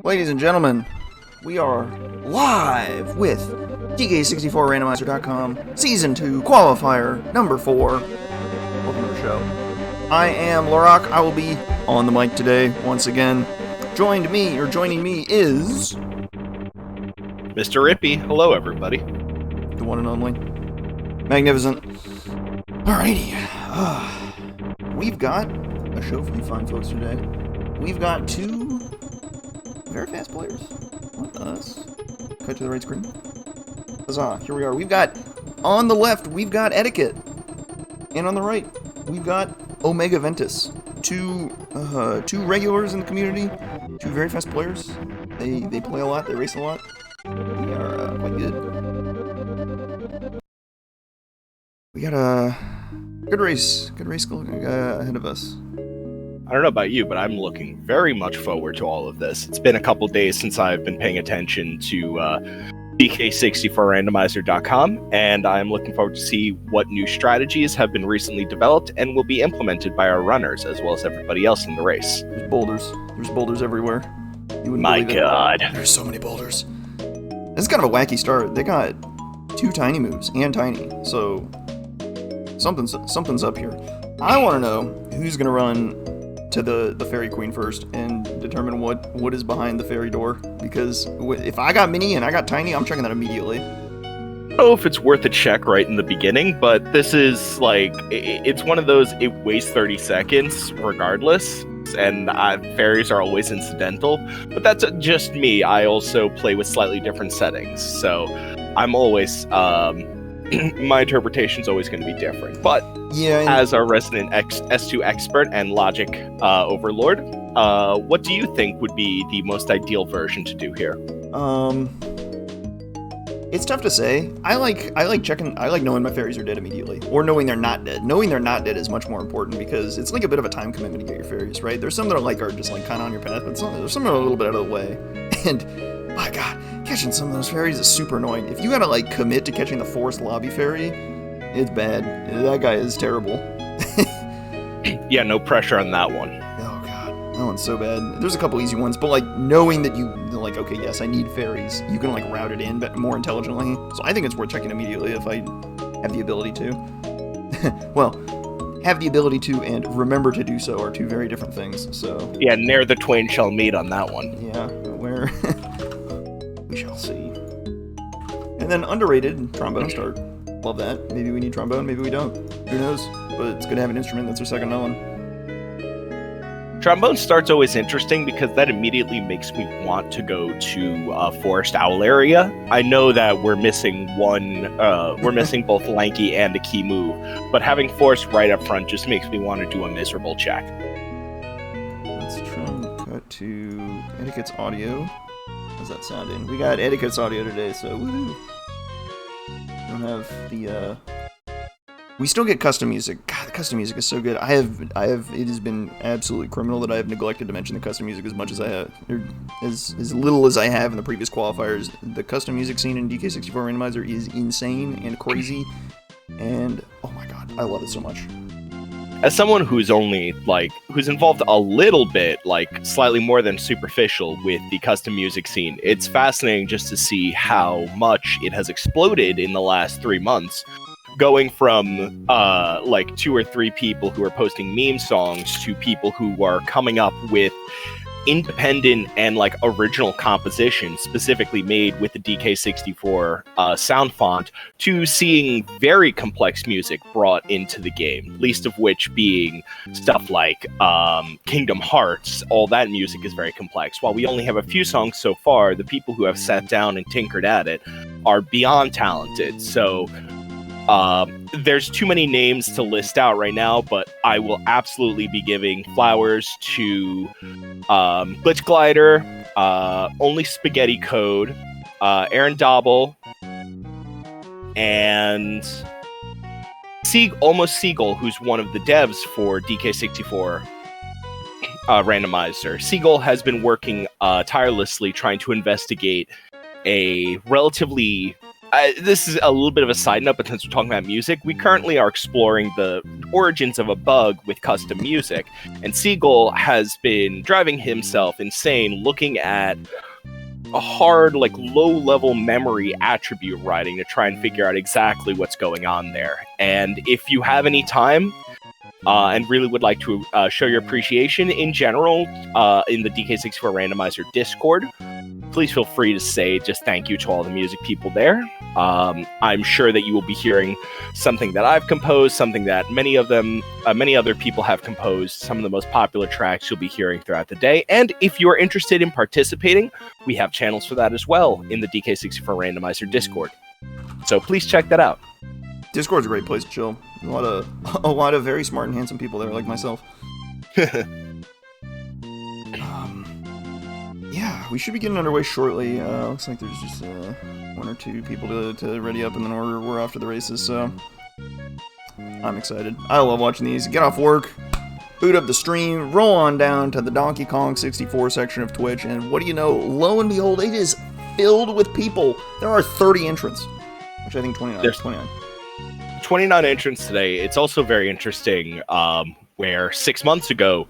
Ladies and gentlemen, we are live with DK64 Randomizer.com, Season 2, Qualifier, Number 4. Welcome to the show. I am Lorak. I will be on the mic today, once again. Joining me is... Mr. Rippy. Hello, everybody. The one and only. Magnificent. Alrighty. We've got a show for you fine folks today. We've got two very fast players. Not us. Cut to the right screen. Huzzah. Here we are. We've got, on the left, we've got Eddaket. And on the right, we've got OmegaVentus. Two regulars in the community. Two very fast players. They play a lot. They race a lot. They are quite good. We got a good race ahead of us. I don't know about you, but I'm looking very much forward to all of this. It's been a couple days since I've been paying attention to DK64 Randomizer.com, and I'm looking forward to see what new strategies have been recently developed and will be implemented by our runners, as well as everybody else in the race. There's boulders. There's boulders everywhere. My God. There's so many boulders. This is kind of a wacky start. They got two tiny moves and tiny, so something's up here. I want to know who's going to run to the fairy queen first and determine what is behind the fairy door, because if I got mini and I got tiny, I'm checking that immediately. I don't know if it's worth a check right in the beginning, but this is like, it's one of those, it wastes 30 seconds regardless, and fairies are always incidental, but that's just me. I also play with slightly different settings, so I'm always, my interpretation is always going to be different, but yeah, as our resident S2 expert and logic overlord, what do you think would be the most ideal version to do here? It's tough to say. I like knowing my fairies are dead immediately, or knowing they're not dead. Knowing they're not dead is much more important, because it's like a bit of a time commitment to get your fairies, right? There's some that are just kind of on your path, but there's some that are a little bit out of the way. And my God, catching some of those fairies is super annoying. If you gotta commit to catching the forest lobby fairy, it's bad. That guy is terrible. Yeah, no pressure on that one. Oh God, that one's so bad. There's a couple easy ones, but knowing that you okay, yes, I need fairies, you can route it in but more intelligently. So I think it's worth checking immediately if I have the ability to. Well, have the ability to and remember to do so are two very different things. So yeah, ne'er the twain shall meet on that one. Yeah, where we shall see. And then underrated trombone start. Love that. Maybe we need trombone, maybe we don't. Who knows? But it's good to have an instrument that's our second known. Trombone start's always interesting because that immediately makes me want to go to Forest Owl area. I know that we're missing we're missing both Lanky and a key move, but having Forest right up front just makes me want to do a miserable check. Let's try and cut to Eddaket's audio. How's that sounding? We got Eddaket's audio today, so woohoo! Don't have the we still get custom music. God, the custom music is so good. I have it has been absolutely criminal that I have neglected to mention the custom music as much as I have, or as little as I have in the previous qualifiers. The custom music scene in DK64 Randomizer is insane and crazy, and oh my God, I love it so much. As someone who's only who's involved a little bit, slightly more than superficial with the custom music scene, it's fascinating just to see how much it has exploded in the last 3 months. Going from 2 or 3 people who are posting meme songs to people who are coming up with independent and original compositions specifically made with the DK64 sound font, to seeing very complex music brought into the game, least of which being stuff like Kingdom Hearts. All that music is very complex. While we only have a few songs so far, the people who have sat down and tinkered at it are beyond talented. So there's too many names to list out right now, but I will absolutely be giving flowers to Glitch Glider, Only Spaghetti Code, Aaron Dobble, and Almost Seagull, who's one of the devs for DK64 Randomizer. Seagull has been working tirelessly trying to investigate a relatively this is a little bit of a side note, but since we're talking about music, we currently are exploring the origins of a bug with custom music, and Siegel has been driving himself insane looking at a hard, like, low-level memory attribute writing to try and figure out exactly what's going on there. And if you have any time, and really would like to show your appreciation in general in the DK64 Randomizer Discord, please feel free to say just thank you to all the music people there. I'm sure that you will be hearing something that I've composed, something that many other people have composed, some of the most popular tracks you'll be hearing throughout the day. And if you're interested in participating, we have channels for that as well in the DK64 Randomizer Discord. So please check that out. Discord's a great place to chill. A lot of very smart and handsome people there, like myself. Yeah, we should be getting underway shortly. Looks like there's just one or two people to ready up, and then we're off to the races, so I'm excited. I love watching these. Get off work, boot up the stream, roll on down to the Donkey Kong 64 section of Twitch, and what do you know, lo and behold, it is filled with people. There are 30 entrants. Actually, I think 29. There's 29. 29 entrants today. It's also very interesting where 6 months ago,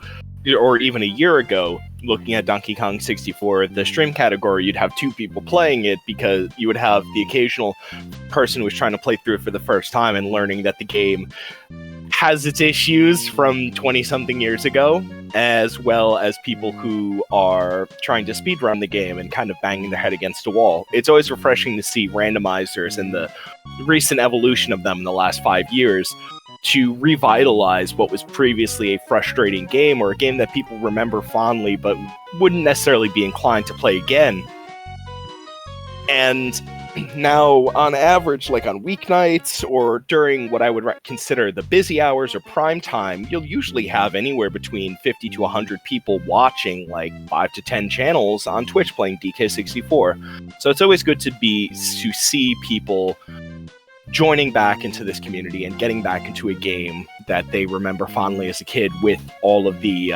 or even a year ago, looking at Donkey Kong 64, the stream category, you'd have two people playing it because you would have the occasional person who was trying to play through it for the first time and learning that the game has its issues from 20-something years ago, as well as people who are trying to speedrun the game and kind of banging their head against a wall. It's always refreshing to see randomizers and the recent evolution of them in the last 5 years to revitalize what was previously a frustrating game, or a game that people remember fondly but wouldn't necessarily be inclined to play again. And now, on average, like on weeknights or during what I would consider the busy hours or prime time, you'll usually have anywhere between 50 to 100 people watching, like 5 to 10 channels on Twitch playing DK64. So it's always good to see people joining back into this community and getting back into a game that they remember fondly as a kid, with all of the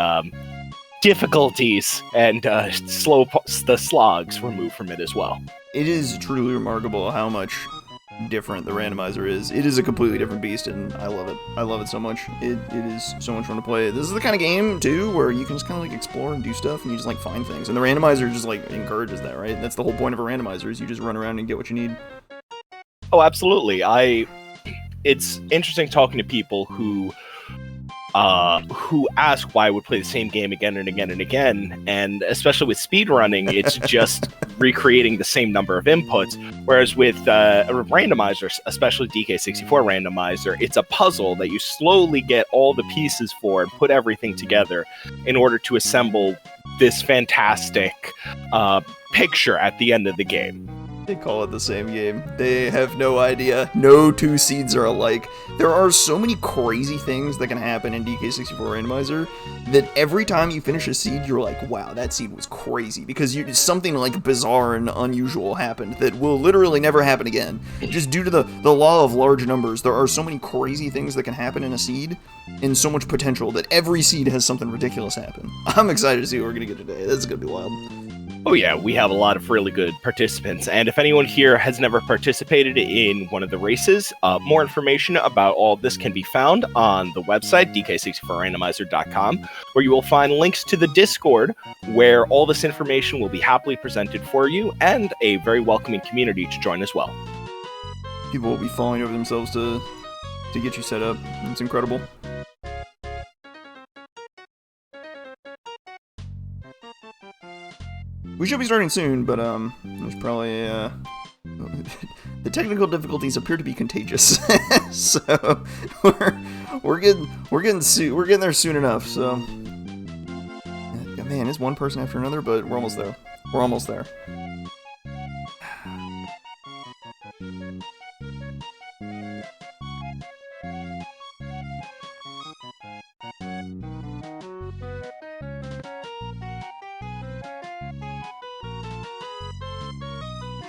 difficulties and the slogs removed from it as well. It is truly remarkable how much different the randomizer is. It is a completely different beast, and I love it. I love it so much. It is so much fun to play. This is the kind of game, too, where you can just kind of like explore and do stuff, and you just like find things. And the randomizer just like encourages that, right? That's the whole point of a randomizer, is you just run around and get what you need. Oh, absolutely. It's interesting talking to people who ask why I would play the same game again and again and again, and especially with speedrunning, it's just recreating the same number of inputs, whereas with a randomizer, especially DK64 randomizer, it's a puzzle that you slowly get all the pieces for and put everything together in order to assemble this fantastic picture at the end of the game. They call it the same game. They have no idea. No two seeds are alike. There are so many crazy things that can happen in DK64 Randomizer that every time you finish a seed, you're like, wow, that seed was crazy. Because something like bizarre and unusual happened that will literally never happen again. Just due to the law of large numbers, there are so many crazy things that can happen in a seed, and so much potential that every seed has something ridiculous happen. I'm excited to see what we're going to get today. This is going to be wild. Oh yeah, we have a lot of really good participants, and if anyone here has never participated in one of the races, more information about all of this can be found on the website, DK64randomizer.com, where you will find links to the Discord, where all this information will be happily presented for you, and a very welcoming community to join as well. People will be falling over themselves to get you set up. It's incredible. We should be starting soon, but there's probably the technical difficulties appear to be contagious, so we're getting there soon enough. So, man, it's one person after another, but we're almost there. We're almost there.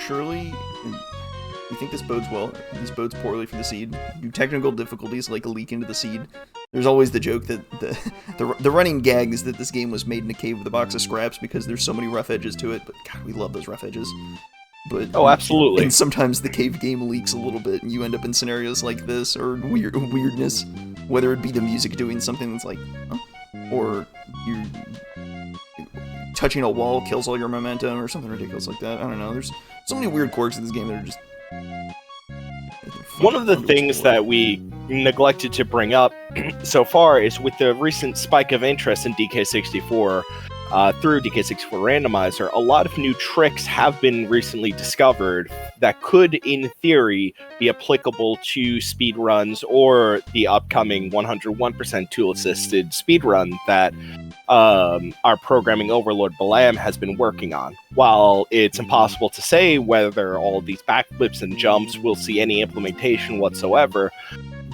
Surely, you think this bodes well? This bodes poorly for the seed. Do technical difficulties like leak into the seed? There's always the joke that the running gag is that this game was made in a cave with a box of scraps because there's so many rough edges to it. But God, we love those rough edges. But Oh, absolutely. and sometimes the cave game leaks a little bit, and you end up in scenarios like this, or weirdness. Whether it be the music doing something that's like, huh? Or you touching a wall kills all your momentum, or something ridiculous like that. I don't know. There's so many weird quirks in this game that are just. One of the things that we neglected to bring up so far is with the recent spike of interest in DK64 through DK64 Randomizer, a lot of new tricks have been recently discovered that could, in theory, be applicable to speedruns or the upcoming 101% tool-assisted speedrun that our programming overlord Balam has been working on. While it's impossible to say whether all these backflips and jumps will see any implementation whatsoever,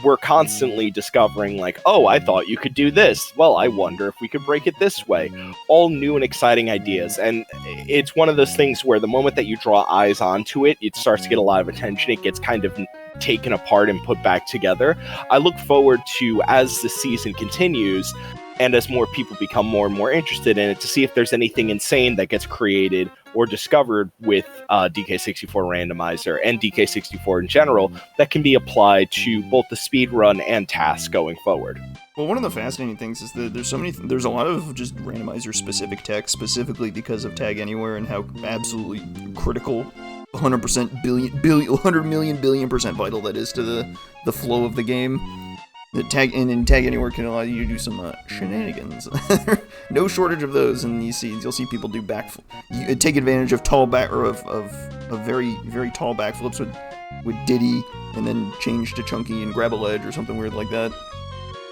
we're constantly discovering, like, oh, I thought you could do this. Well, I wonder if we could break it this way. All new and exciting ideas. And it's one of those things where the moment that you draw eyes onto it, it starts to get a lot of attention. It gets kind of taken apart and put back together. I look forward to, as the season continues, and as more people become more and more interested in it, to see if there's anything insane that gets created or discovered with DK64 Randomizer and DK64 in general that can be applied to both the speedrun and tasks going forward. Well, one of the fascinating things is that there's a lot of just randomizer specific tech, specifically because of Tag Anywhere and how absolutely critical 100 million billion percent vital that is to the flow of the game. In Tag Anywhere can allow you to do some shenanigans. No shortage of those, and you'll see people do take advantage of very very tall backflips with Diddy, and then change to Chunky and grab a ledge or something weird like that.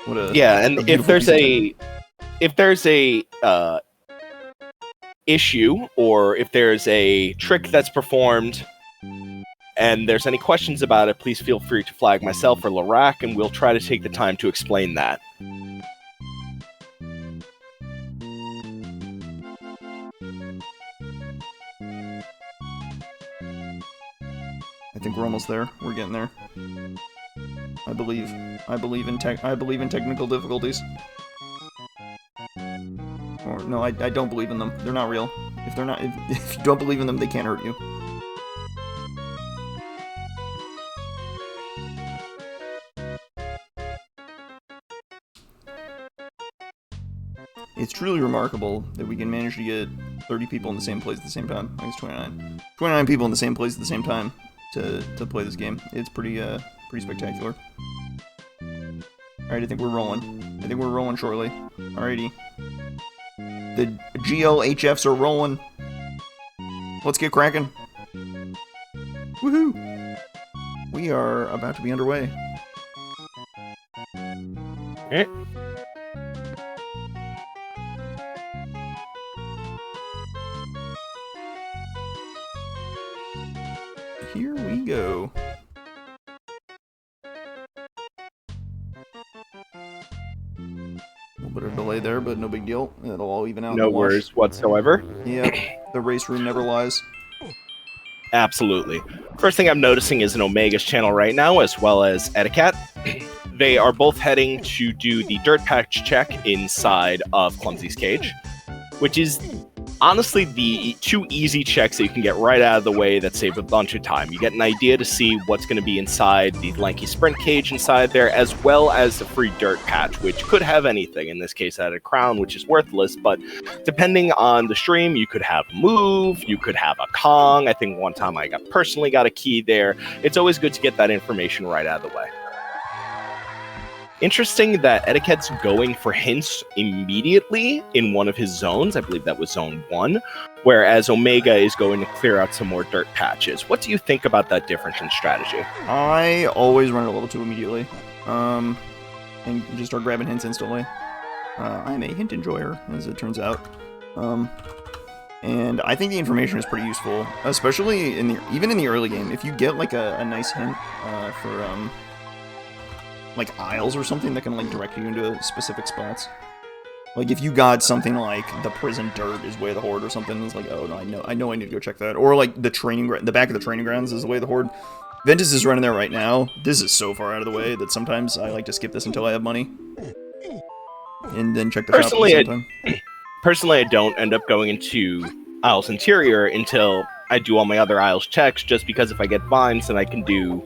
And if there's a issue, or if there's a trick that's performed and there's any questions about it, please feel free to flag myself or Larak, and we'll try to take the time to explain that. I think we're almost there. We're getting there. I believe in technical difficulties. Or no, I don't believe in them. They're not real. If you don't believe in them, they can't hurt you. It's truly remarkable that we can manage to get 30 people in the same place at the same time. I think it's 29. 29 people in the same place at the same time to play this game. It's pretty spectacular. Alright, I think we're rolling. I think we're rolling shortly. Alrighty. The GLHFs are rolling. Let's get cracking. Woohoo! We are about to be underway. Okay. Here we go. A little bit of delay there, but no big deal. It'll all even out. No worries whatsoever. Yep, the race room never lies. Absolutely. First thing I'm noticing is an Omega's channel right now, as well as Eddaket. They are both heading to do the dirt patch check inside of Clumsy's cage, which is honestly the two easy checks that you can get right out of the way that save a bunch of time. You get an idea to see what's going to be inside the lanky sprint cage inside there, as well as the free dirt patch, which could have anything. In this case, I had a crown, which is worthless, but depending on the stream, you could have a move, you could have a Kong. I think one time I personally got a key there. It's always good to get that information right out of the way. Interesting that Eddaket's going for hints immediately in one of his zones. I believe that was zone 1, whereas Omega is going to clear out some more dirt patches. What do you think about that difference in strategy? I always run it a level 2 immediately, and just start grabbing hints instantly. I'm a hint enjoyer, as it turns out. And I think the information is pretty useful, especially even in the early game. If you get like a nice hint for like aisles or something that can like direct you into specific spots. Like if you got something like the prison dirt is way of the horde or something, it's like, oh no, I know I need to go check that. Or like the back of the training grounds is the way of the horde. Ventus is running there right now. This is so far out of the way that sometimes I like to skip this until I have money. And then check the shop at the same time. Personally, I don't end up going into Isle's Interior until I do all my other Isles checks, just because if I get vines, then I can do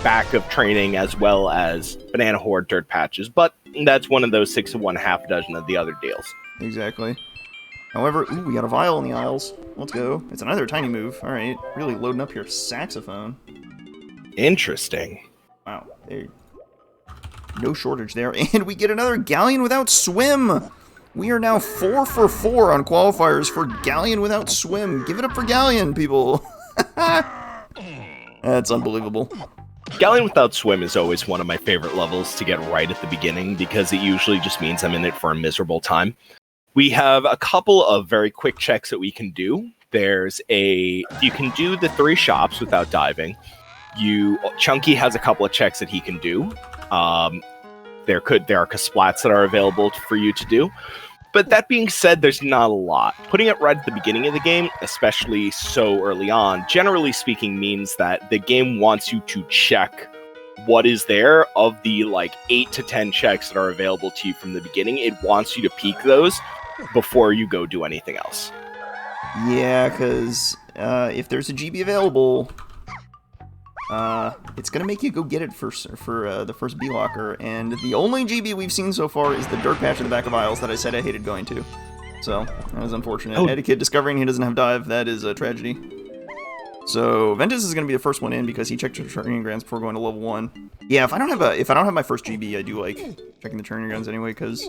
back of training as well as Banana Horde dirt patches. But that's one of those 6 of one, half a dozen of the other deals. Exactly. However, ooh, we got a vial in the Isles. Let's go. It's another tiny move. All right, really loading up your saxophone. Interesting. Wow, no shortage there. And we get another Galleon without swim. We are now 4 for 4 on qualifiers for Galleon without swim. Give it up for Galleon, people. That's unbelievable. Galleon without swim is always one of my favorite levels to get right at the beginning, because it usually just means I'm in it for a miserable time. We have a couple of very quick checks that we can do. You can do the 3 shops without diving. Chunky has a couple of checks that he can do. There are Kasplats that are available for you to do. But that being said, there's not a lot. Putting it right at the beginning of the game, especially so early on, generally speaking, means that the game wants you to check what is there of the 8 to 10 checks that are available to you from the beginning. It wants you to peek those before you go do anything else. Yeah, because if there's a GB available, it's going to make you go get it for the first B-Locker, and the only GB we've seen so far is the dirt patch in the back of Isles that I said I hated going to. So, that was unfortunate. Eddaket discovering he doesn't have dive, that is a tragedy. So, Ventus is going to be the first one in because he checked the training grounds before going to level 1. Yeah, if I don't have my first GB, I do like checking the training grounds anyway, because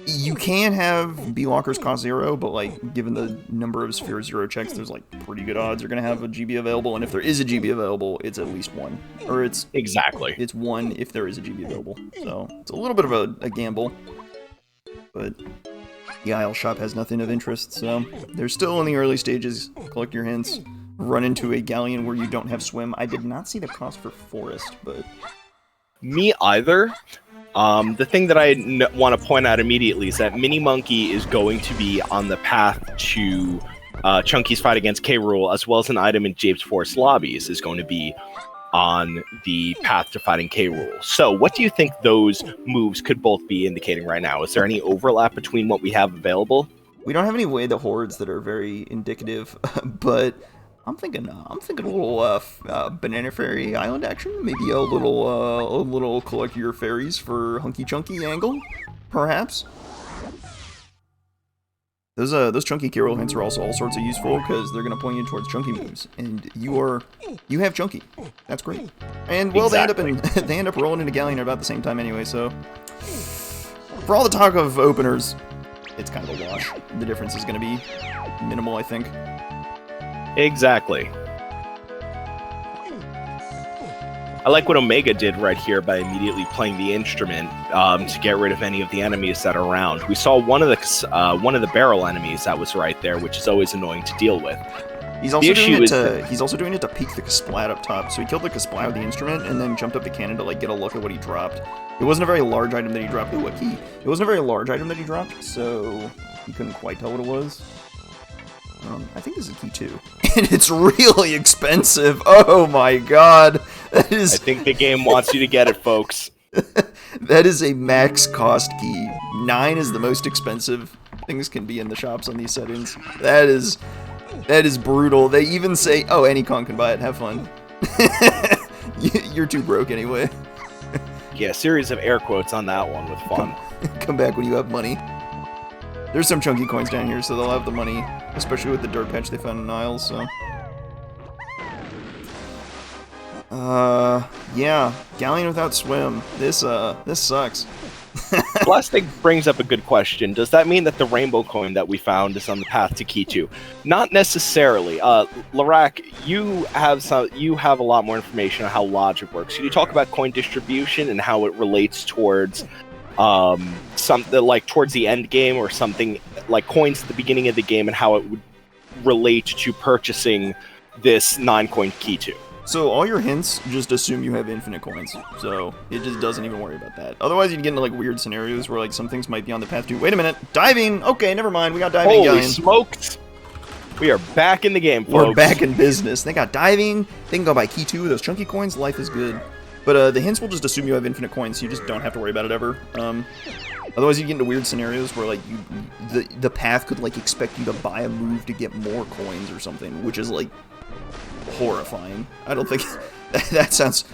you can have B-Lockers cost 0, but given the number of Sphere 0 checks, there's pretty good odds you're going to have a GB available, and if there is a GB available, it's at least 1. Or it's 1 if there is a GB available. So, it's a little bit of a gamble. But the Isle shop has nothing of interest, so they're still in the early stages. Collect your hints. Run into a Galleon where you don't have swim. I did not see the cost for Forest, but... Me either. The thing that I want to point out immediately is that Mini Monkey is going to be on the path to Chunky's fight against K-Rool, as well as an item in Jabe's Forest lobbies is going to be on the path to fighting K-Rool. So what do you think those moves could both be indicating right now? Is there any overlap between what we have available? We don't have any way the hordes that are very indicative, but I'm thinking a little Banana Fairy Island action. Maybe a little collect your fairies for Hunky Chunky angle, perhaps. Those chunky K-Rool hints are also all sorts of useful because they're gonna point you towards chunky moves, and you have chunky. That's great. And well, exactly. they end up rolling into Galleon at about the same time anyway. So for all the talk of openers, it's kind of a wash. The difference is gonna be minimal, I think. Exactly. I like what Omega did right here by immediately playing the instrument to get rid of any of the enemies that are around. We saw one of the barrel enemies that was right there, which is always annoying to deal with. He's also doing it to peek the Kasplat up top. So he killed the Kasplat with the instrument and then jumped up the cannon to get a look at what he dropped. It wasn't a very large item that he dropped. Ooh, a key. It wasn't a very large item that he dropped, so he couldn't quite tell what it was. I think this is a key too. And it's really expensive. Oh my god. I think the game wants you to get it, folks. That is a max cost key. 9 is the most expensive things can be in the shops on these settings. That is brutal. They even say, oh, any con can buy it. Have fun. You're too broke anyway. Yeah, series of air quotes on that one with fun. Come back when you have money. There's some chunky coins down here, so they'll have the money, especially with the dirt patch they found in Isles, so... yeah, Galleon without swim. This sucks. Last thing brings up a good question. Does that mean that the rainbow coin that we found is on the path to Key 2? Not necessarily. Larak, you have a lot more information on how logic works. Can you talk about coin distribution and how it relates towards something like towards the end game, or something like coins at the beginning of the game, and how it would relate to purchasing this 9-coin Key 2? So all your hints just assume you have infinite coins, so it just doesn't even worry about that. Otherwise you'd get into weird scenarios where some things might be on the path to, wait a minute, diving! Okay, never mind, we got diving. Holy smokes! We are back in the game, folks. We're back in business. They got diving, they can go buy Key 2 with those chunky coins, life is good. But the hints will just assume you have infinite coins, so you just don't have to worry about it ever. Otherwise, you get into weird scenarios where like the path could like expect you to buy a move to get more coins or something, which is like horrifying. I don't think that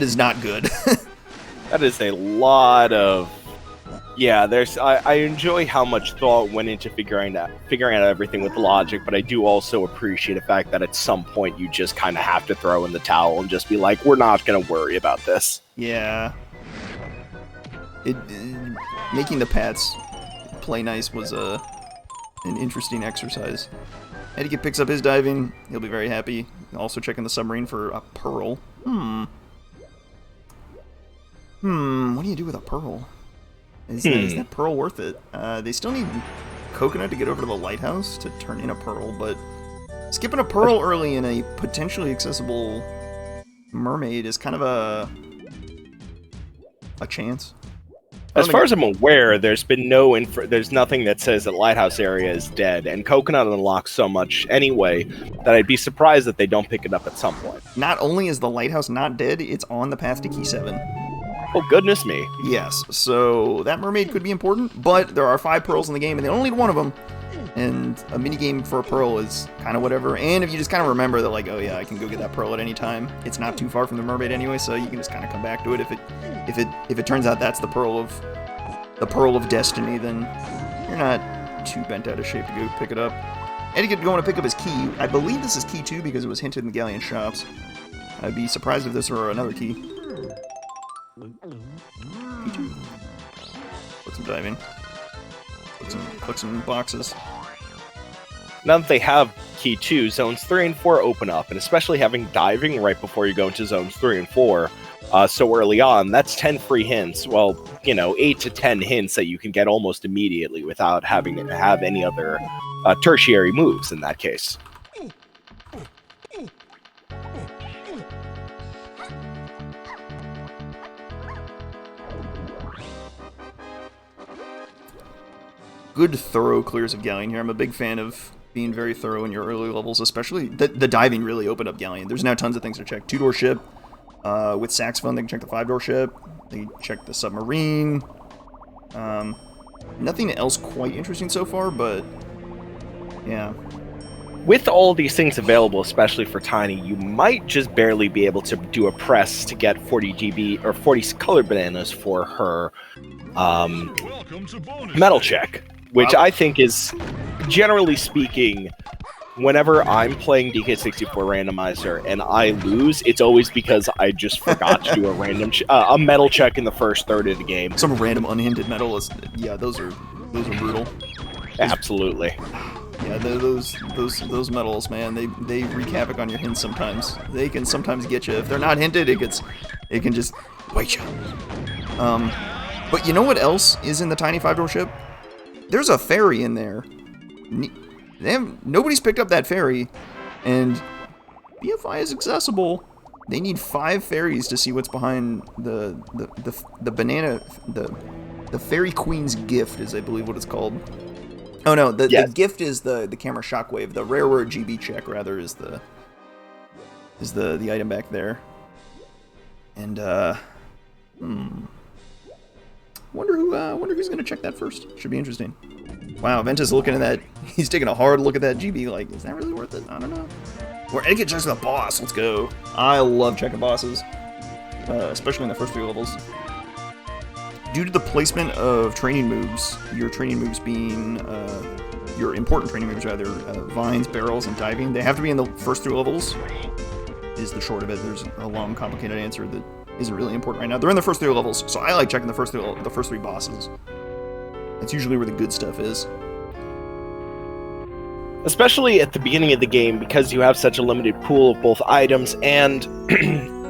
is not good. That is a lot of... Yeah, I enjoy how much thought went into figuring out everything with logic, but I do also appreciate the fact that at some point you just kind of have to throw in the towel and just be like, we're not going to worry about this. Yeah. Making the paths play nice was an interesting exercise. Eddaket picks up his diving. He'll be very happy. Also checking the submarine for a pearl. What do you do with a pearl? Is that pearl worth it? They still need coconut to get over to the lighthouse to turn in a pearl, but skipping a pearl early in a potentially accessible mermaid is kind of a chance. As far as I'm aware, there's been there's nothing that says that lighthouse area is dead, and coconut unlocks so much anyway that I'd be surprised that they don't pick it up at some point. Not only is the lighthouse not dead, it's on the path to Key 7. Oh, goodness me. Yes, so that mermaid could be important, but there are 5 pearls in the game, and they only need one of them. And a minigame for a pearl is kind of whatever. And if you just kind of remember that, like, oh yeah, I can go get that pearl at any time. It's not too far from the mermaid anyway, so you can just kind of come back to it. If it turns out that's the pearl of destiny, then you're not too bent out of shape to go pick it up. Eddaket going to pick up his key. I believe this is key 2 because it was hinted in the Galleon shops. I'd be surprised if this were another key. Key 2. Put some diving. Put some boxes. Now that they have Key 2, Zones 3 and 4 open up, and especially having diving right before you go into Zones 3 and 4 so early on, that's 10 free hints. Well, 8 to 10 hints that you can get almost immediately without having to have any other tertiary moves in that case. Good thorough clears of Galleon here. I'm a big fan of being very thorough in your early levels, especially the diving really opened up Galleon. There's now tons of things to check. 2-door ship. With Saxophone, they can check the 5-door ship. They can check the submarine. Nothing else quite interesting so far, but yeah. With all these things available, especially for Tiny, you might just barely be able to do a press to get 40 GB or 40 colored bananas for her metal check. Which I think is, generally speaking, whenever I'm playing DK64 Randomizer and I lose, it's always because I just forgot to do a random a metal check in the first third of the game. Some random unhinted metal is, yeah, those are brutal. Absolutely. Yeah, those metals, man, they wreak havoc on your hints sometimes. They can sometimes get you. If they're not hinted, it can just bite you. But you know what else is in the tiny 5-door ship? There's a ferry in there. Nobody's picked up that ferry, and BFI is accessible. They need 5 ferries to see what's behind the banana, the Fairy Queen's gift is, I believe, what it's called. Oh no, the gift is the camera shockwave. The rarer GB check rather is the item back there. And wonder who's gonna check that first. Should be interesting. Wow, Ventus looking at that. He's taking a hard look at that GB. Like, is that really worth it? I don't know. Where Eddaket checks the boss. Let's go. I love checking bosses, especially in the first 3 levels. Due to the placement of training moves, your training moves being your important training moves rather, vines, barrels, and diving, they have to be in the first 3 levels. Is the short of it. There's a long, complicated answer that isn't really important right now. They're in the first 3 levels, so I like checking the first 3 bosses. That's usually where the good stuff is. Especially at the beginning of the game, because you have such a limited pool of both items and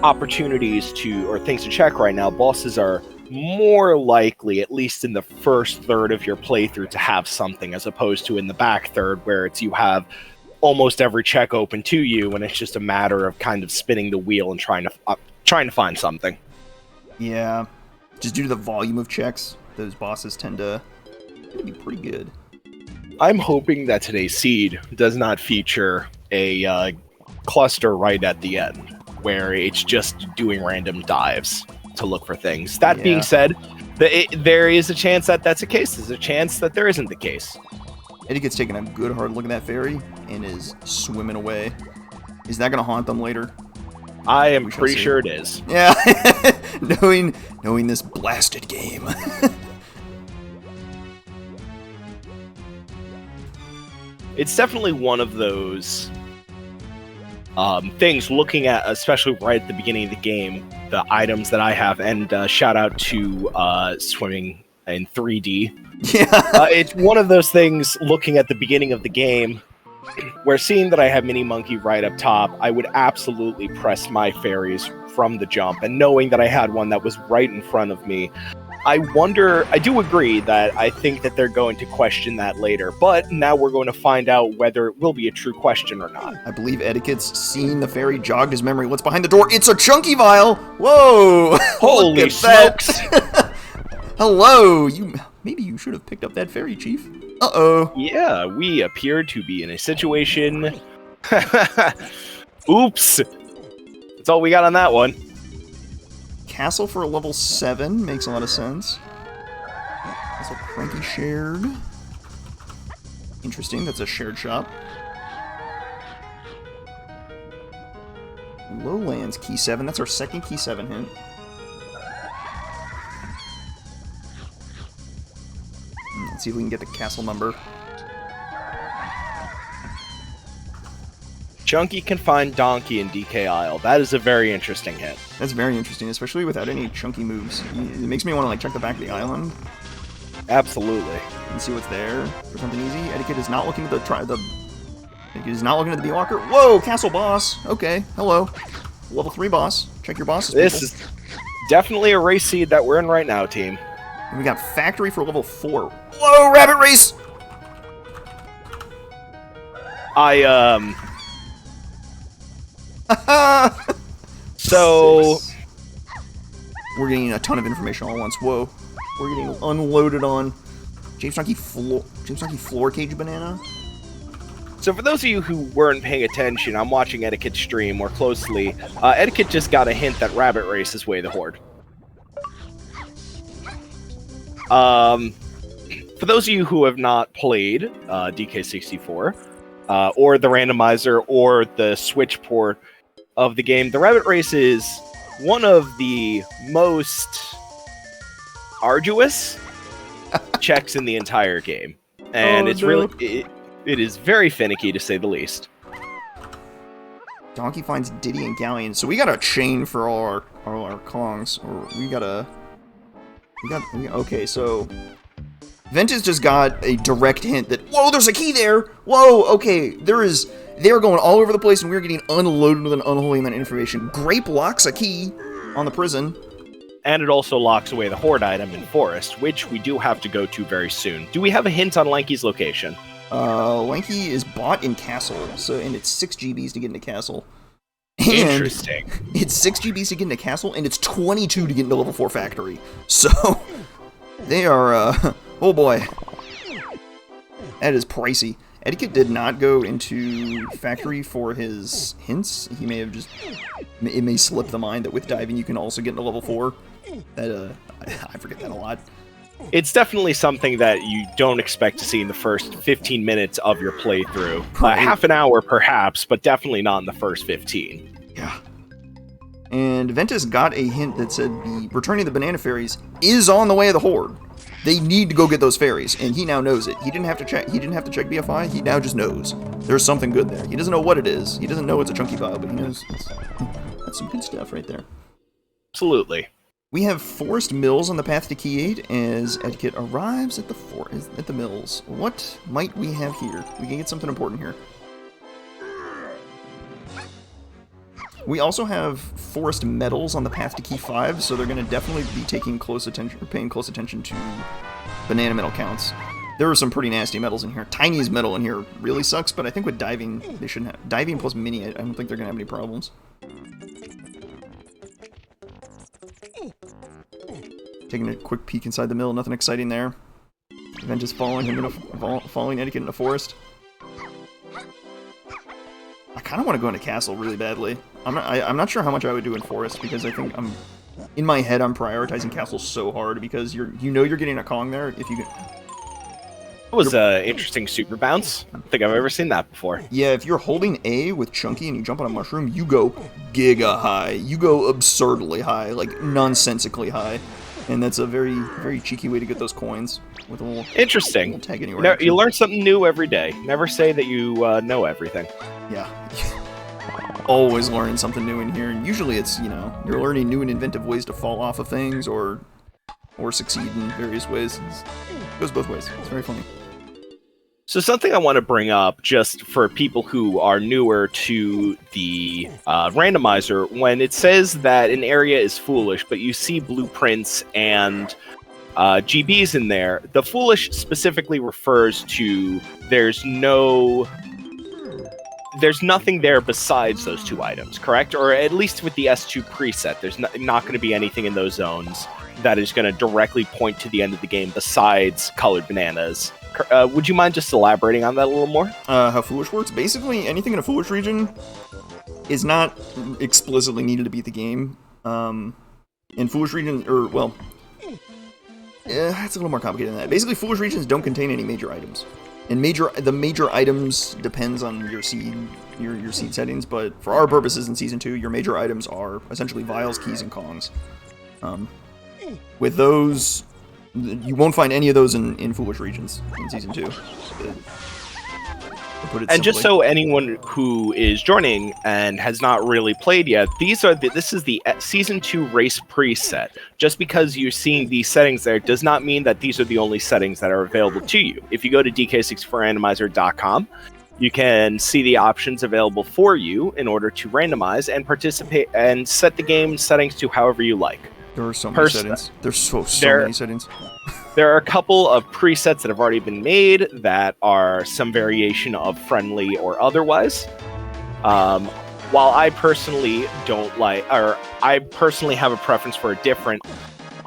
opportunities or things to check right now, bosses are more likely, at least in the first third of your playthrough, to have something, as opposed to in the back third, where you have almost every check open to you, and it's just a matter of kind of spinning the wheel and trying to find something. Yeah, just due to the volume of checks, those bosses tend to be pretty good. I'm hoping that today's seed does not feature a cluster right at the end, where it's just doing random dives to look for things. That being said, There is a chance that that's the case. There's a chance that there isn't the case. Eddaket's taking a good hard look at that fairy and is swimming away. Is that going to haunt them later? I am pretty sure it is. Yeah, knowing this blasted game. It's definitely one of those things, looking at, especially right at the beginning of the game, the items that I have, and shout out to swimming in 3D. Yeah. It's one of those things, looking at the beginning of the game, where seeing that I have Mini Monkey right up top, I would absolutely press my fairies from the jump, and knowing that I had one that was right in front of me, I do agree that I think that they're going to question that later, but now we're going to find out whether it will be a true question or not. I believe Eddaket's seen the fairy, jogged his memory. What's behind the door? It's a chunky vial! Whoa! Holy smokes! Hello! Maybe you should have picked up that fairy, Chief. Uh-oh. Yeah, we appear to be in a situation... Oops! That's all we got on that one. Castle for a level 7 makes a lot of sense. Also Cranky shared. Interesting, that's a shared shop. Lowlands key 7, that's our second key 7 hint. Let's see if we can get the castle number. Chunky can find Donkey in DK Isle. That is a very interesting hit. That's very interesting, especially without any chunky moves. It makes me want to like check the back of the island Absolutely. and see what's there for something easy. Eddakет is not looking at Eddaket is not looking at the B walker. Whoa, castle boss. Okay, hello, level 3 boss. Check your bosses. This is definitely a race seed that we're in right now, team. And we got factory for level 4. Whoa, rabbit race. So we're getting a ton of information all at once. Whoa, we're getting unloaded on James Donkey floor cage banana. So for those of you who weren't paying attention, I'm watching Eddaket stream more closely. Eddaket just got a hint that Rabbit Race is Way the Horde. For those of you who have not played DK64, or the Randomizer, or the Switch port of the game, the Rabbit Race is one of the most arduous checks in the entire game. And it is very finicky, to say the least. Donkey finds Diddy and Galleon. So we got a chain for all our Kongs. Or okay, so Ventus just got a direct hint that, whoa, there's a key there! Whoa, okay, they're going all over the place and we're getting unloaded with an unholy amount of information. Grape locks a key on the prison. And it also locks away the Horde item in Forest, which we do have to go to very soon. Do we have a hint on Lanky's location? Lanky is bought in Castle, and it's 6 GBs to get into Castle. And interesting. It's 6 GBs to get into Castle, and it's 22 to get into level 4 Factory. So, they are, oh boy. That is pricey. Eddaket did not go into Factory for his hints. He may have it may slip the mind that with diving you can also get into level 4. That, I forget that a lot. It's definitely something that you don't expect to see in the first 15 minutes of your playthrough. Half an hour, perhaps, but definitely not in the first 15. Yeah. And Ventus got a hint that said the returning of the banana fairies is on the way of the Horde. They need to go get those fairies, and he now knows it. He didn't have to check BFI, he now just knows. There's something good there. He doesn't know what it is. He doesn't know it's a chunky vial, but he knows that's some good stuff right there. Absolutely. We have Forest Mills on the path to Key 8 as Eddaket arrives at the mills. What might we have here? We can get something important here. We also have Forest Metals on the path to Key 5, so they're going to definitely be paying close attention to banana metal counts. There are some pretty nasty metals in here. Tiny's metal in here really sucks, but I think with diving, they shouldn't have. Diving plus mini, I don't think they're going to have any problems. Taking a quick peek inside the mill, nothing exciting there. Then just following Eddaket into Forest. I kind of want to go into Castle really badly. I'm not sure how much I would do in Forest because I think I'm in my head, I'm prioritizing castles so hard because you know you're getting a Kong there if you can. That was an interesting super bounce. I don't think I've ever seen that before. Yeah, if you're holding A with Chunky and you jump on a mushroom, you go giga high. You go absurdly high, like nonsensically high. And that's a very, very cheeky way to get those coins with a little interesting. Little tag anywhere. You learn something new every day. Never say that you know everything. Yeah. Always learning something new in here. And usually it's, you know, you're learning new and inventive ways to fall off of things or succeed in various ways. It goes both ways. It's very funny. So something I want to bring up, just for people who are newer to the randomizer, when it says that an area is foolish, but you see blueprints and GBs in there, the foolish specifically refers to there's nothing there besides those two items, correct? Or at least with the S2 preset, there's not going to be anything in those zones that is going to directly point to the end of the game besides colored bananas. Would you mind just elaborating on that a little more? How Foolish works? Basically, anything in a Foolish region is not explicitly needed to beat the game. In Foolish regions, it's a little more complicated than that. Basically, Foolish regions don't contain any major items. And the major items depends on your seed, your seed settings, but for our purposes in Season 2, your major items are essentially vials, keys, and Kongs. With those, you won't find any of those in Foolish regions in Season 2. And just so anyone who is joining and has not really played yet, this is the Season 2 race preset. Just because you're seeing these settings there does not mean that these are the only settings that are available to you. If you go to DK64randomizer.com, you can see the options available for you in order to randomize and participate and set the game settings to however you like. There are so many settings. There's so many settings. There are a couple of presets that have already been made that are some variation of friendly or otherwise. While I personally I personally have a preference for a different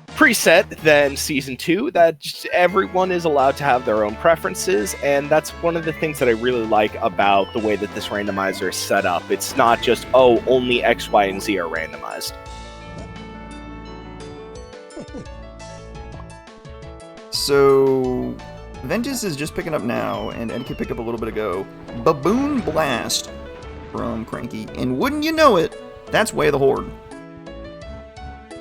preset than Season 2, that just everyone is allowed to have their own preferences, and that's one of the things that I really like about the way that this randomizer is set up. It's not just, only X, Y, and Z are randomized. So, Ventus is just picking up now, and Eddaket picked up a little bit ago. Baboon Blast from Cranky. And wouldn't you know it, that's Way of the Horde.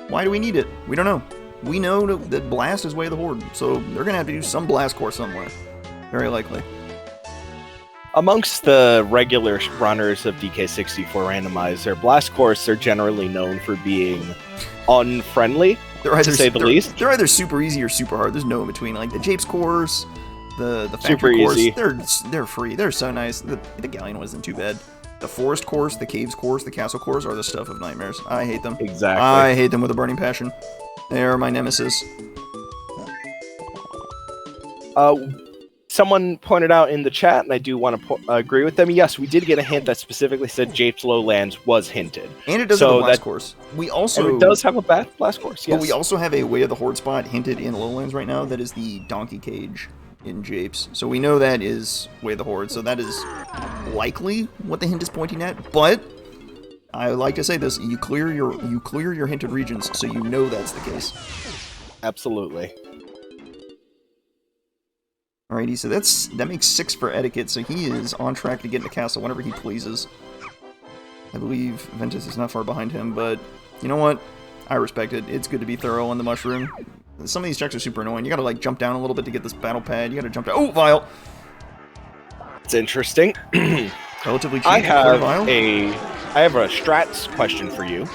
Why do we need it? We don't know. We know that Blast is Way of the Horde, so they're going to have to do some Blast course somewhere. Very likely. Amongst the regular runners of DK64 Randomizer, Blast course are generally known for being unfriendly. To say the least. They're either super easy or super hard. There's no in between. Like the Japes course, the super factory course, easy. They're free. They're so nice. The Galleon wasn't too bad. The forest course, the caves course, the castle course are the stuff of nightmares. I hate them. Exactly. I hate them with a burning passion. They're my nemesis. Someone pointed out in the chat, and I do want to agree with them. Yes, we did get a hint that specifically said Japes Lowlands was hinted. And it does have a blast course. It does have a blast course, yes. But we also have a Way of the Horde spot hinted in Lowlands right now. That is the Donkey Cage in Japes. So we know that is Way of the Horde. So that is likely what the hint is pointing at. But I like to say this: you clear your hinted regions, so you know that's the case. Absolutely. Alrighty, so that makes 6 for Eddaket, so he is on track to get in the castle whenever he pleases. I believe Ventus is not far behind him, but you know what? I respect it. It's good to be thorough on the mushroom. Some of these checks are super annoying. You gotta like jump down a little bit to get this battle pad. You gotta jump down. Oh, Vial! It's interesting. Relatively cheap. I have a strats question for you.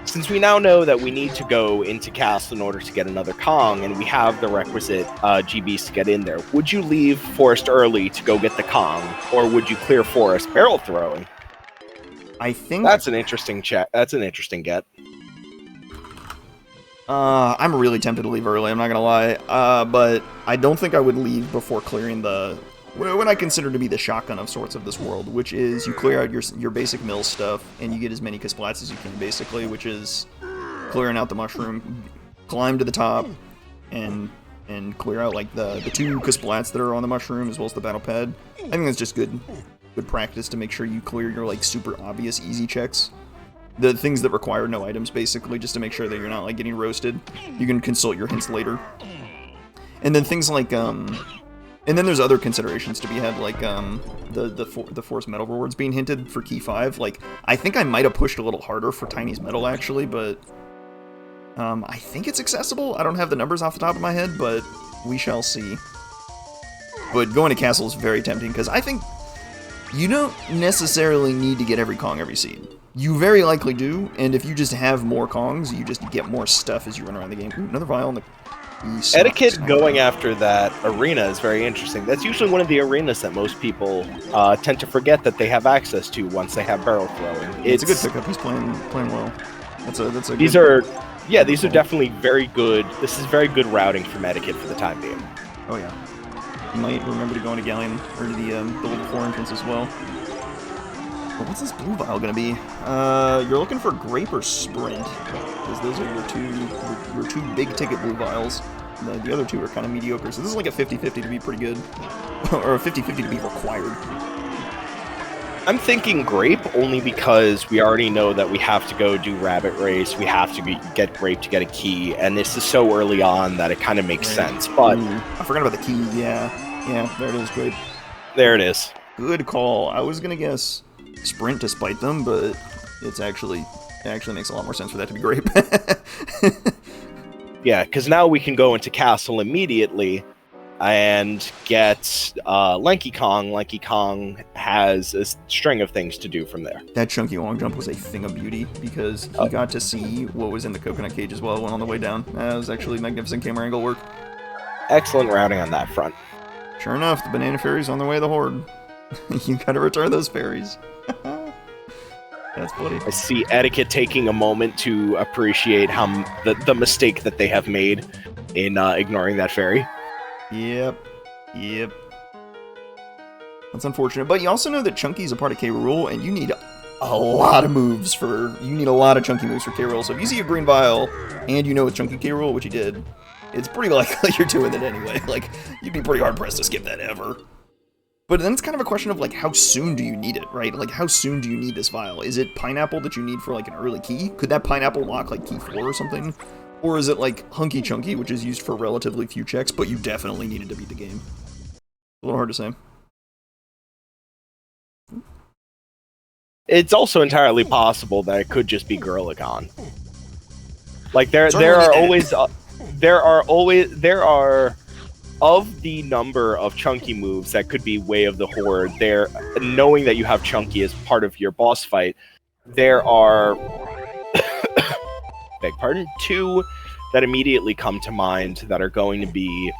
Since we now know that we need to go into castle in order to get another Kong, and we have the requisite GBs to get in there, would you leave forest early to go get the Kong, or would you clear forest barrel throwing? I think that's an interesting chat. That's an interesting get. I'm really tempted to leave early. I'm not gonna lie, but I don't think I would leave before clearing what I consider to be the shotgun of sorts of this world, which is you clear out your basic mill stuff, and you get as many Kasplats as you can, basically, which is clearing out the mushroom, climb to the top, and clear out like the 2 Kasplats that are on the mushroom, as well as the battle pad. I think that's just good practice to make sure you clear your like super obvious easy checks. the things that require no items, basically, just to make sure that you're not like getting roasted. You can consult your hints later. And then things like and then there's other considerations to be had, like the force metal rewards being hinted for key 5. Like, I think I might have pushed a little harder for Tiny's metal actually, but I think it's accessible. I don't have the numbers off the top of my head, but we shall see. But going to castle is very tempting because I think you don't necessarily need to get every Kong every seed. You very likely do, and if you just have more Kongs, you just get more stuff as you run around the game. Ooh, another vial in the Eddaket going after that arena is very interesting. That's usually one of the arenas that most people tend to forget that they have access to once they have barrel throwing. It's a good pickup. He's playing well. That's a. These are definitely very good. This is very good routing from Eddaket for the time being. Oh yeah. You might remember to go into Galleon or to the level 4 entrance as well. But what's this blue vial gonna be? You're looking for Grape or Sprint, because those are your two big ticket blue vials. The other two are kind of mediocre, so this is like a 50-50 to be pretty good, or a 50-50 to be required. I'm thinking Grape only because we already know that we have to go do Rabbit Race, we have to get Grape to get a key, and this is so early on that it kind of makes sense. But I forgot about the key. Yeah, there it is. Grape. There it is. Good call. I was gonna guess Sprint to spite them, but it actually makes a lot more sense for that to be Grape. Yeah, because now we can go into Castle immediately and get Lanky Kong. Lanky Kong has a string of things to do from there. That chunky long jump was a thing of beauty because he got to see what was in the coconut cage as well when on the way down. That was actually magnificent camera angle work. Excellent routing on that front. Sure enough, the banana fairies on the way to the horde. You gotta return those fairies. That's funny. I see Eddaket taking a moment to appreciate how the mistake that they have made in ignoring that fairy. Yep. That's unfortunate, but you also know that Chunky's a part of K. Rool, and you need a lot of moves for... You need a lot of chunky moves for K. Rool, so if you see a green vial, and you know it's chunky K. Rool, which you did, it's pretty likely you're doing it anyway. Like, you'd be pretty hard-pressed to skip that ever. But then it's kind of a question of, like, how soon do you need it, right? Like, how soon do you need this vial? Is it Pineapple that you need for, like, an early key? Could that Pineapple lock, like, key 4 or something? Or is it, like, Hunky Chunky, which is used for relatively few checks, but you definitely needed to beat the game? A little hard to say. It's also entirely possible that it could just be Gorilla-Con. Like, there are of the number of chunky moves that could be Way of the Horde, there, knowing that you have chunky as part of your boss fight, there are, beg pardon, 2 that immediately come to mind that are going to be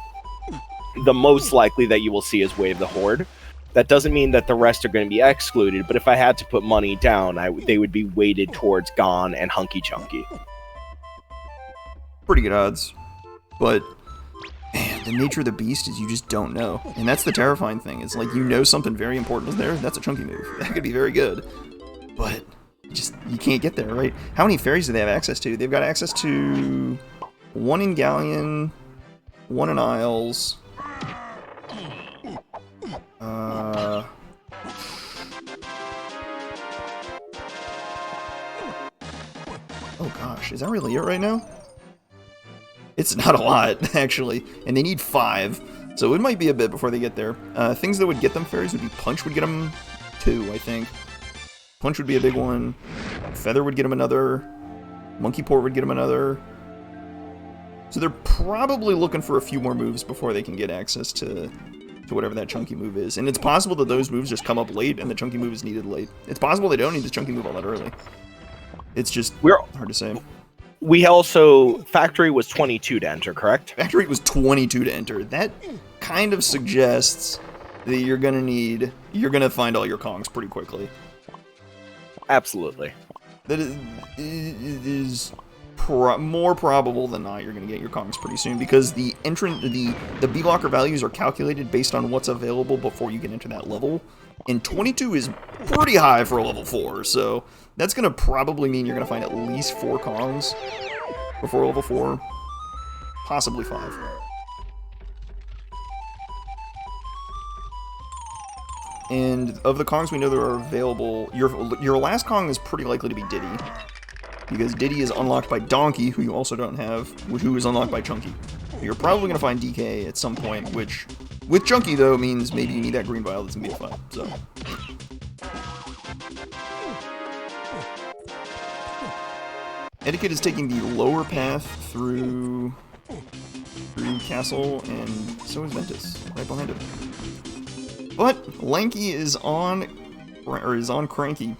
the most likely that you will see as Way of the Horde. That doesn't mean that the rest are going to be excluded, but if I had to put money down, they would be weighted towards Gon and Hunky Chunky. Pretty good odds, but man, the nature of the beast is you just don't know. And that's the terrifying thing. It's like, you know something very important is there, that's a chunky move. That could be very good. But you can't get there, right? How many fairies do they have access to? They've got access to 1 in Galleon, 1 in Isles. Oh gosh, is that really it right now? It's not a lot, actually, and they need 5, so it might be a bit before they get there. Things that would get them fairies would be Punch would get them 2, I think. Punch would be a big one. Feather would get them another. Monkey Port would get them another. So they're probably looking for a few more moves before they can get access to whatever that chunky move is. And it's possible that those moves just come up late and the chunky move is needed late. It's possible they don't need the chunky move all that early. It's just hard to say. We also... Factory was 22 to enter, correct? Factory was 22 to enter. That kind of suggests that you're gonna find all your Kongs pretty quickly. Absolutely. That is more probable than not you're gonna get your Kongs pretty soon, because the B blocker values are calculated based on what's available before you get into that level. And 22 is pretty high for a level 4, so that's going to probably mean you're going to find at least 4 Kongs before level 4, possibly 5. And of the Kongs we know that are available, your last Kong is pretty likely to be Diddy. Because Diddy is unlocked by Donkey, who you also don't have, who is unlocked by Chunky. You're probably going to find DK at some point, which, with Chunky, though, means maybe you need that green vial that's going to be fun, so. Eddaket is taking the lower path through Castle, and so is Ventus, right behind him. But Lanky is on Cranky,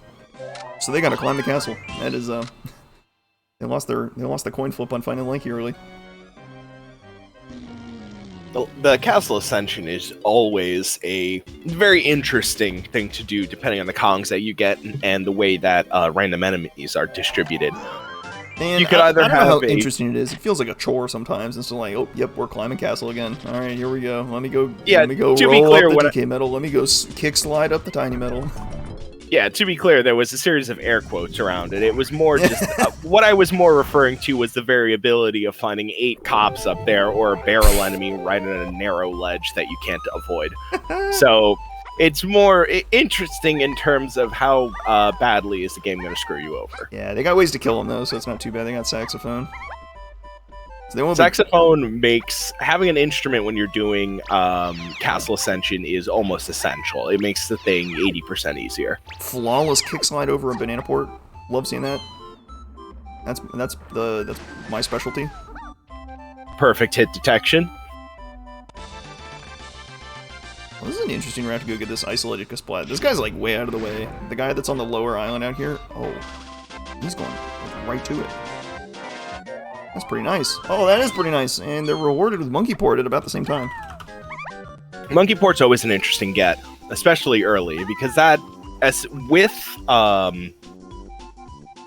so they gotta climb the castle. That is, they lost the coin flip on finding Lanky early. The Castle Ascension is always a very interesting thing to do, depending on the Kongs that you get and the way that random enemies are distributed. And you could either I don't have know how interesting it is. It feels like a chore sometimes. It's like, oh, yep, we're climbing castle again. All right, here we go. Let me go. Yeah, let me go to roll be clear, up the DK metal. Let me go kick slide up the tiny metal. Yeah, to be clear, there was a series of air quotes around it. It was more just what I was more referring to was the variability of finding 8 cops up there or a barrel enemy right on a narrow ledge that you can't avoid. So it's more interesting in terms of how badly is the game going to screw you over. Yeah, they got ways to kill them though, so it's not too bad. They got saxophone. So Saxophone makes having an instrument when you're doing Castle Ascension is almost essential. It makes the thing 80% easier. Flawless kick slide over a banana port. Love seeing that. That's my specialty. Perfect hit detection. Well, this is an interesting route to go get this isolated Kasplat. This guy's like way out of the way. The guy that's on the lower island out here, oh, he's going right to it. That's pretty nice. Oh, that is pretty nice. And they're rewarded with Monkey Port at about the same time. Monkey Port's always an interesting get, especially early, because that, as with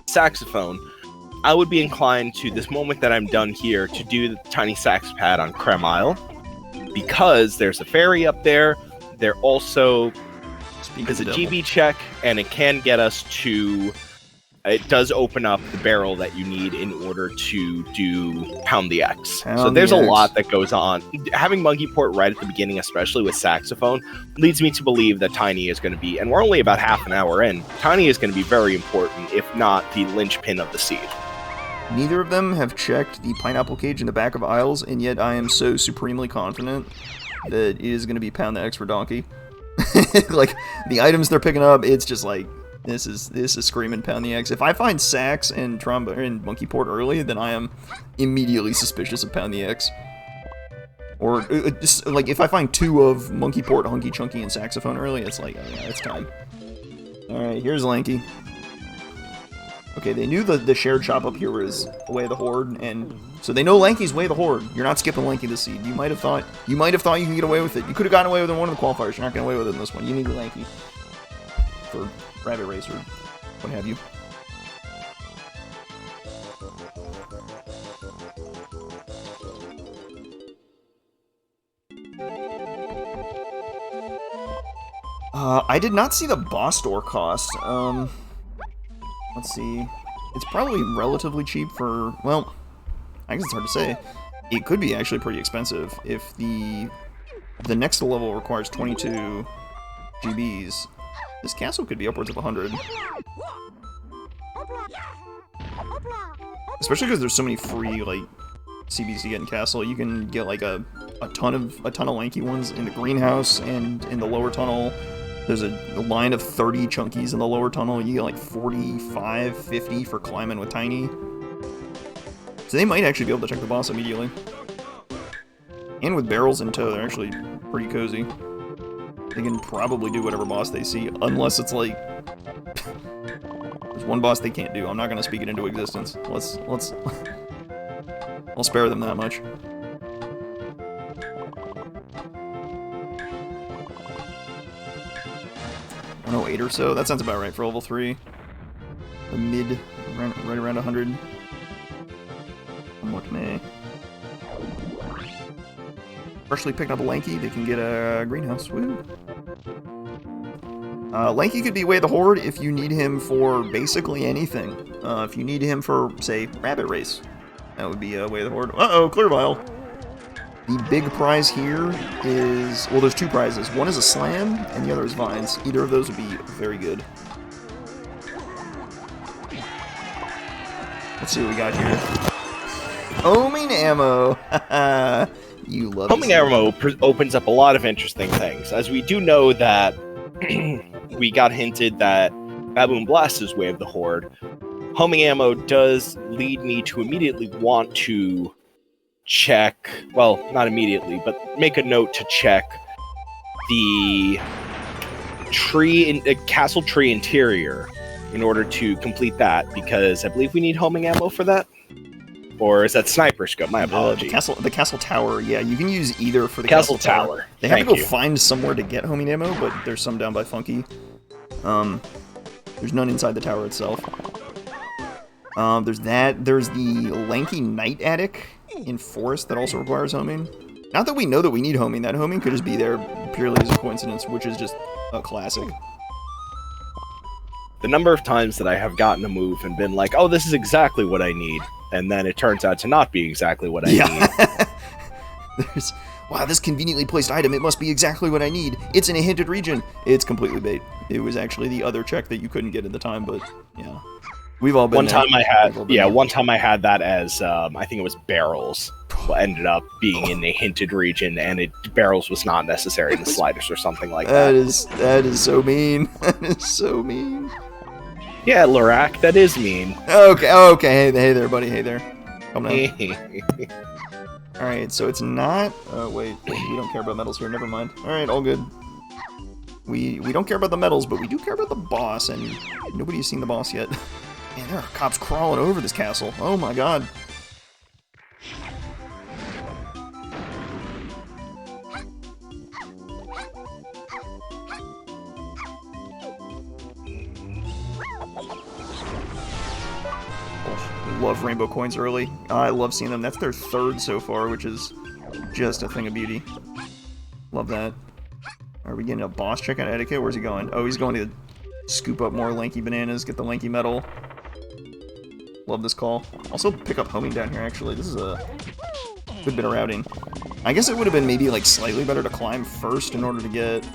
Saxophone, I would be inclined to, this moment that I'm done here, to do the tiny sax pad on Creme Isle, because there's a ferry up there. There also is a GB check, and it can get us to... It does open up the barrel that you need in order to do Pound the X. So there's a lot that goes on. Having Monkey Port right at the beginning, especially with Saxophone, leads me to believe that Tiny is going to be, and we're only about half an hour in, Tiny is going to be very important, if not the linchpin of the seed. Neither of them have checked the pineapple cage in the back of Isles, and yet I am so supremely confident that it is going to be Pound the X for Donkey. Like, the items they're picking up, it's just like, this is screaming Pound the X. If I find sax and trombone and Monkey Port early, then I am immediately suspicious of Pound the X. Or just, like, if I find 2 of Monkey Port, Hunky Chunky, and Saxophone early, it's like, oh yeah, it's time. All right, here's Lanky. Okay, they knew the shared shop up here was Way of the Horde, and so they know Lanky's Way of the Horde. You're not skipping Lanky this seed. You might have thought you can get away with it. You could have gotten away with it in one of the qualifiers. You're not getting away with it in this one. You need Lanky for Rabbit Race or what have you. I did not see the boss door cost. Let's see. It's probably relatively cheap for, well, I guess it's hard to say. It could be actually pretty expensive if the next level requires 22 GBs. This castle could be upwards of 100. Especially because there's so many free, like, CBs to get in castle. You can get, like, a ton of Lanky ones in the greenhouse and in the lower tunnel. There's a line of 30 chunkies in the lower tunnel. You get, like, 45, 50 for climbing with Tiny. So they might actually be able to check the boss immediately. And with barrels in tow, they're actually pretty cozy. They can probably do whatever boss they see, unless it's like... There's one boss they can't do. I'm not going to speak it into existence. Let's... I'll spare them that much. $108 or so? That sounds about right for level 3. The mid, right around 100. What may... Freshly picked up a Lanky, they can get a greenhouse. Woo! Lanky could be Way of the Horde if you need him for basically anything. If you need him for, say, Rabbit Race, that would be Way of the Horde. Uh-oh, Clear Vial! The big prize here is, well, there's two prizes. One is a slam, and the other is vines. Either of those would be very good. Let's see what we got here. Homing ammo! You love Homing ammo opens up a lot of interesting things, as we do know that we got hinted that Baboon Blast is way of the Horde. Homing ammo does lead me to immediately want to check, well, not immediately, but make a note to check the castle tree interior in order to complete that, because I believe we need homing ammo for that. Or is that sniper scope? My apologies. The castle tower, yeah, you can use either for the castle tower. They have to go find somewhere to get homing ammo, but there's some down by Funky. There's none inside the tower itself. There's that. There's the Lanky Night Attic in Forest that also requires homing. Not that we know that we need homing. That homing could just be there purely as a coincidence, which is just a classic. The number of times that I have gotten a move and been like, oh, this is exactly what I need, and then it turns out to not be exactly what I need. Wow, this conveniently placed item, it must be exactly what I need. It's in a hinted region. It's completely bait. It was actually the other check that you couldn't get at the time, but yeah. We've all been one time I had that as I think it was barrels. Ended up being in a hinted region, and barrels was not necessary in the sliders or something like that. That is so mean. That is so mean. Yeah, Lorak, that is mean. Okay. Hey there, buddy. Hey there. Come down. Alright, so it's not... wait, we don't care about medals here. Never mind. Alright, all good. We don't care about the medals, but we do care about the boss, and nobody's seen the boss yet. Man, there are cops crawling over this castle. Oh my god. Love rainbow coins early. I love seeing them. That's their third so far, which is just a thing of beauty. Love that. Are we getting a boss check on Eddaket? Where's he going? Oh, he's going to scoop up more lanky bananas, get the lanky metal. Love this call. Also pick up homing down here, actually. This is a good bit of routing. I guess it would have been maybe like slightly better to climb first in order to get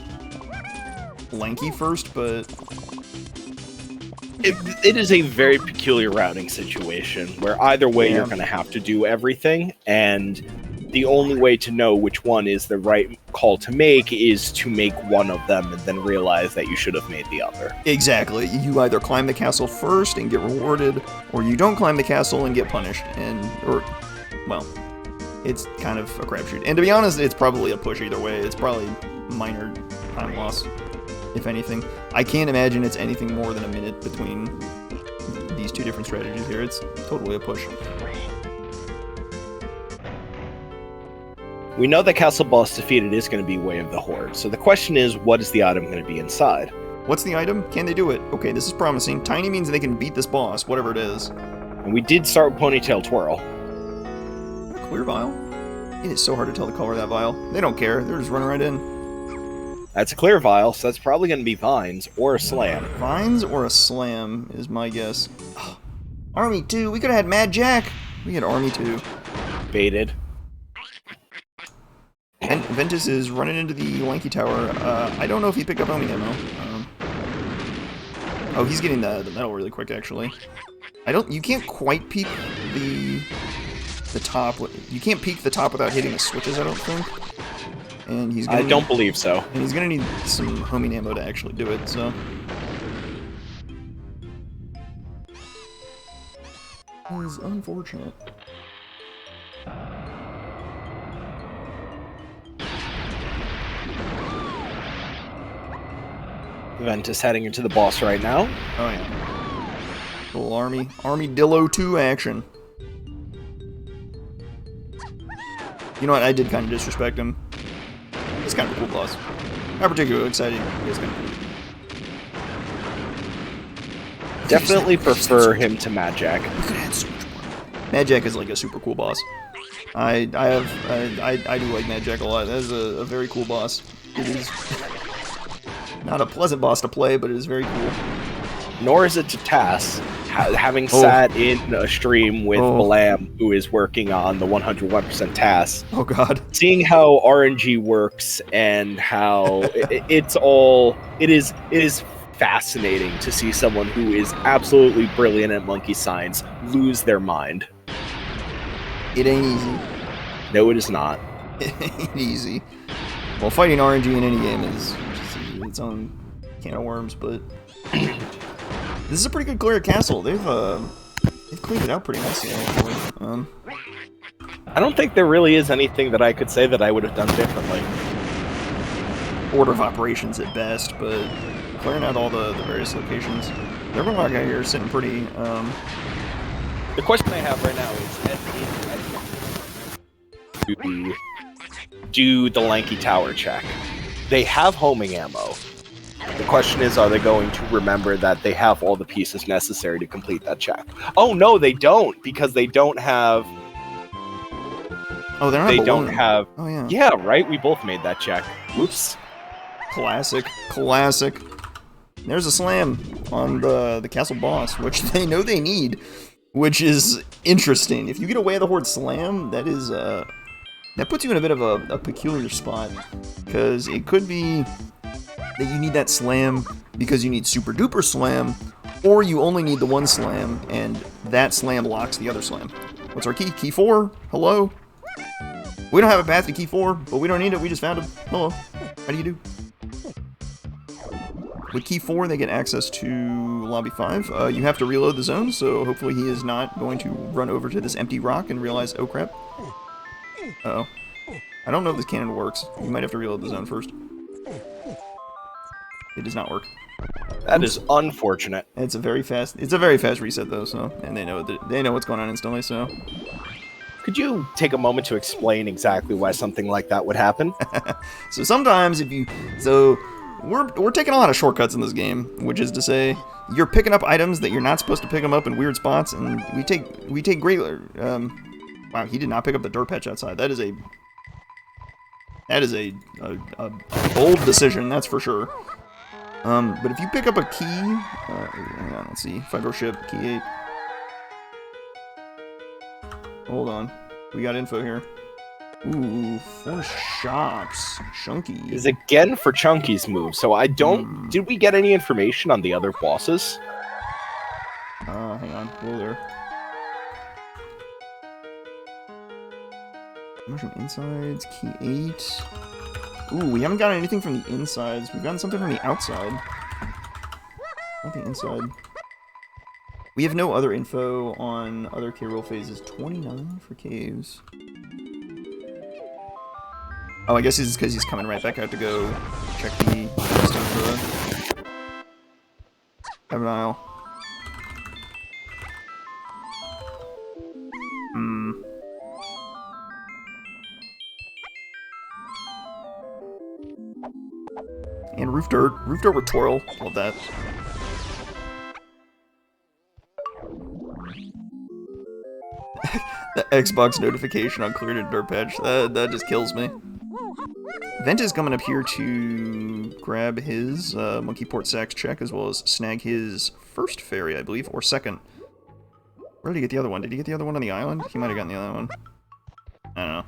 lanky first, but... It is a very peculiar routing situation, where either way you're going to have to do everything, and the only way to know which one is the right call to make is to make one of them and then realize that you should have made the other. Exactly. You either climb the castle first and get rewarded, or you don't climb the castle and get punished, well, it's kind of a crapshoot. And to be honest, it's probably a push either way. It's probably minor time loss, if anything. I can't imagine it's anything more than a minute between these two different strategies here. It's totally a push. We know that castle boss defeated is going to be Way of the Horde, so the question is, what is the item going to be inside? What's the item? Can they do it? Okay, this is promising. Tiny means they can beat this boss, whatever it is. And we did start with Ponytail Twirl. A clear vial? It is so hard to tell the color of that vial. They don't care. They're just running right in. That's a clear vial, so that's probably going to be Vines or a Slam. Vines or a Slam is my guess. Oh, Army 2! We could have had Mad Jack! We had Army 2. Baited. And Ventus is running into the Lanky Tower. I don't know if he picked up homing ammo. Oh, he's getting the metal really quick, actually. You can't quite peek the top. You can't peek the top without hitting the switches, I don't think. And he's gonna I don't believe so. And he's gonna need some homing ammo to actually do it, so. It is unfortunate. Ventus heading into the boss right now. Oh yeah. Little Armadillo 2 action. You know what? I did kind of disrespect him. He's kind of a cool boss. Not particularly exciting. He's kind of cool. Definitely prefer him to Mad Jack. We could have had so much more. Mad Jack is like a super cool boss. I do like Mad Jack a lot. That is a very cool boss. It is not a pleasant boss to play, but it is very cool. Nor is it to task. Having sat in a stream with Balam, who is working on the 101% task. Oh god. Seeing how RNG works and how it is fascinating to see someone who is absolutely brilliant at monkey signs lose their mind. It ain't easy. No, it is not. It ain't easy. Well, fighting RNG in any game is just its own can of worms, but this is a pretty good clear castle. They've cleaned it out pretty nicely, actually. I don't think there really is anything that I could say that I would have done differently. Order of operations at best, but clearing out all the various locations. The Everlock guy here is sitting pretty. The question I have right now is, do the Lanky Tower check. They have homing ammo. The question is, are they going to remember that they have all the pieces necessary to complete that check? Oh no, they don't, because they don't have. Oh, they're not. They don't have. Oh yeah. Yeah, right. We both made that check. Oops. Classic. There's a slam on the castle boss, which they know they need, which is interesting. If you get away with the Horde slam, that is that puts you in a bit of a peculiar spot, because it could be that you need that slam because you need super duper slam, or you only need the one slam and that slam locks the other slam. What's our key? Key 4? Hello? We don't have a path to key 4, but we don't need it. We just found it. Hello. How do you do? With key 4, they get access to lobby 5. You have to reload the zone, so hopefully he is not going to run over to this empty rock and realize, oh crap. Uh-oh. I don't know if this cannon works. You might have to reload the zone first. It does not work. That is unfortunate. It's a very fast reset though, so, and they know what's going on instantly, so. Could you take a moment to explain exactly why something like that would happen? So sometimes we're taking a lot of shortcuts in this game, which is to say, you're picking up items that you're not supposed to pick them up in weird spots, and we take great. Wow, he did not pick up the dirt patch outside. That is a bold decision, that's for sure. But if you pick up a key, hang on, let's see, 5-row ship, key 8. Hold on, we got info here. Ooh, 4 shops. Chunky. Is again for Chunky's move, so I don't... Did we get any information on the other bosses? Hang on. Whoa there. Motion insides, key 8. Ooh, we haven't gotten anything from the insides. We've gotten something from the outside. Not the inside. We have no other info on other K-roll phases. 29 for caves. Oh, I guess it's because he's coming right back out to go check the stuff for the Heaven Isle. And roof dirt with twirl. Love that. The Xbox notification on cleared a dirt patch. That just kills me. Vent is coming up here to grab his Monkey Port Sacks check, as well as snag his first fairy, I believe, or second. Where did he get the other one? Did he get the other one on the island? He might have gotten the other one. I don't know.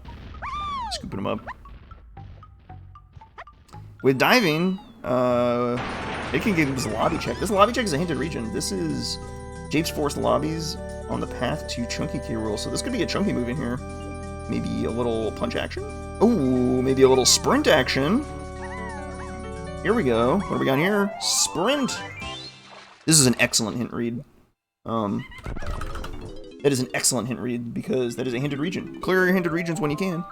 Scooping him up. With diving, it can give this lobby check. This lobby check is a hinted region. This is Japes Force lobbies on the path to Chunky K-roll, so this could be a chunky move in here. Maybe a little punch action? Ooh, maybe a little sprint action. Here we go. What do we got here? Sprint! This is an excellent hint read. That is an excellent hint read, because that is a hinted region. Clear your hinted regions when you can.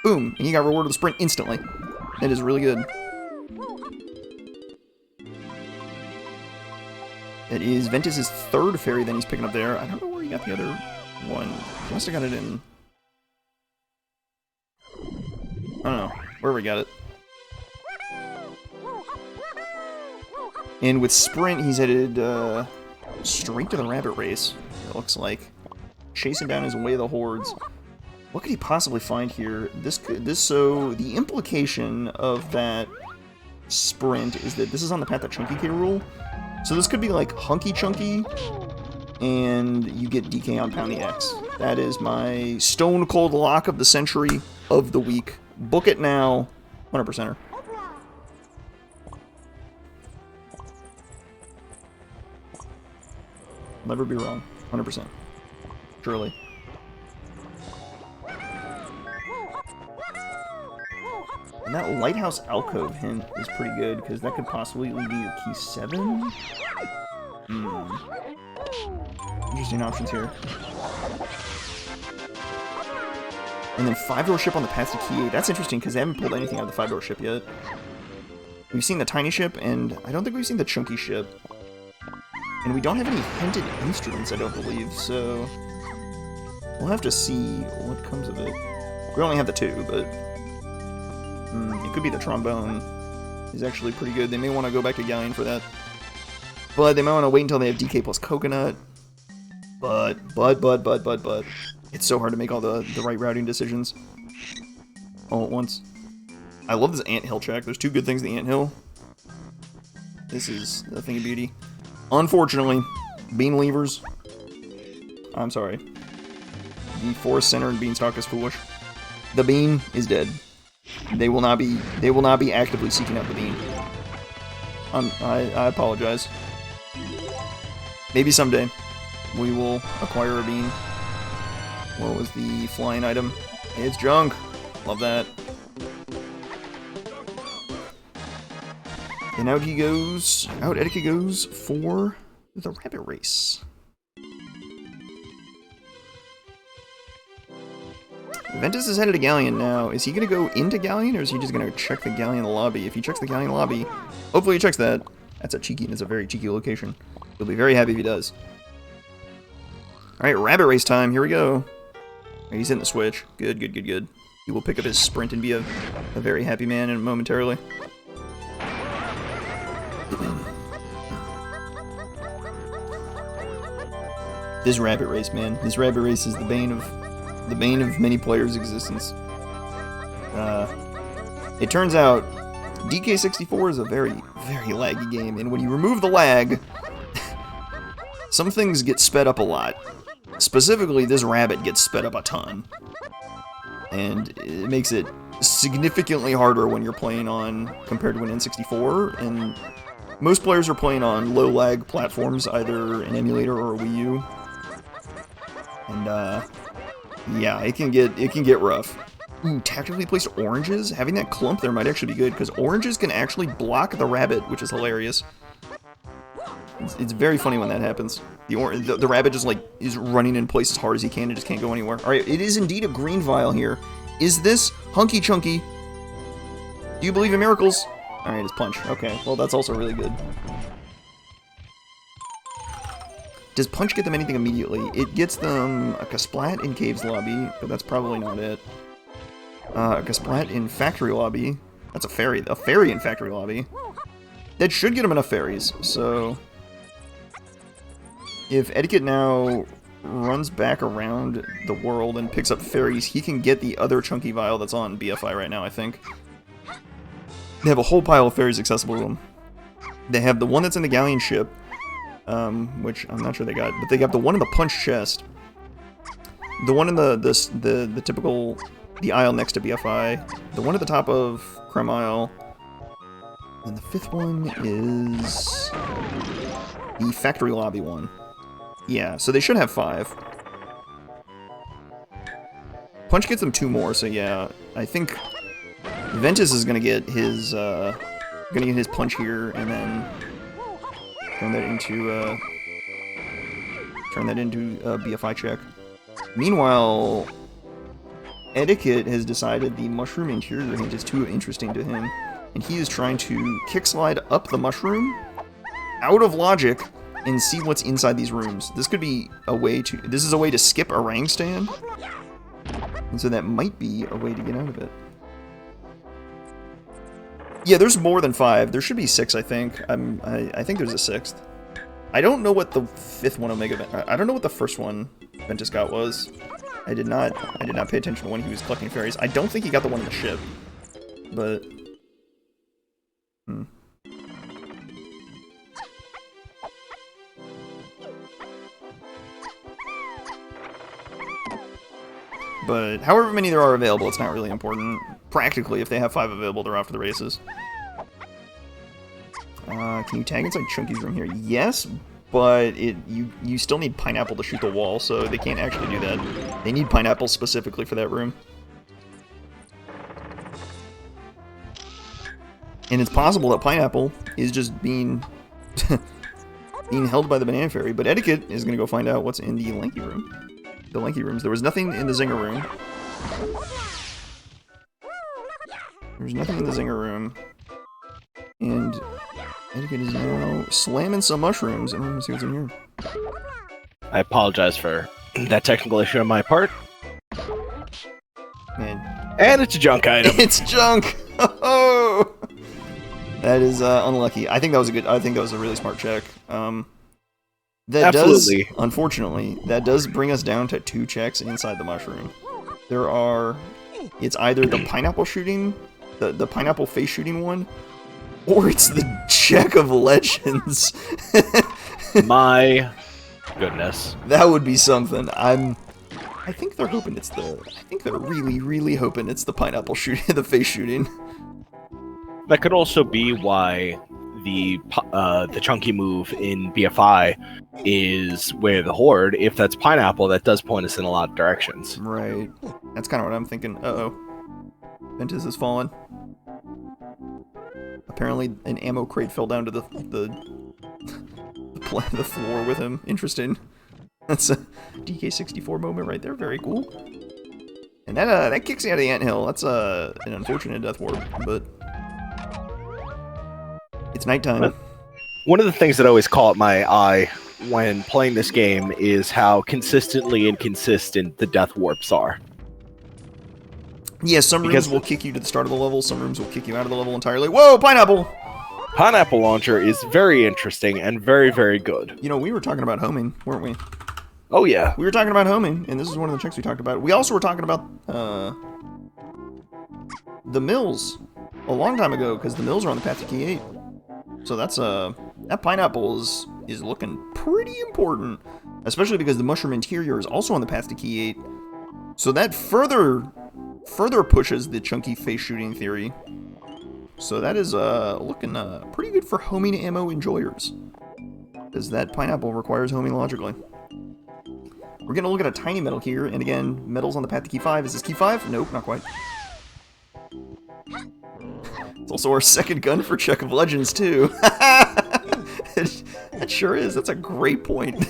Boom! And you got rewarded with the sprint instantly. That is really good. That is Ventus's third fairy that he's picking up there. I don't know where he got the other one. He must have got it in... I don't know. Where we got it. And with Sprint, he's headed straight to the rabbit race, it looks like. Chasing down his way of the hordes. What could he possibly find here? So the implication of that Sprint is that this is on the path that Chunky can rule. So this could be like Hunky Chunky, and you get DK on Pound the X. That is my stone cold lock of the century of the week. Book it now, 100%er. Never be wrong, 100%. Surely. And that lighthouse alcove hint is pretty good, because that could possibly lead to your key 7? Interesting options here. And then 5-door ship on the path to key 8. That's interesting, because they haven't pulled anything out of the 5-door ship yet. We've seen the tiny ship, and I don't think we've seen the chunky ship. And we don't have any hinted instruments, I don't believe, so... we'll have to see what comes of it. We only have the 2, but... it could be the trombone. Is actually pretty good. They may want to go back to Galleon for that. But they might want to wait until they have DK plus coconut. But. It's so hard to make all the right routing decisions all at once. I love this anthill check. There's 2 good things in the anthill. This is a thing of beauty. Unfortunately, bean levers. I'm sorry. The forest center and beanstalk is foolish. The bean is dead. They will not be actively seeking out the bean. I apologize. Maybe someday we will acquire a bean. What was the flying item? It's junk. Love that. And out he goes. Out Eddaket goes for the rabbit race. Ventus is headed to Galleon now. Is he going to go into Galleon, or is he just going to check the Galleon lobby? If he checks the Galleon lobby, hopefully he checks that. That's a very cheeky location. He'll be very happy if he does. Alright, rabbit race time. Here we go. He's hitting the switch. Good. He will pick up his sprint and be a very happy man momentarily. This rabbit race, man. This rabbit race is the bane of many players' existence. It turns out DK64 is a very, very laggy game, and when you remove the lag, some things get sped up a lot. Specifically, this rabbit gets sped up a ton. And it makes it significantly harder when you're playing on, compared to an N64, and most players are playing on low lag platforms, either an emulator or a Wii U. And, yeah, it can get rough. Ooh, tactically placed oranges? Having that clump there might actually be good, because oranges can actually block the rabbit, which is hilarious. It's very funny when that happens. The rabbit just, like, is running in place as hard as he can and just can't go anywhere. Alright, it is indeed a green vial here. Is this Hunky Chunky? Do you believe in miracles? Alright, it's Punch. Okay, well, that's also really good. Does Punch get them anything immediately? It gets them a Kasplat in Cave's lobby, but that's probably not it. A Kasplat in Factory lobby. That's a fairy. A fairy in Factory lobby. That should get him enough fairies, so... if Eddaket now runs back around the world and picks up fairies, he can get the other chunky vial that's on BFI right now, I think. They have a whole pile of fairies accessible to them. They have the one that's in the Galleon ship, which I'm not sure they got, but they got the one in the Punch chest. The one in the typical, the aisle next to BFI. The one at the top of Creme Isle. And the 5th one is the Factory Lobby one. Yeah, so they should have 5. Punch gets them 2 more, so yeah, I think Ventus is gonna get his Punch here, and then turn that into a BFI check. Meanwhile, Eddaket has decided the mushroom interior hint is too interesting to him, and he is trying to kickslide up the mushroom out of logic and see what's inside these rooms. This could be a way to... this is a way to skip a Rang stand, and so that might be a way to get out of it. Yeah, there's more than 5. There should be 6, I think. I think there's a 6th. I don't know what the 5th one OmegaVentus... I don't know what the first one Ventus got was. I did not pay attention to when he was collecting fairies. I don't think he got the one in the ship. But... but however many there are available, it's not really important. Practically, if they have 5 available, they're off to the races. Can you tag inside Chunky's room here? Yes, but you still need Pineapple to shoot the wall, so they can't actually do that. They need Pineapple specifically for that room. And it's possible that Pineapple is just being held by the Banana Fairy, but Eddaket is going to go find out what's in the Lanky room. The Lanky rooms. There was nothing in the Zinger room. There's nothing in the Zinger room. And Eddaket is now slamming some mushrooms. And we're going to see what's in here. I apologize for that technical issue on my part. And it's a junk item. It's junk! Oh! That is unlucky. I think that was a really smart check. Absolutely. Unfortunately, that does bring us down to 2 checks inside the mushroom. It's either the pineapple shooting, the pineapple face shooting one, or it's the check of legends. My goodness. That would be something. I think they're hoping I think they're really, really hoping it's the pineapple shooting, the face shooting. That could also be why the chunky move in BFI is where the Horde. If that's Pineapple, that does point us in a lot of directions. Right. That's kind of what I'm thinking. Uh-oh. Ventus has fallen. Apparently an ammo crate fell down to the floor with him. Interesting. That's a DK64 moment right there. Very cool. And that kicks you out of the anthill. That's an unfortunate death warp, but it's nighttime. One of the things that always caught my eye when playing this game is how consistently inconsistent the death warps are. Yeah, some rooms will kick you to the start of the level, some rooms will kick you out of the level entirely. Whoa, Pineapple! Pineapple Launcher is very interesting and very, very good. You know, we were talking about homing, weren't we? Oh, yeah. We were talking about homing, and this is one of the checks we talked about. We also were talking about the mills a long time ago, because the mills are on the path to Key 8. So that's that pineapple is looking pretty important, especially because the mushroom interior is also on the path to Key 8. So that further pushes the chunky face shooting theory. So that is looking pretty good for homing ammo enjoyers, because that pineapple requires homing logically. We're gonna look at a tiny metal here, and again, metal's on the path to Key 5. Is this Key 5? Nope, not quite. It's also our second gun for Check of Legends, too. That sure is. That's a great point. This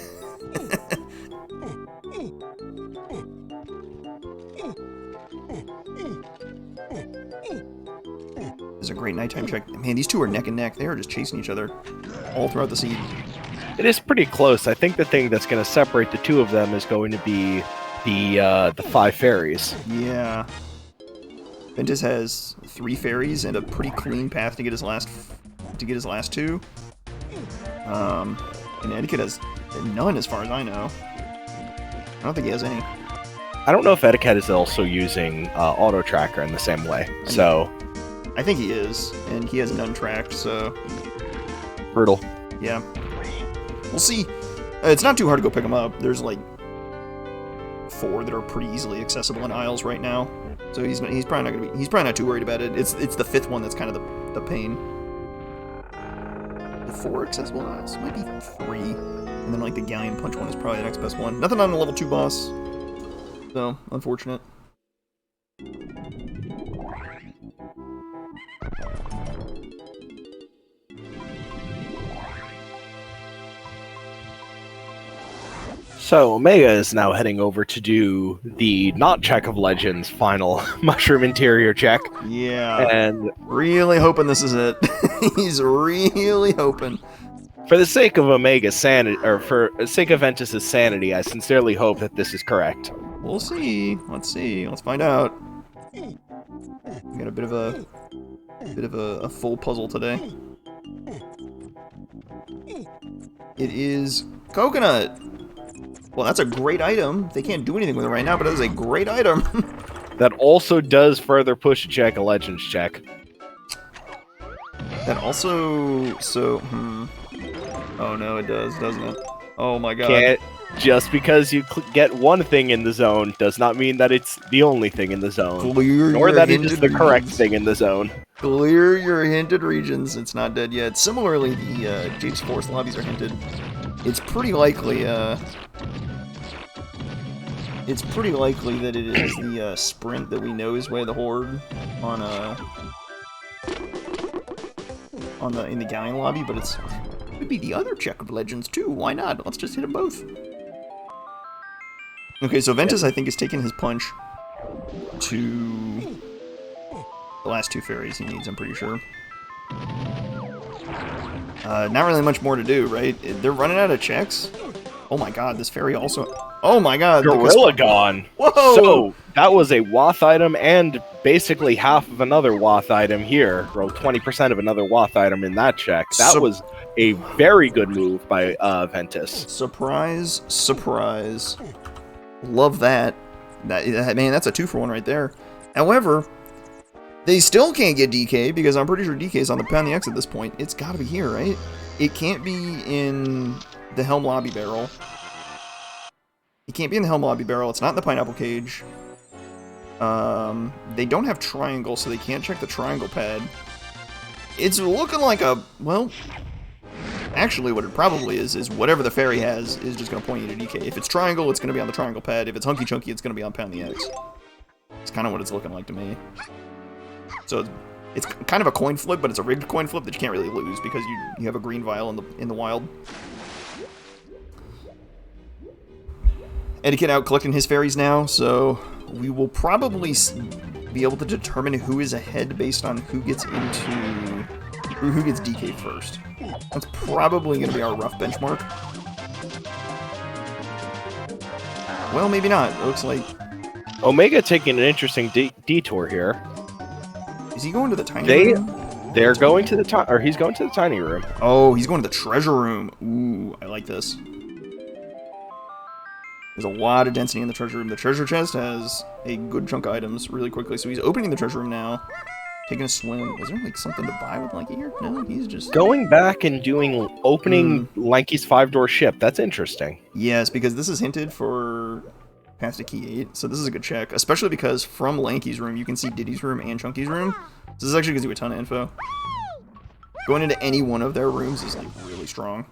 is a great nighttime check. Man, these two are neck and neck. They are just chasing each other all throughout the seed. It is pretty close. I think the thing that's going to separate the two of them is going to be the 5 fairies. Yeah. Ventus has 3 fairies and a pretty clean path to get his last 2. And Eddaket has none as far as I know. I don't think he has any. I don't know if Eddaket is also using Auto Tracker in the same way. So I think he is, and he has none tracked, so brutal. Yeah. We'll see. It's not too hard to go pick them up. There's like 4 that are pretty easily accessible in aisles right now. So he's probably not too worried about it. It's the 5th one that's kind of the pain. The 4 accessible aisles might be 3, and then like the Galleon Punch one is probably the next best one. Nothing on the level 2 boss, so unfortunate. So Omega is now heading over to do the not Check of Legends final mushroom interior check. Yeah. And really hoping this is it. He's really hoping. For the sake of Omega's sanity, or for the sake of Ventus's sanity, I sincerely hope that this is correct. We'll see. Let's see. Let's find out. We got a bit of a full puzzle today. It is coconut. Well, that's a great item. They can't do anything with it right now, but it is a great item. That also does further push a Check of Legends check. That also... Oh no, it does, doesn't it? Oh my god. Can't. Just because you get one thing in the zone does not mean that it's the only thing in the zone. Clear Nor your that it is hinted the correct regions. thing in the zone. Clear your hinted regions. It's not dead yet. Similarly, the Jade's Forest lobbies are hinted. It's pretty likely, that it is the sprint that we know is way the horde in the Galleon lobby, but it could be the other Check of Legends too. Why not? Let's just hit them both. Okay, so Ventus, I think, is taking his punch to the last two fairies he needs, I'm pretty sure. Not really much more to do, right? They're running out of checks. Oh my god, this fairy also... Oh my god! Gorilla gone! Whoa! So, that was a Wath item and basically half of another Wath item here. Or 20% of another Wath item in that check. That was a very good move by Ventus. Surprise, surprise. Love that. Man, that's a 2-for-1 right there. However, they still can't get DK because I'm pretty sure DK is on the Pound the X at this point. It's got to be here, right? It can't be in the Helm Lobby Barrel. It can't be in the Helm Lobby Barrel. It's not in the Pineapple Cage. They don't have Triangle, so they can't check the Triangle pad. It's looking like a... Well... Actually, what it probably is whatever the fairy has is just going to point you to DK. If it's Triangle, it's going to be on the Triangle pad. If it's Hunky Chunky, it's going to be on Pound the X. It's kind of what it's looking like to me. So it's kind of a coin flip, but it's a rigged coin flip that you can't really lose because you have a green vial in the wild. Eddaket out collecting his fairies now, so we will probably be able to determine who is ahead based on who gets DK first. That's probably going to be our rough benchmark. Well, maybe not. It looks like... Omega taking an interesting detour here. Is he going to the tiny room? They're going to the or he's going to the tiny room. Oh, he's going to the treasure room. Ooh, I like this. There's a lot of density in the treasure room. The treasure chest has a good chunk of items really quickly, so he's opening the treasure room now. Taking a swim. Is there like something to buy with Lanky here? No, he's just... Going back and opening Lanky's 5-door ship. That's interesting. Yes, because this is hinted for past a key 8, so this is a good check. Especially because from Lanky's room, you can see Diddy's room and Chunky's room. This is actually gives you a ton of info. Going into any one of their rooms is like really strong.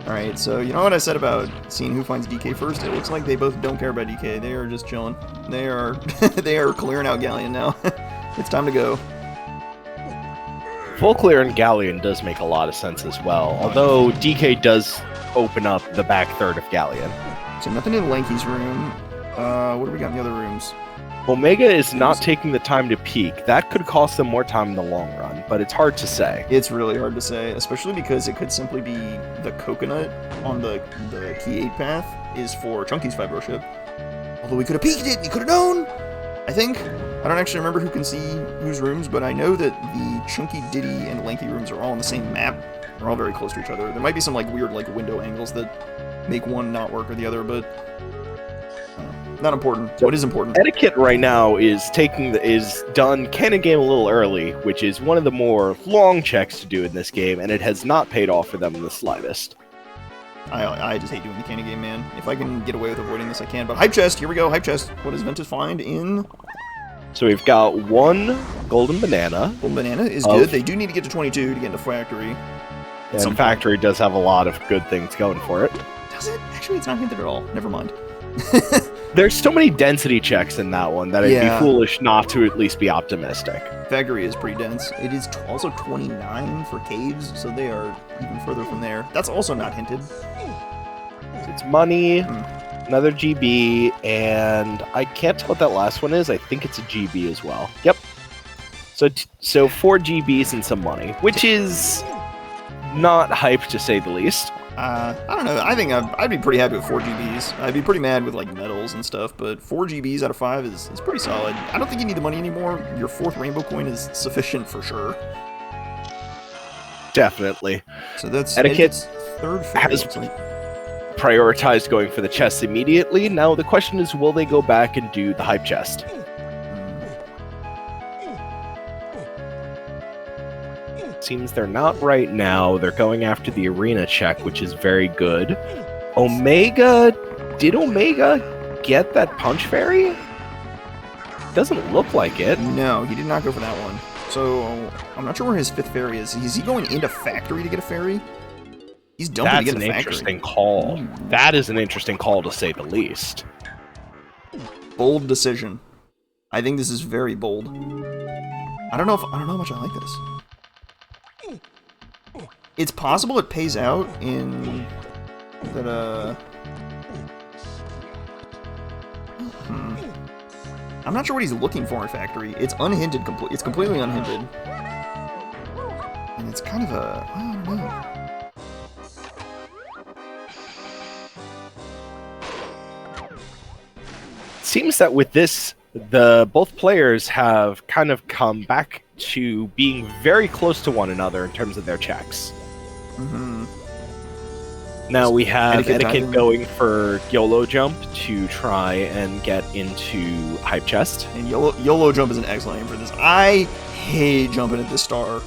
Alright, so you know what I said about seeing who finds DK first? It looks like they both don't care about DK. They are just chilling. They are they are clearing out Galleon now. It's time to go. Full clear in Galleon does make a lot of sense as well, although DK does open up the back third of Galleon. So nothing in Lanky's room. What do we got in the other rooms? Omega is not taking the time to peek. That could cost them more time in the long run, but it's hard to say. It's really hard to say, especially because it could simply be the coconut on the key 8 path is for Chunky's 5-door ship. Although we could have peeked it, we could have known! I think. I don't actually remember who can see whose rooms, but I know that the Chunky, Diddy, and Lanky rooms are all on the same map. They're all very close to each other. There might be some like weird like window angles that make one not work or the other, but not important. What is important? Eddaket right now is done cannon game a little early, which is one of the more long checks to do in this game, and it has not paid off for them in the slightest. I just hate doing the cannon game, man. If I can get away with avoiding this, I can. But hype chest, here we go. Hype chest. What does Ventus find in? So we've got one golden banana. Golden banana is good. They do need to get to 22 to get into factory. And factory does have a lot of good things going for it. Does it? Actually, it's not hinted at all. Never mind. There's so many density checks in that one that it'd be foolish not to at least be optimistic. Factory is pretty dense. It is also 29 for caves, so they are even further from there. That's also not hinted. It's money, another GB, and I can't tell what that last one is. I think it's a GB as well. Yep. So 4 GBs and some money, which is not hype to say the least. I don't know. I think I'd be pretty happy with 4 GBs. I'd be pretty mad with like medals and stuff, but 4 GBs out of 5 is pretty solid. I don't think you need the money anymore. Your 4th rainbow coin is sufficient for sure. Definitely. So that's Eddaket third has prioritized going for the chests immediately. Now the question is, will they go back and do the hype chest? seems they're not right now. They're going after the arena check, which is very good. Omega... Did Omega get that punch fairy? Doesn't look like it. No, he did not go for that one. So, I'm not sure where his 5th fairy is. Is he going into factory to get a fairy? He's dumping to get a factory. That's an interesting call. That is an interesting call, to say the least. Bold decision. I think this is very bold. I don't know how much I like this. It's possible it pays out in that I'm not sure what he's looking for in factory. It's unhinted. It's completely unhinted, and it's kind of a I don't know. Seems that with this, both players have kind of come back to being very close to one another in terms of their checks. Mm-hmm. Now we have Eddaket going for for YOLO Jump to try and get into Hype Chest. And YOLO Jump is an excellent name for this. I hate jumping at this star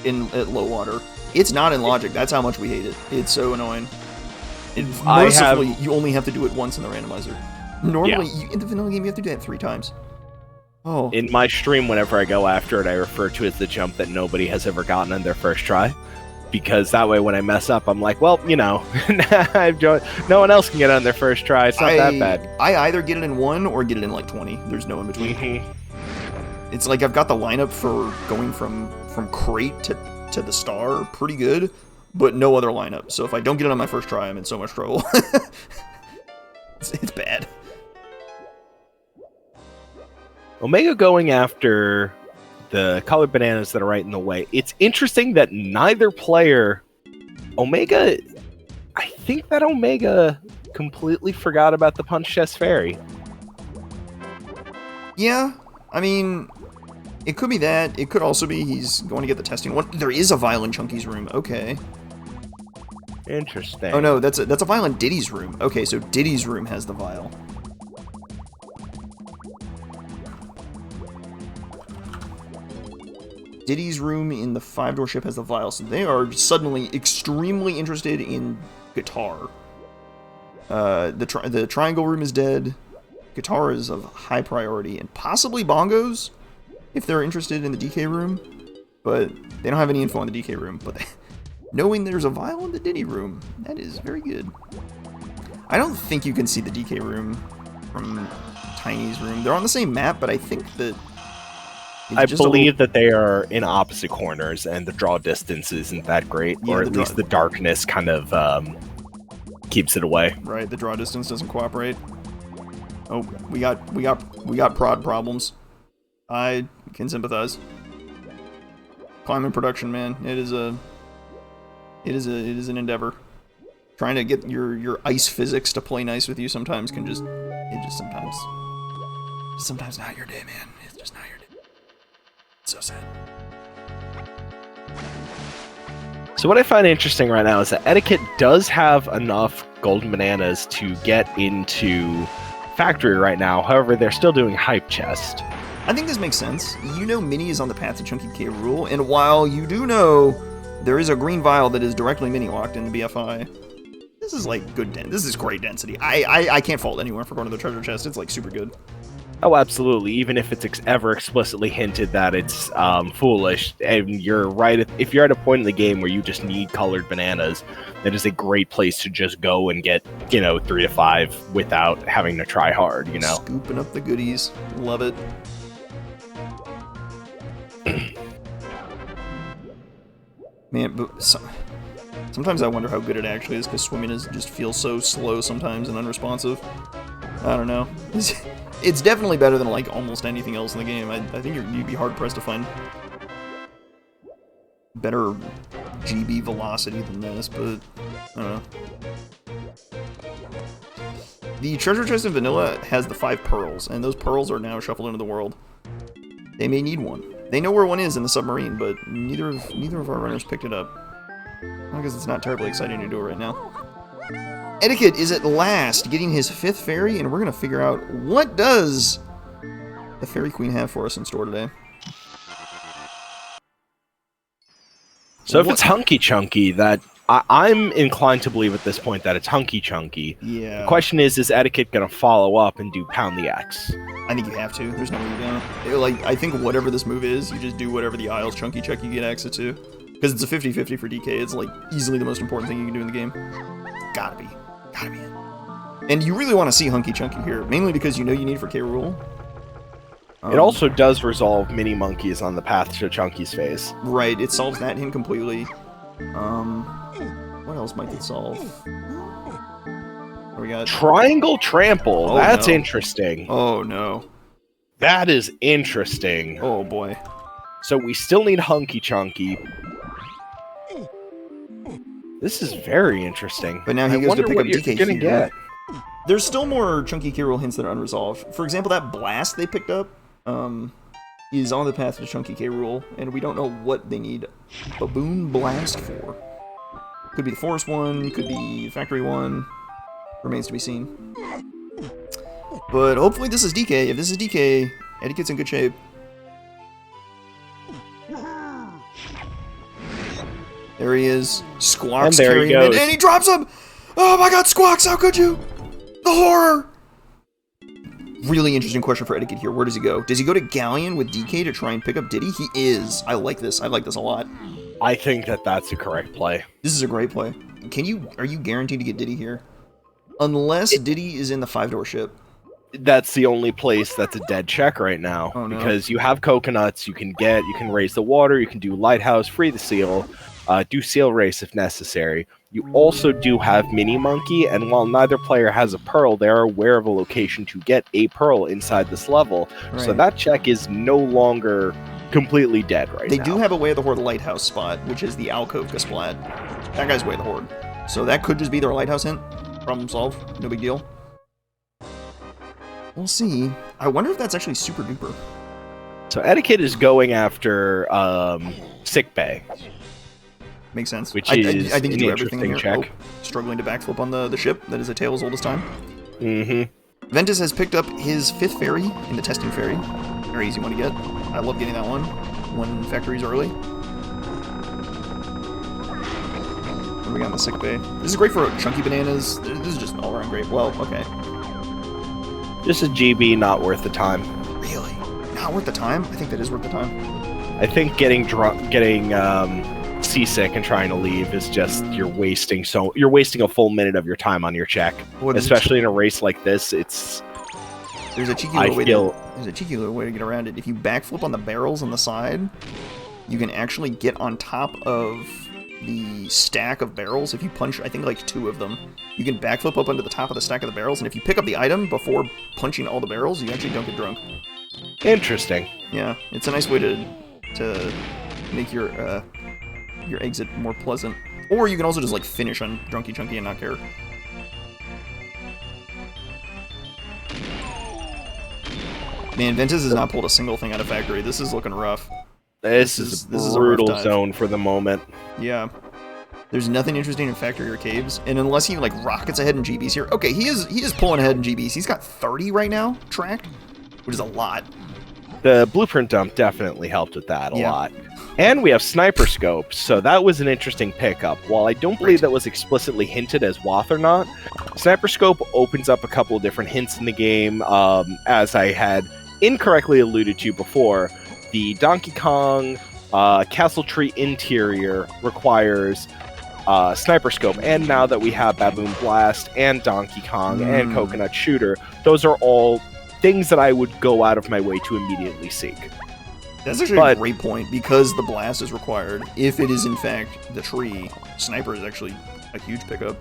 at low water. It's not in logic. That's how much we hate it. It's so annoying. Mercifully, you only have to do it once in the randomizer. Normally, in the vanilla game, you have to do that 3 times. Oh. In my stream, whenever I go after it, I refer to it as the jump that nobody has ever gotten on their first try. Because that way, when I mess up, I'm like, well, you know, no one else can get it on their first try. It's not that bad. I either get it in 1 or get it in like 20. There's no in between. Mm-hmm. It's like I've got the lineup for going from crate to the star pretty good, but no other lineup. So if I don't get it on my first try, I'm in so much trouble. It's bad. Omega going after the colored bananas that are right in the way. It's interesting that neither player... I think that Omega completely forgot about the Punch Chest Fairy. Yeah, I mean, it could be that. It could also be he's going to get the testing one. There is a vial in Chunky's room. Okay. Interesting. Oh no, that's a vial in Diddy's room. Okay, so Diddy's room has the vial. Diddy's room in the 5-door ship has the vial, so they are suddenly extremely interested in guitar. The triangle room is dead. Guitar is of high priority, and possibly bongos, if they're interested in the DK room. But they don't have any info on the DK room. But knowing there's a vial in the Diddy room, that is very good. I don't think you can see the DK room from Tiny's room. They're on the same map, but I think that... I believe that they are in opposite corners, and the draw distance isn't that great, or at least the darkness kind of keeps it away. Right, the draw distance doesn't cooperate. Oh, we got prod problems. I can sympathize. Climbing production, man, it is an endeavor. Trying to get your ice physics to play nice with you sometimes can sometimes not your day, man. It's just not your day. So sad. So what I find interesting right now is that Eddaket does have enough golden bananas to get into factory right now. However, they're still doing hype chest. I think this makes sense. You know Mini is on the path to Chunky K Rule, and while you do know there is a green vial that is directly Mini locked in the BFI, this is like good this is great density. I can't fault anyone for going to the treasure chest. It's like super good. Oh, absolutely. Even if it's ever explicitly hinted that it's foolish, and you're right. If you're at a point in the game where you just need colored bananas, that is a great place to just go and get, 3 to 5 without having to try hard, Scooping up the goodies. Love it. Man, but sometimes I wonder how good it actually is, because swimming just feels so slow sometimes and unresponsive. I don't know. It's definitely better than like almost anything else in the game. I think you'd be hard pressed to find better GB velocity than this, but I don't know. The treasure chest in vanilla has the 5 pearls, and those pearls are now shuffled into the world. They may need one. They know where one is in the submarine, but neither of our runners picked it up. I guess it's not terribly exciting to do it right now. Eddaket is at last getting his 5th fairy, and we're going to figure out what does the Fairy Queen have for us in store today. So if it's Hunky Chunky, that I'm inclined to believe at this point that it's Hunky Chunky. Yeah. The question is Eddaket going to follow up and do Pound the X? I think you have to. There's no way you're gonna. Like, I think whatever this move is, you just do whatever the Isles Chunky Chuck you get access to. Because it's a 50-50 for DK. It's, like, easily the most important thing you can do in the game. Gotta be. Gotta be it. And you really want to see Hunky Chunky here, mainly because you know you need it for K. Rool. It also does resolve mini monkeys on the path to Chunky's face. Right, it solves that hint completely. What else might it solve? What we got? Triangle Trample. Oh, That's no. interesting. Oh no. That is interesting. Oh boy. So we still need Hunky Chunky. This is very interesting. But now he goes to pick up you're DK gonna here. get. There's still more Chunky K. Rool hints that are unresolved. For example, that blast they picked up is on the path to Chunky K. Rool, and we don't know what they need Baboon Blast for. Could be the Forest one, could be the Factory one. Remains to be seen. But hopefully this is DK. If this is DK, Eddaket's in good shape. There he is. Squawks And there he carrying him in, goes. and he drops him! Oh my god, Squawks, how could you? The horror! Really interesting question for Eddaket here. Where does he go? Does he go to Galleon with DK to try and pick up Diddy? He is. I like this. I like this a lot. I think that that's a correct play. This is a great play. Are you guaranteed to get Diddy here? Unless Diddy is in the 5-door ship. That's the only place that's a dead check right now. Oh, no. Because you have coconuts, you can raise the water, you can do lighthouse, free the seal, do seal race if necessary. You also do have Mini Monkey, and while neither player has a pearl, they are aware of a location to get a pearl inside this level. Right. So that check is no longer completely dead right now. They do have a Way of the Horde lighthouse spot, which is the Alcove Kasplat. That guy's Way of the Horde. So that could just be their lighthouse hint. Problem solved. No big deal. We'll see. I wonder if that's actually super duper. So Eddaket is going after Sick Bay. Makes sense. Which I is think you an do everything interesting here. check. Oh, struggling to backflip on the ship. That is a tale as old as time. Mm-hmm. Ventus has picked up his 5th fairy in the testing fairy. Very easy one to get. I love getting that one when factories early. What do we got in the sick bay? This is great for chunky bananas. This is just all around great. Well, okay. Just a GB, not worth the time. Really? Not worth the time? I think that is worth the time. I think getting seasick and trying to leave is just you're wasting a full minute of your time on your check. Well, especially in a race like this. There's a cheeky little way to get around it. If you backflip on the barrels on the side, you can actually get on top of the stack of barrels. If you punch, I think, like 2 of them, you can backflip up onto the top of the stack of the barrels, and if you pick up the item before punching all the barrels, you actually don't get drunk. Interesting. Yeah, it's a nice way to make your exit more pleasant. Or you can also just, like, finish on Drunky Chunky and not care. Man, Ventus has not pulled a single thing out of Factory. This is looking rough. This is a brutal zone for the moment. Yeah. There's nothing interesting in Factory or Caves, and unless he, like, rockets ahead in GBs here... Okay, he is pulling ahead in GBs. He's got 30 right now, tracked, which is a lot. The Blueprint Dump definitely helped with that a lot. And we have Sniper Scopes, so that was an interesting pickup. While I don't believe that was explicitly hinted as Wath or not, Sniper Scope opens up a couple of different hints in the game. As I had incorrectly alluded to before, the Donkey Kong Castle Tree interior requires Sniper Scope, and now that we have Baboon Blast and Donkey Kong and Coconut Shooter, those are all things that I would go out of my way to immediately seek. That's actually a great point, because the blast is required. If it is in fact the tree, Sniper is actually a huge pickup.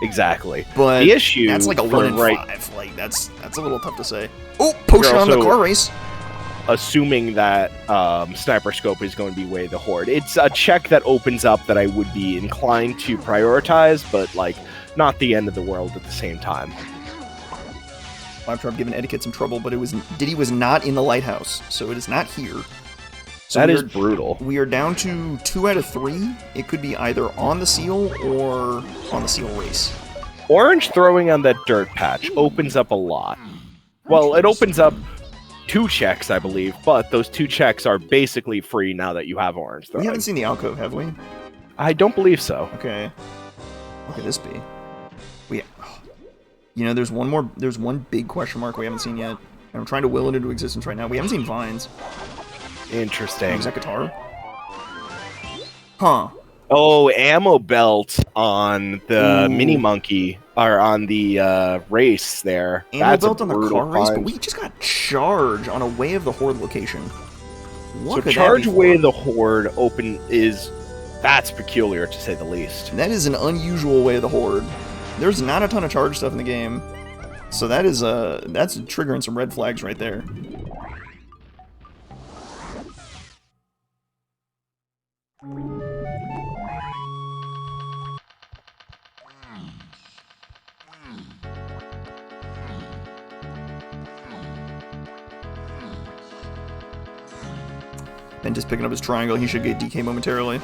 Exactly. But the issue that's like a 1 in 5. Like that's a little tough to say. Oh, potion on the car race. Assuming that Sniper Scope is going to be Way of the Horde. It's a check that opens up that I would be inclined to prioritize, but like not the end of the world at the same time. I've tried giving Eddaket some trouble, but Diddy was not in the lighthouse, so it is not here. So that is brutal. We are down to 2 out of 3. It could be either on the seal or on the seal race. Orange throwing on that dirt patch opens up a lot. Well, it opens up 2 checks, I believe, but those 2 checks are basically free now that you have orange throwing. We haven't seen the alcove, have we? I don't believe so. Okay. What could this be? You know, there's one big question mark we haven't seen yet. And I'm trying to will it into existence right now. We haven't seen vines. Interesting. Is that guitar? Huh. Oh, ammo belt on the mini monkey, or on the race there. Ammo That's belt on the car race, but find. we just got charge on a Way of the Horde location. What So charge Way of the Horde open that's peculiar to say the least. That is an unusual Way of the Horde. There's not a ton of charge stuff in the game, so that's triggering some red flags right there. And just picking up his triangle, he should get DK momentarily.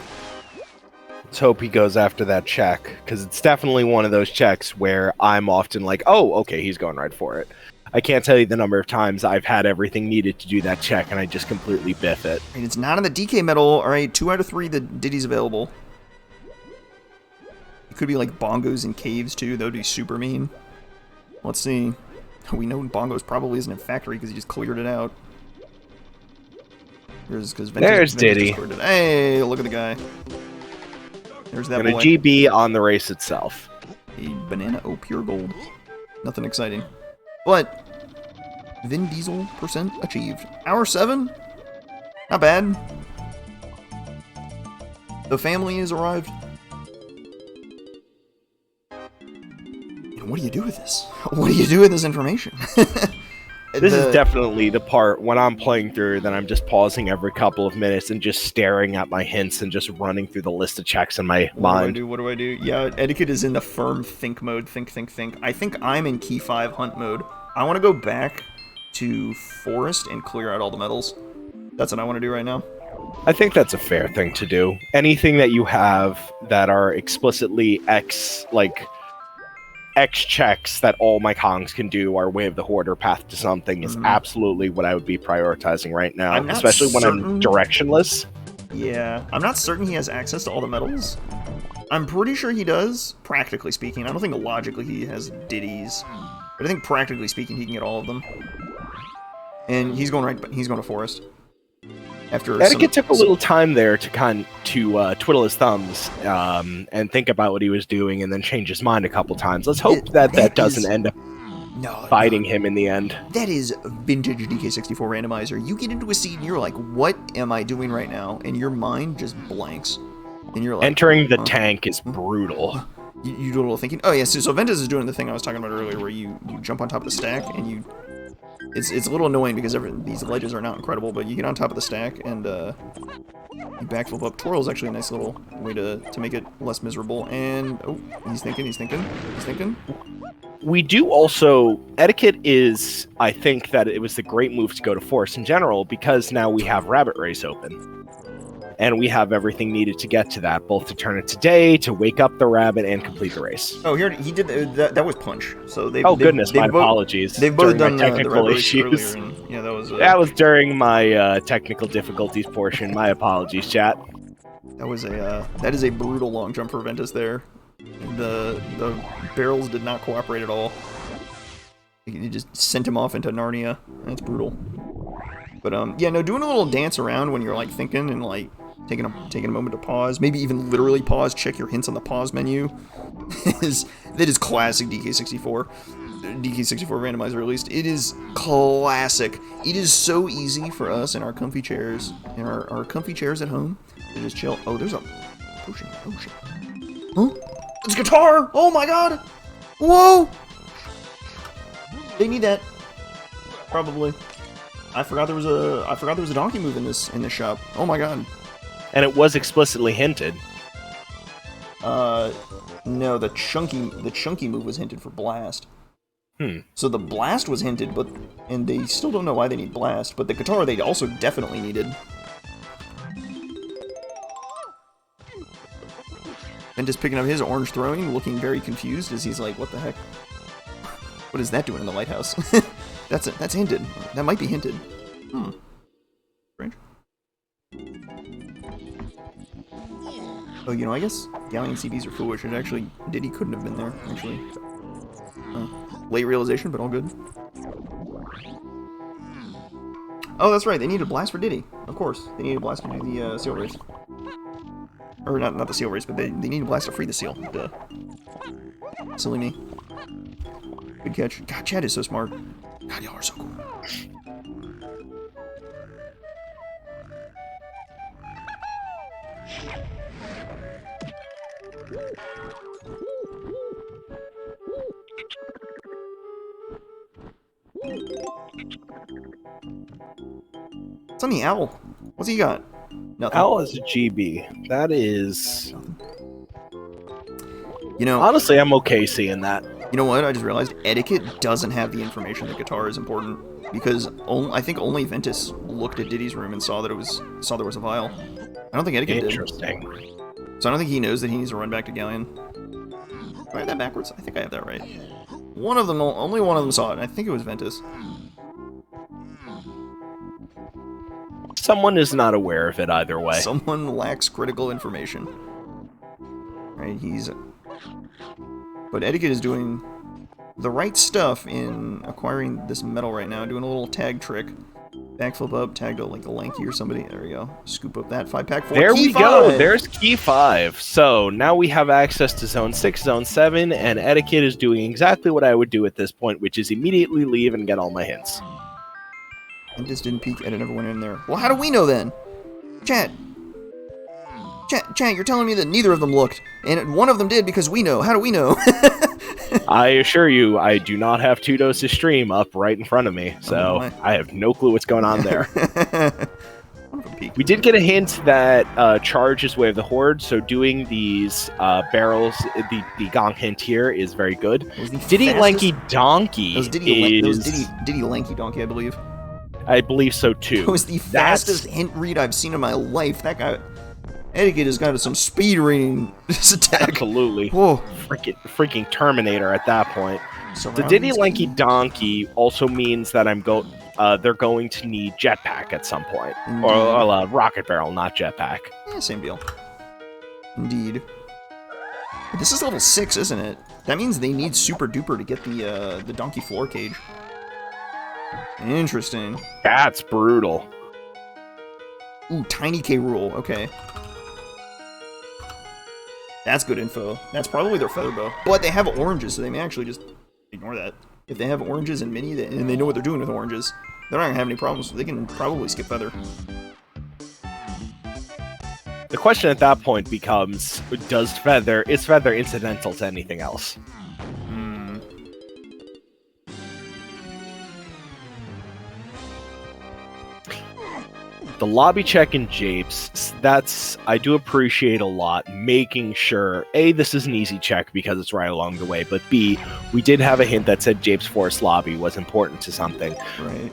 Let's hope he goes after that check, because it's definitely one of those checks where I'm often like, oh, okay, he's going right for it. I can't tell you the number of times I've had everything needed to do that check, and I just completely biff it. And it's not on the DK medal. All right, 2 out of 3 the Diddy's available. It could be like bongos and caves, too. That would be super mean. Let's see. We know bongos probably isn't in factory because he just cleared it out. There's Diddy. Hey, look at the guy. There's that and boy. A GB on the race itself. A banana, pure gold. Nothing exciting. But Vin Diesel percent achieved. Hour 7? Not bad. The family has arrived. What do you do with this? What do you do with this information? This is definitely the part when I'm playing through that I'm just pausing every couple of minutes and just staring at my hints and just running through the list of checks in my mind. What do I do? Yeah, Eddaket is in the firm think mode. Think. I think I'm in key 5 hunt mode. I want to go back to forest and clear out all the metals. That's what I want to do right now. I think that's a fair thing to do. Anything that you have that are explicitly X checks that all my Kongs can do are Way of the Horde or Path to Something is absolutely what I would be prioritizing right now, especially when I'm directionless. Yeah, I'm not certain he has access to all the medals. I'm pretty sure he does, practically speaking. I don't think logically he has Diddy's, but I think practically speaking he can get all of them. And he's going to forest. Eddaket took a little time there to twiddle his thumbs and think about what he was doing, and then change his mind a couple times. Let's hope that doesn't end up biting him in the end. That is vintage DK64 randomizer. You get into a scene and you're like, what am I doing right now? And your mind just blanks. And you're like, entering the tank is brutal. You do a little thinking. Oh yeah, so Ventus is doing the thing I was talking about earlier, where you jump on top of the stack and you. It's a little annoying because these ledges are not incredible, but you get on top of the stack and you backflip up. Twirl is actually a nice little way to make it less miserable. And oh, he's thinking. We do also Eddaket is. I think that it was the great move to go to forest in general because now we have Rabbit Race open. And we have everything needed to get to that, both to turn it today, to wake up the rabbit, and complete the race. Oh, he did that was Punch. So my apologies. They've both done technical issues. And, yeah, that was during my technical difficulties portion. My apologies, chat. That is a brutal long jump for Ventus there. The barrels did not cooperate at all. You just sent him off into Narnia. That's brutal. But yeah, no, doing a little dance around when you're like thinking and like taking a moment to pause, maybe even literally pause, check your hints on the pause menu. That is classic DK64 randomizer, at least. It is classic. It is so easy for us in our comfy chairs, our comfy chairs at home, to just chill. Oh, there's a potion. Oh shit. Huh? It's guitar! Oh my god! Whoa! They need that. Probably. I forgot there was a donkey move in this shop. Oh my god. And it was explicitly hinted. No, the chunky move was hinted for blast. So the blast was hinted, and they still don't know why they need blast, but the guitar they also definitely needed. And just picking up his orange throwing, looking very confused as he's like, what the heck? What is that doing in the lighthouse? That's hinted. That might be hinted. Hmm. Strange. Oh, you know, I guess Galleon CBs are foolish. It actually, Diddy couldn't have been there, actually. Late realization, but all good. Oh, that's right. They need a blast for Diddy. Of course. They need a blast to do the seal race. Or not the seal race, but they need a blast to free the seal. Duh. Silly me. Good catch. God, Chad is so smart. God, y'all are so cool. What's on the owl? What's he got? Nothing. Owl is a GB. That is... You know... Honestly, I'm okay seeing that. You know what? I just realized Eddaket doesn't have the information that guitar is important. Because I think only Ventus looked at Diddy's room and saw that there was a vial. I don't think Eddaket did. Interesting. So I don't think he knows that he needs to run back to Galleon. Do I have that backwards? I think I have that right. One of them, only one of them saw it, and I think it was Ventus. Someone is not aware of it either way. Someone lacks critical information. Right, but Eddaket is doing the right stuff in acquiring this metal right now, doing a little tag trick. Backflip up, tag to like a Lanky or somebody. There we go. Scoop up that 5-pack for There key we 5. go. There's key 5. So now we have access to zone 6, zone 7, and Eddaket is doing exactly what I would do at this point, which is immediately leave and get all my hints. And just didn't peek, Edda never went in there. Well, how do we know then? Chat, you're telling me that neither of them looked, and one of them did because we know. How do we know? I assure you, I do not have 2 doses stream up right in front of me, so I have no clue what's going on there. We did get a hint that charge is way of the horde, so doing these barrels, the gong hint here is very good. Diddy Lanky Donkey That was Diddy Lanky Donkey, I believe. I believe so too. It was the fastest hint read I've seen in my life. That guy, Eddaket has got some speed reading this attack. Absolutely. Whoa. Freaking Terminator at that point. So the Diddy Lanky Donkey also means that they're going to need jetpack at some point. Indeed. Or rocket barrel, not jetpack. Yeah, same deal. Indeed. But this is level 6, isn't it? That means they need super duper to get the donkey floor cage. Interesting. That's brutal. Ooh, tiny K rule. Okay. That's good info. That's probably their feather bow. But they have oranges, so they may actually just ignore that. If they have oranges and mini, and they know what they're doing with oranges, they're not going to have any problems. They can probably skip feather. The question at that point becomes, is feather incidental to anything else? The lobby check in Japes, I do appreciate a lot, making sure, A, this is an easy check because it's right along the way, but B, we did have a hint that said Japes Forest lobby was important to something. Right.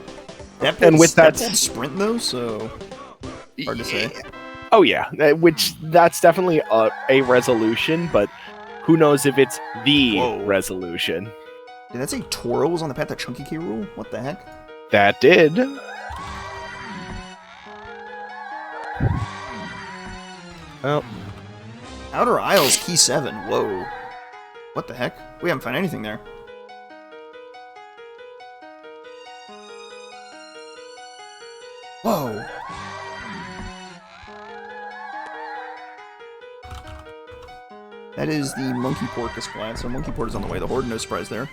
That pulled sprint though, so hard to say. Oh yeah, that's definitely a resolution, but who knows if it's the resolution. Did that say Toro was on the path to Chunky K rule? What the heck? That did. Well, Outer Isles key 7. Whoa. What the heck? We haven't found anything there. Whoa. That is the monkey pork Kasplat, so monkey port is on the way. The horde, no surprise there.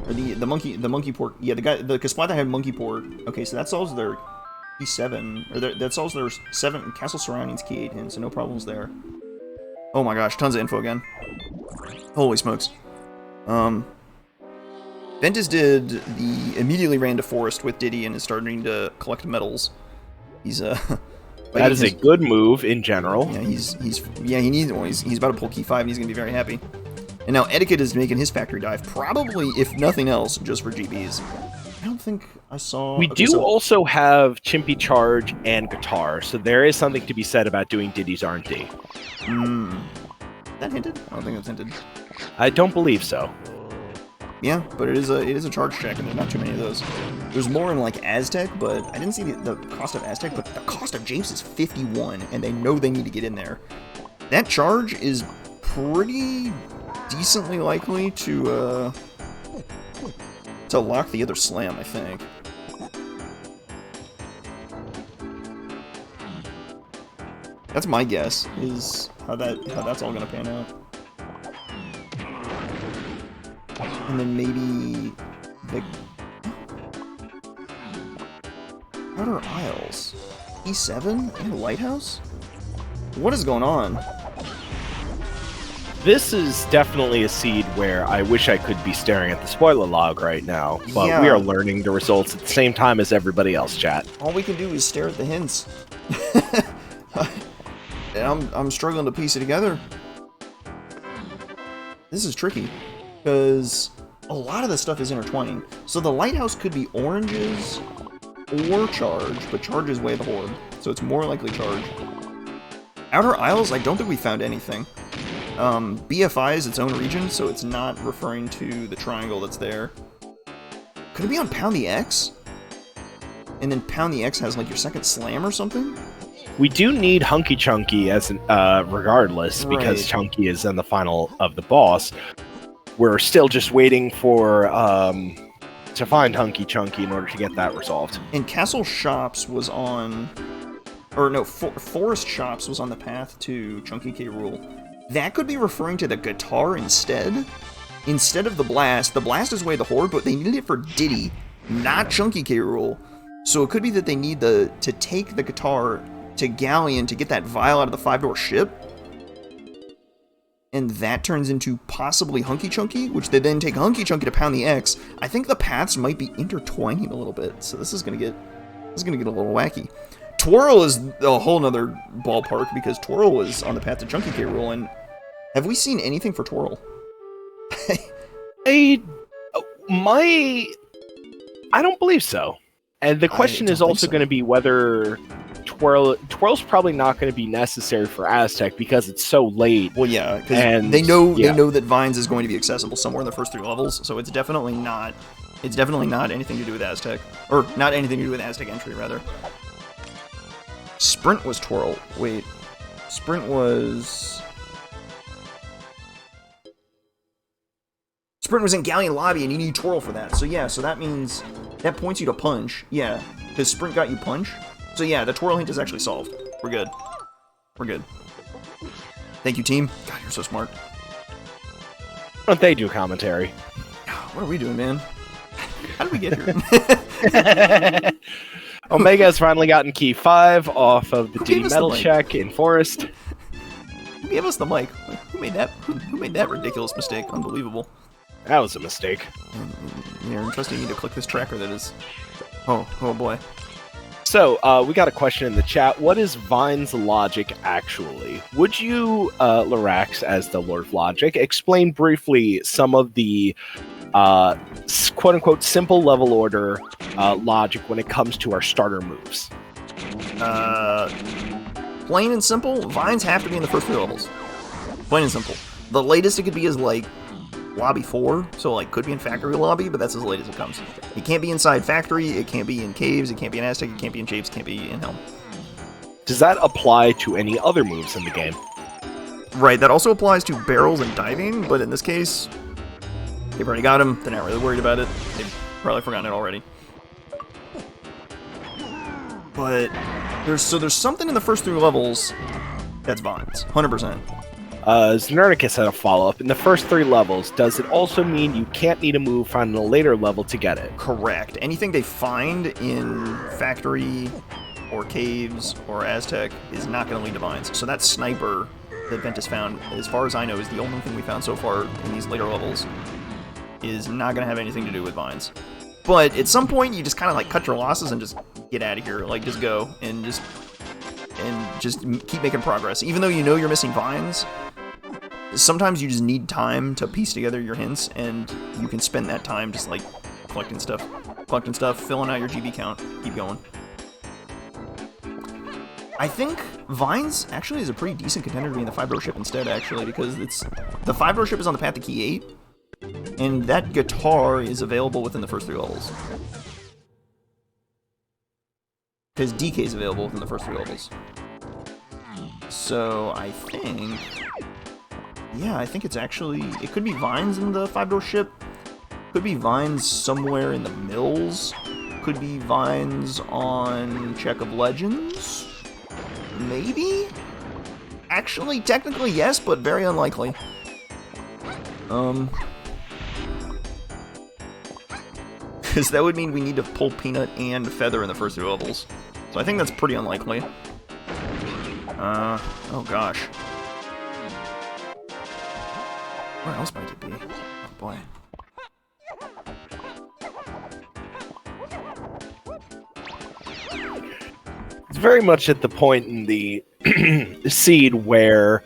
Or the monkey pork. Yeah, the Kasplat that had monkey port. Okay, so that solves their key 7, or that solves their 7 castle surroundings key 8 hints, so no problems there. Oh my gosh, tons of info again. Holy smokes. Ventus immediately ran to forest with Diddy and is starting to collect medals. He's that is a good move in general. Yeah, he needs one. He's about to pull key 5 and he's gonna be very happy. And now Eddaket is making his factory dive, probably, if nothing else, just for GBs. I don't think I saw... We also have Chimpy Charge and Guitar, so there is something to be said about doing Diddy's R&D. That hinted? I don't think that's hinted. I don't believe so. Yeah, but it is a charge check, and there's not too many of those. There's more in like Aztec, but I didn't see the cost of Aztec, but the cost of Japes is 51, and they know they need to get in there. That charge is pretty decently likely to lock the other slam, I think. That's my guess, is how that's all gonna pan out. And then maybe the Outer Isles, E7 and Lighthouse. What is going on? This is definitely a seed where I wish I could be staring at the spoiler log right now, but Yeah. we are learning the results at the same time as everybody else, chat. All we can do is stare at the hints. And I'm struggling to piece it together. This is tricky, because a lot of this stuff is intertwining. So the Lighthouse could be oranges or charge, but charge is way the horde, so it's more likely charge. Outer Isles, I don't think we found anything. BFI is its own region, so it's not referring to the triangle that's there. Could it be on Pound the X? And then Pound the X has like your second slam or something? We do need Hunky Chunky as regardless, because Right. Chunky is in the final of the boss. We're still just waiting for to find Hunky Chunky in order to get that resolved. And Castle Shops was on, or no, Forest Shops was on the path to Chunky K. Rool. That could be referring to the guitar instead. Instead of the blast. The blast is way the horde, but they needed it for Diddy, not Chunky K. Rool. So it could be that they need to take the guitar to Galleon to get that vial out of the 5-door ship. And that turns into possibly Hunky Chunky, which they then take Hunky Chunky to Pound the X. I think the paths might be intertwining a little bit, so this is gonna get a little wacky. Twirl is a whole nother ballpark, because Twirl was on the path to Chunky K. Rool, and have we seen anything for Twirl? I don't believe so. And the question is also going to be whether Twirl's probably not going to be necessary for Aztec because it's so late. Well, yeah, because they know that Vines is going to be accessible somewhere in the first 3 levels, so it's definitely not anything to do with Aztec, or not anything to do with Aztec entry, rather. Sprint was Twirl. Wait, Sprint was in Galleon Lobby, and you need Twirl for that. So yeah, so that means that points you to Punch. Yeah, because Sprint got you Punch. So yeah, the Twirl hint is actually solved. We're good. We're good. Thank you, team. God, you're so smart. Why don't they do commentary? What are we doing, man? How did we get here? Omega has finally gotten key 5 off of the D metal check in Forest. Who gave us the mic? Who made that? Who made that ridiculous mistake? Unbelievable. That was a mistake. You're trusting me to click this tracker that is... Oh boy. So, we got a question in the chat. What is Vine's logic actually? Would you, Lorax, as the Lord of Logic, explain briefly some of the quote-unquote simple level order logic when it comes to our starter moves? Plain and simple, Vines have to be in the first 3 levels. Plain and simple. The latest it could be is like Lobby 4, so like could be in Factory Lobby, but that's as late as it comes. It can't be inside Factory, it can't be in Caves, it can't be in Aztec, it can't be in Japes, it can't be in Helm. Does that apply to any other moves in the game? Right, that also applies to barrels and diving, but in this case, they've already got him, they're not really worried about it, they've probably forgotten it already. But there's something in the first 3 levels that's Vines, 100%. Znernicus had a follow-up. In the first 3 levels, does it also mean you can't need a move found in a later level to get it? Correct. Anything they find in Factory or Caves or Aztec is not going to lead to Vines. So that sniper that Ventus found, as far as I know, is the only thing we found so far in these later levels, is not going to have anything to do with Vines. But at some point, you just kind of like cut your losses and just get out of here. Like, just go and just keep making progress. Even though you know you're missing Vines, sometimes you just need time to piece together your hints, and you can spend that time just like collecting stuff, filling out your GB count, keep going. I think Vines actually is a pretty decent contender to be in the 5-door ship instead, actually, because the 5-door ship is on the path to key 8, And that guitar is available within the first 3 levels. Because DK is available within the first 3 levels. So I think... Yeah, I think it's actually... It could be vines in the 5-door ship. Could be vines somewhere in the mills. Could be vines on Check of Legends. Maybe? Actually, technically yes, but very unlikely. Because that would mean we need to pull Peanut and Feather in the first 3 levels. So I think that's pretty unlikely. Oh gosh. Where else might it be? Oh boy. It's very much at the point in the seed where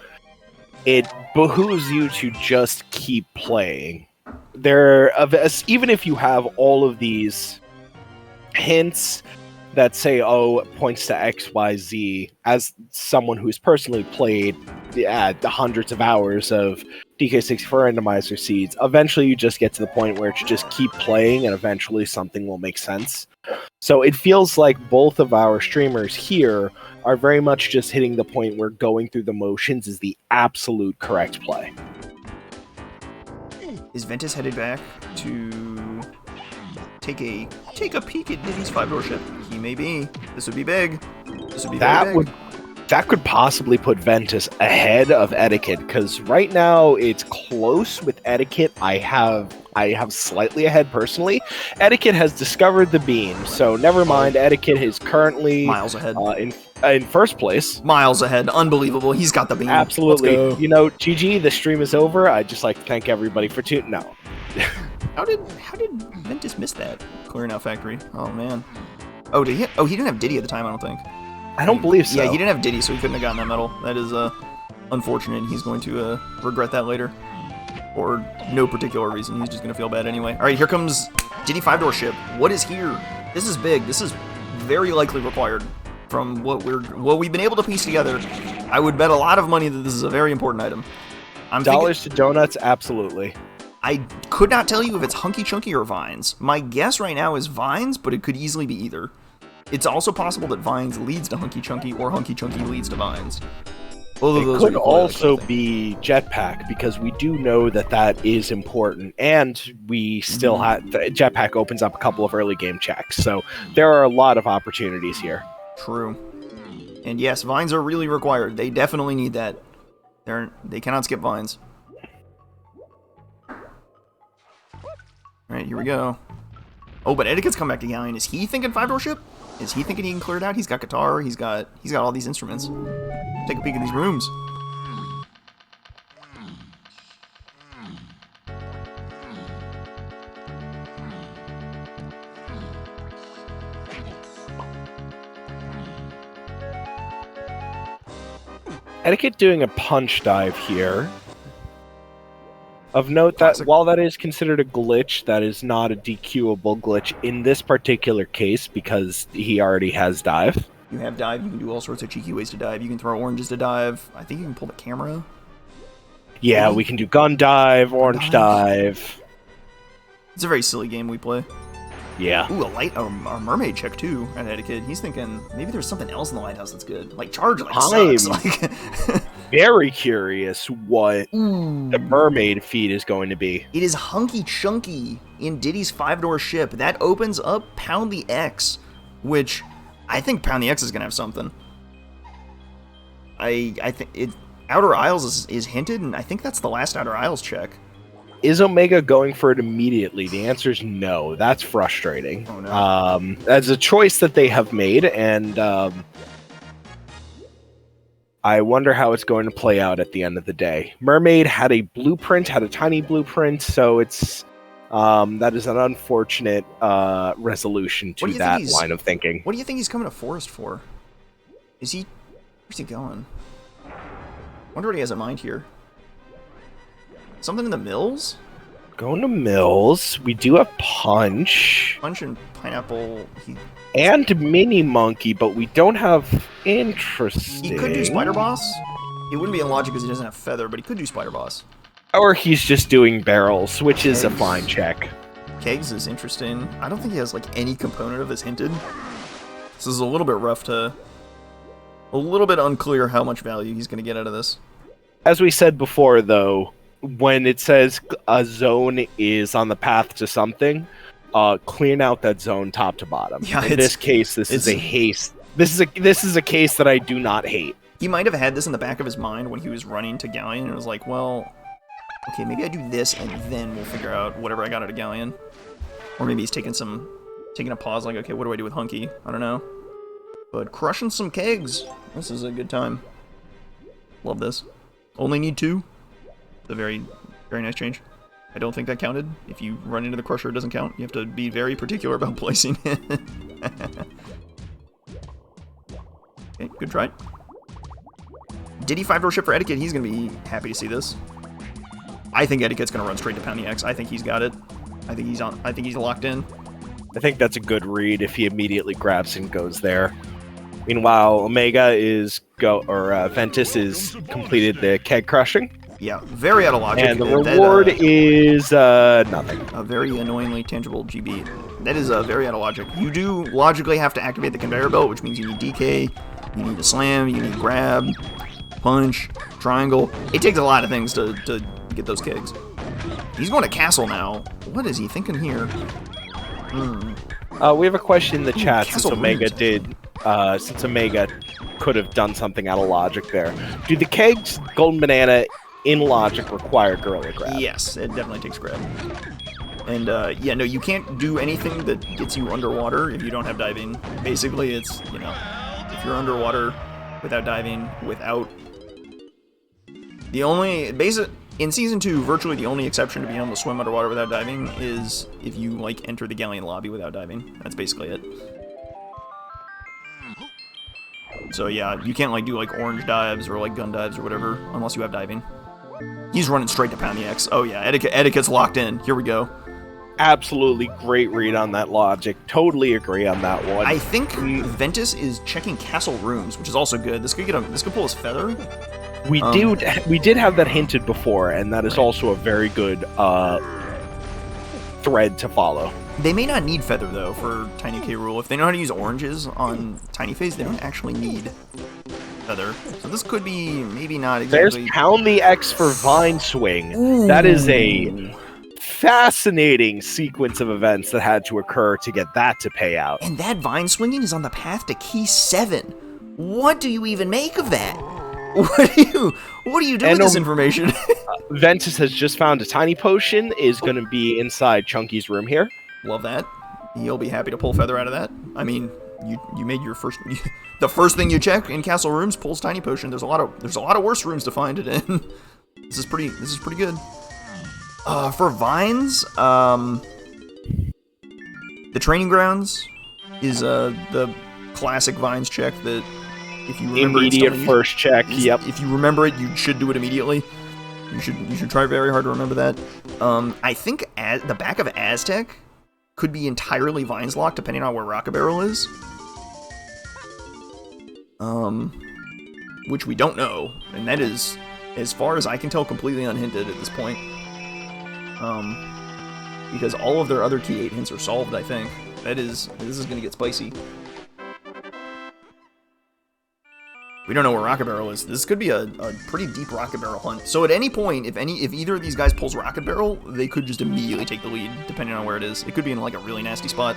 it behooves you to just keep playing. Even if you have all of these hints that say, oh, it points to X, Y, Z, as someone who's personally played the hundreds of hours of DK64 randomizer seeds, eventually you just get to the point where you just keep playing and eventually something will make sense. So it feels like both of our streamers here are very much just hitting the point where going through the motions is the absolute correct play. Is Ventus headed back to take a peek at Diddy's 5-door ship? He may be. This would be big. This would be very big. That could possibly put Ventus ahead of Eddaket, because right now it's close with Eddaket. I have slightly ahead personally. Eddaket has discovered the beam, so never mind. Eddaket is currently miles ahead in first place. Miles ahead. Unbelievable. He's got the beam. Absolutely. You know, GG, the stream is over. I'd just like to thank everybody for tuning. No. How did Ventus miss that? Clearing out factory. Oh man. Oh, did he? Oh, he didn't have Diddy at the time, I don't think. I don't believe so. Yeah, he didn't have Diddy, so he couldn't have gotten that medal. That is unfortunate. He's going to regret that later. Or no particular reason. He's just going to feel bad anyway. All right, here comes Diddy 5-door ship. What is here? This is big. This is very likely required from what we've been able to piece together. I would bet a lot of money that this is a very important item. Dollars to donuts, absolutely. I could not tell you if it's Hunky Chunky or Vines. My guess right now is Vines, but it could easily be either. It's also possible that Vines leads to Hunky Chunky, or Hunky Chunky leads to Vines. Both of those could also be Jetpack, because we do know that is important, and we still have Jetpack opens up a couple of early game checks, so there are a lot of opportunities here. True. And yes, Vines are really required. They definitely need that. They cannot skip Vines. Alright, here we go. Oh, but Eddaket's come back to Galleon. Is he thinking 5-door ship? Is he thinking he can clear it out? He's got guitar, he's got all these instruments. Take a peek at these rooms. Eddaket doing a punch dive here. Of note that while that is considered a glitch, that is not a DQable glitch in this particular case, because he already has dive. You have dive, you can do all sorts of cheeky ways to dive. You can throw oranges to dive. I think you can pull the camera. Yeah, we can do gun dive, orange dive. It's a very silly game we play. Yeah. Ooh, a mermaid check too at Eddaket. He's thinking maybe there's something else in the lighthouse that's good. Like charge sucks. Like very curious what the mermaid feat is going to be. It is Hunky Chunky in Diddy's 5-door ship. That opens up Pound the X, which I think Pound the X is gonna have something. I think Outer Isles is hinted, and I think that's the last Outer Isles check. Is Omega going for it immediately? The answer is no. That's frustrating. Oh, no. That's a choice that they have made, and I wonder how it's going to play out at the end of the day. Mermaid had a tiny blueprint, so it's that is an unfortunate resolution to that line of thinking. What do you think he's coming to Forest for? Where's he going? Wonder what he has in mind here. Something in the mills? Going to mills. We do have Punch. Punch and Pineapple. And Mini Monkey, but we don't have Interesting. He could do Spider Boss. It wouldn't be illogical because he doesn't have Feather, but he could do Spider Boss. Or he's just doing barrels, which is a Kegs. fine check. Kegs is interesting. I don't think he has like any component of this hinted. This is a little bit rough to... A little bit unclear how much value he's going to get out of this. As we said before, though, when it says a zone is on the path to something, clean out that zone top to bottom. Yeah, in this case, this is a haste. This is a case that I do not hate. He might have had this in the back of his mind when he was running to Galleon, and was like, well, okay, maybe I do this, and then we'll figure out whatever I got at a Galleon. Or maybe he's taking a pause, like, okay, what do I do with Hunky? I don't know. But crushing some kegs. This is a good time. Love this. Only need 2. It's a very, very nice change. I don't think that counted. If you run into the crusher, it doesn't count. You have to be very particular about placing it. Okay, good try. Diddy 5-door ship for Eddaket. He's going to be happy to see this. I think Eddaket's going to run straight to Pound the X. I think he's got it. I think he's locked in. I think that's a good read if he immediately grabs and goes there. Meanwhile, Ventus is completed the keg crushing. Yeah, very out of logic. And the reward is nothing. A very annoyingly tangible GB. That is very out of logic. You do logically have to activate the conveyor belt, which means you need DK, you need a slam, you need grab, punch, triangle. It takes a lot of things to get those kegs. He's going to castle now. What is he thinking here? We have a question in the chat since Castle Omega Runes. since Omega could have done something out of logic there. Do the kegs, Golden Banana, in logic require Gorilla Grab? Yes, it definitely takes grab. And yeah, no, you can't do anything that gets you underwater if you don't have diving. Basically, it's, you know, if you're underwater without diving, in Season 2, virtually the only exception to being able to swim underwater without diving is if you, like, enter the Galleon lobby without diving. That's basically it. So yeah, you can't, like, do, like, orange dives or, like, gun dives or whatever unless you have diving. He's running straight to Pound the X. Oh yeah, Eddaket's locked in. Here we go. Absolutely great read on that logic. Totally agree on that one. I think Ventus is checking castle rooms, which is also good. This could pull his feather. We did have that hinted before, and that is also a very good thread to follow. They may not need feather though for Tiny K Rule. If they know how to use oranges on Tiny Phase, they don't actually need feather. So this could be maybe not exactly. There's Pound the X for Vine Swing. Ooh. That is a fascinating sequence of events that had to occur to get that to pay out. And that Vine Swinging is on the path to Key 7. What do you even make of that? What do you do with this information? Ventus has just found a tiny potion, is going to be inside Chunky's room here. Love that. He'll be happy to pull feather out of that. I mean, you made your first. The first thing you check in castle rooms pulls tiny potion. There's a lot of worse rooms to find it in. This is pretty good. For vines, the training grounds is the classic vines check that if you remember immediate first check. Yep. If you remember it, you should do it immediately. You should try very hard to remember that. I think the back of Aztec could be entirely vines locked depending on where Rocket Barrel is. Which we don't know, and that is, as far as I can tell, completely unhinted at this point. Because all of their other key 8 hints are solved, I think. This is gonna get spicy. We don't know where Rocket Barrel is. This could be a pretty deep Rocket Barrel hunt. So at any point, if either of these guys pulls Rocket Barrel, they could just immediately take the lead, depending on where it is. It could be in like a really nasty spot.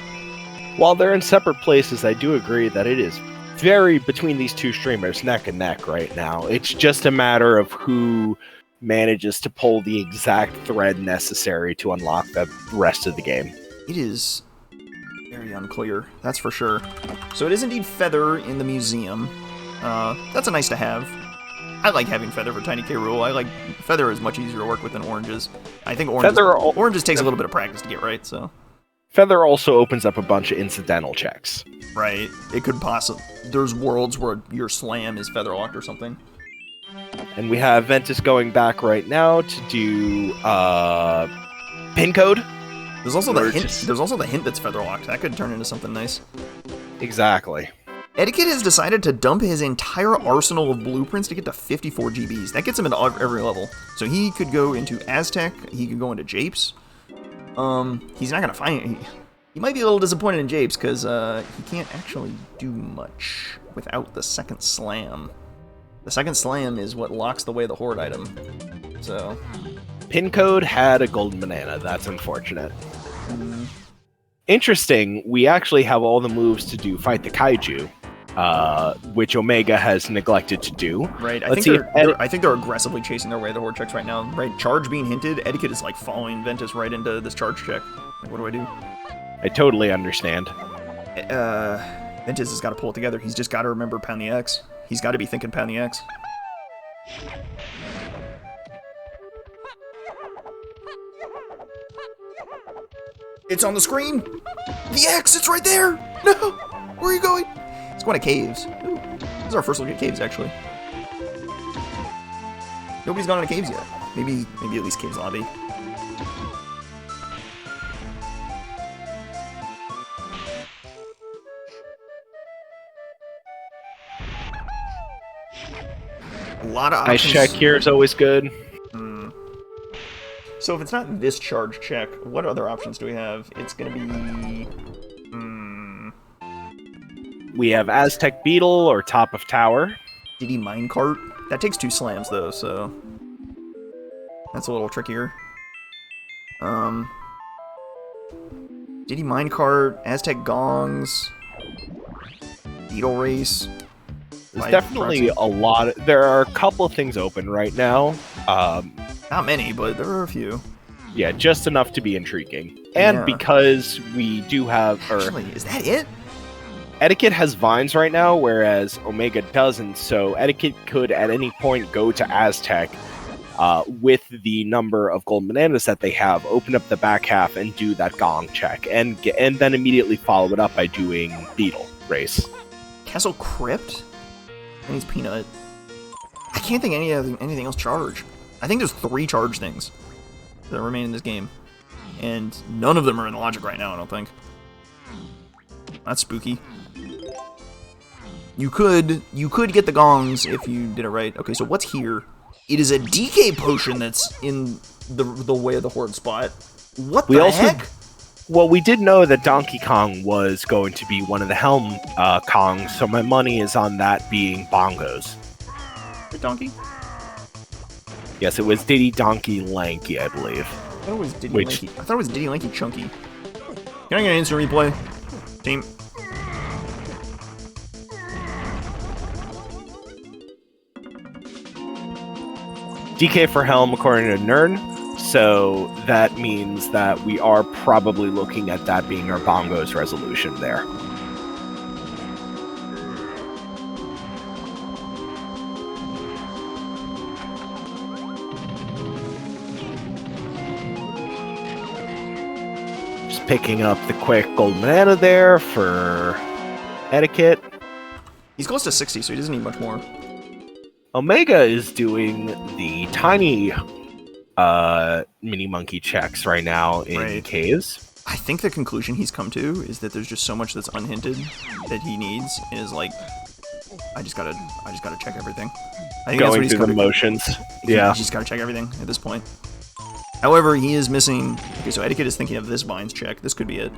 While they're in separate places, I do agree that it is very between these two streamers, neck and neck right now. It's just a matter of who manages to pull the exact thread necessary to unlock the rest of the game. It is very unclear, that's for sure. So it is indeed Feather in the museum. That's a nice to have. I like having Feather for Tiny K Rule. I like Feather is much easier to work with than Oranges. I think Oranges takes a little bit of practice to get right, so. Feather also opens up a bunch of incidental checks. Right. It could possibly. There's worlds where your slam is Feather locked or something. And we have Ventus going back right now to do pin code. There's also the hint. There's also the hint that's Feather locked. That could turn into something nice. Exactly. Eddaket has decided to dump his entire arsenal of blueprints to get to 54 GBs. That gets him into every level. So he could go into Aztec, he could go into Japes. He's not going to find... He might be a little disappointed in Japes, because he can't actually do much without the second slam. The second slam is what locks the way the Horde item. So... Pin code had a golden banana. That's unfortunate. Interesting, we actually have all the moves to do Fight the Kaiju, which Omega has neglected to do. Right, I think they're aggressively chasing their way the Horde checks right now. Right, charge being hinted, Eddaket is like following Ventus right into this charge check. Like, what do I do? I totally understand. Ventus has got to pull it together. He's just got to remember pound the X. He's got to be thinking pound the X. It's on the screen! The X, it's right there! No! Where are you going? It's going to caves. Ooh, this is our first look at caves, actually. Nobody's gone into caves yet. Maybe at least caves lobby. A lot of options. Nice check here is always good. So if it's not this charge check, what other options do we have? It's going to be... We have Aztec Beetle or Top of Tower. Diddy Minecart? That takes 2 slams, though, so... That's a little trickier. Diddy Minecart, Aztec Gongs, Beetle Race... There's definitely a lot. There are a couple of things open right now. Not many, but there are a few. Yeah, just enough to be intriguing. And because we do have... Actually, is that it? Eddaket has vines right now, whereas Omega doesn't, so Eddaket could at any point go to Aztec with the number of golden bananas that they have, open up the back half and do that gong check, and then immediately follow it up by doing Beetle Race. Castle Crypt? And he's Peanut. I can't think anything else charge. I think there's 3 charge things that remain in this game. And none of them are in the logic right now, I don't think. That's spooky. You could get the gongs if you did it right. Okay, so what's here? It is a DK potion that's in the way of the Horde spot. What the heck? Well, we did know that Donkey Kong was going to be one of the Helm Kongs, so my money is on that being Bongos. The Donkey? Yes, it was Diddy Donkey Lanky, I believe. I thought it was Diddy Lanky. I thought it was Diddy Lanky Chunky. Can I get an instant replay? Team. DK for Helm, according to Nern. So that means that we are probably looking at that being our Bongos resolution there. Just picking up the quick golden banana there for Eddaket. He's close to 60, so he doesn't need much more. Omega is doing the tiny mini monkey checks right now in caves. I think the conclusion he's come to is that there's just so much that's unhinted that he needs is like, I just gotta check everything. I think going through the motions. Yeah, he's just gotta check everything at this point. However, he is missing. Okay, so Eddaket is thinking of this vines check. This could be it.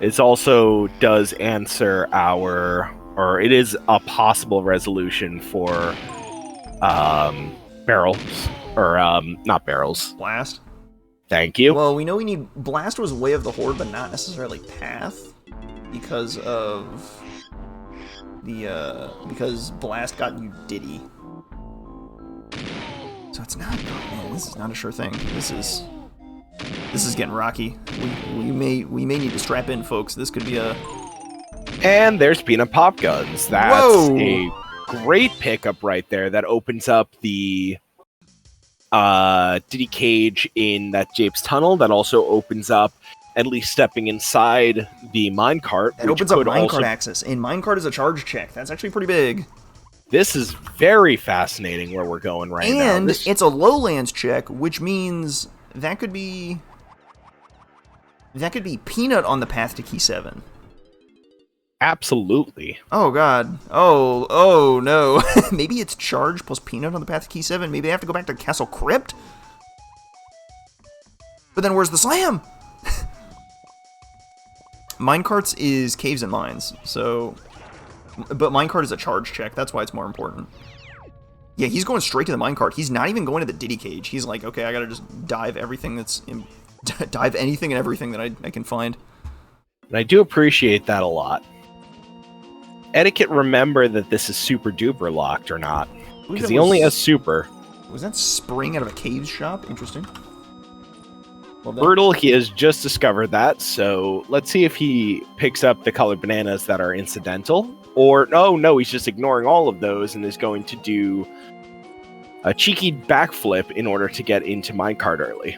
It also does answer or it is a possible resolution for barrels. Or, not barrels. Blast? Thank you. Well, we know we need... Blast was Way of the Horde, but not necessarily Path. Because of... because Blast got you Diddy. So it's not... Oh man, this is not a sure thing. This is getting rocky. We may need to strap in, folks. This could be a... And there's Peanut Popguns. That's a great pickup right there. That opens up the... Diddy cage in that Japes tunnel. That also opens up at least stepping inside the minecart. That opens up minecart access, and minecart is a charge check. That's actually pretty big. This is very fascinating where we're going right now. And it's a lowlands check, which means that could be Peanut on the path to Key 7. Absolutely. Oh god. Oh no. Maybe it's charge plus peanut on the path to key 7. Maybe they have to go back to Castle Crypt? But then where's the slam? Minecarts is caves and mines, so... But minecart is a charge check, that's why it's more important. Yeah, he's going straight to the minecart. He's not even going to the Diddy cage. He's like, okay, I gotta just dive everything that's... dive anything and everything that I can find. And I do appreciate that a lot. Eddaket, remember that this is super duper locked or not. Because he only has super. Was that spring out of a caves shop? Interesting. Brutal, he has just discovered that, so let's see if he picks up the colored bananas that are incidental. Or, no, he's just ignoring all of those and is going to do a cheeky backflip in order to get into minecart early.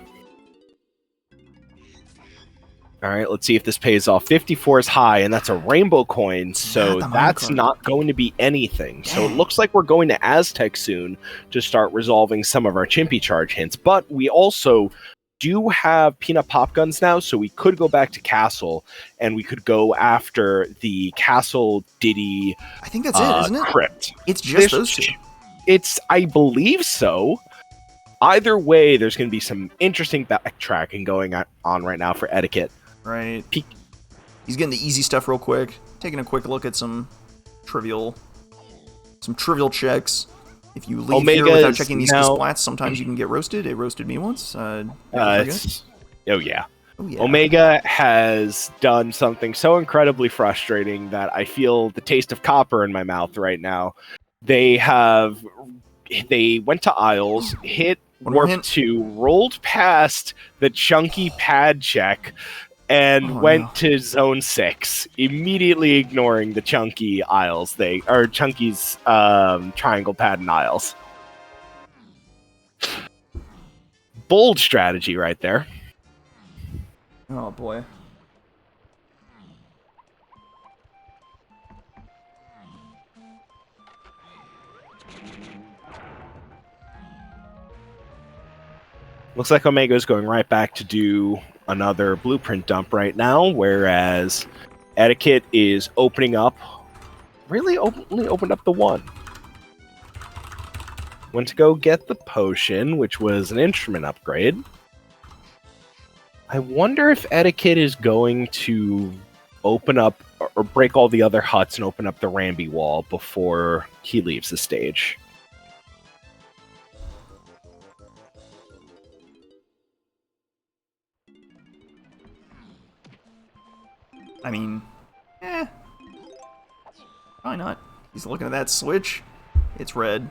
Alright, let's see if this pays off. 54 is high, and that's a rainbow coin, so that's not going to be anything. So it looks like we're going to Aztec soon to start resolving some of our Chimpy charge hints, but we also do have peanut popguns now, so we could go back to Castle, and we could go after the Castle Diddy. I think that's it, isn't it? Crypt. It's just those two. I believe so. Either way, there's going to be some interesting backtracking going on right now for Eddaket. Right. He's getting the easy stuff real quick. Taking a quick look at some trivial checks. If you leave here without checking these splats, sometimes you can get roasted. It roasted me once. Oh yeah. Omega has done something so incredibly frustrating that I feel the taste of copper in my mouth right now. They went to Isles, hit Warp 2, rolled past the chunky pad check, and went to Zone 6, immediately ignoring the chunky Isles. Chunky's triangle pad and Isles. Bold strategy right there. Oh boy. Looks like Omega's going right back to do another blueprint dump right now, whereas Eddaket is opening up, really only opened up the one. Went to go get the potion, which was an instrument upgrade. I wonder if Eddaket is going to open up or break all the other huts and open up the Ramby wall before he leaves the stage. I mean, why not? He's looking at that switch. It's red.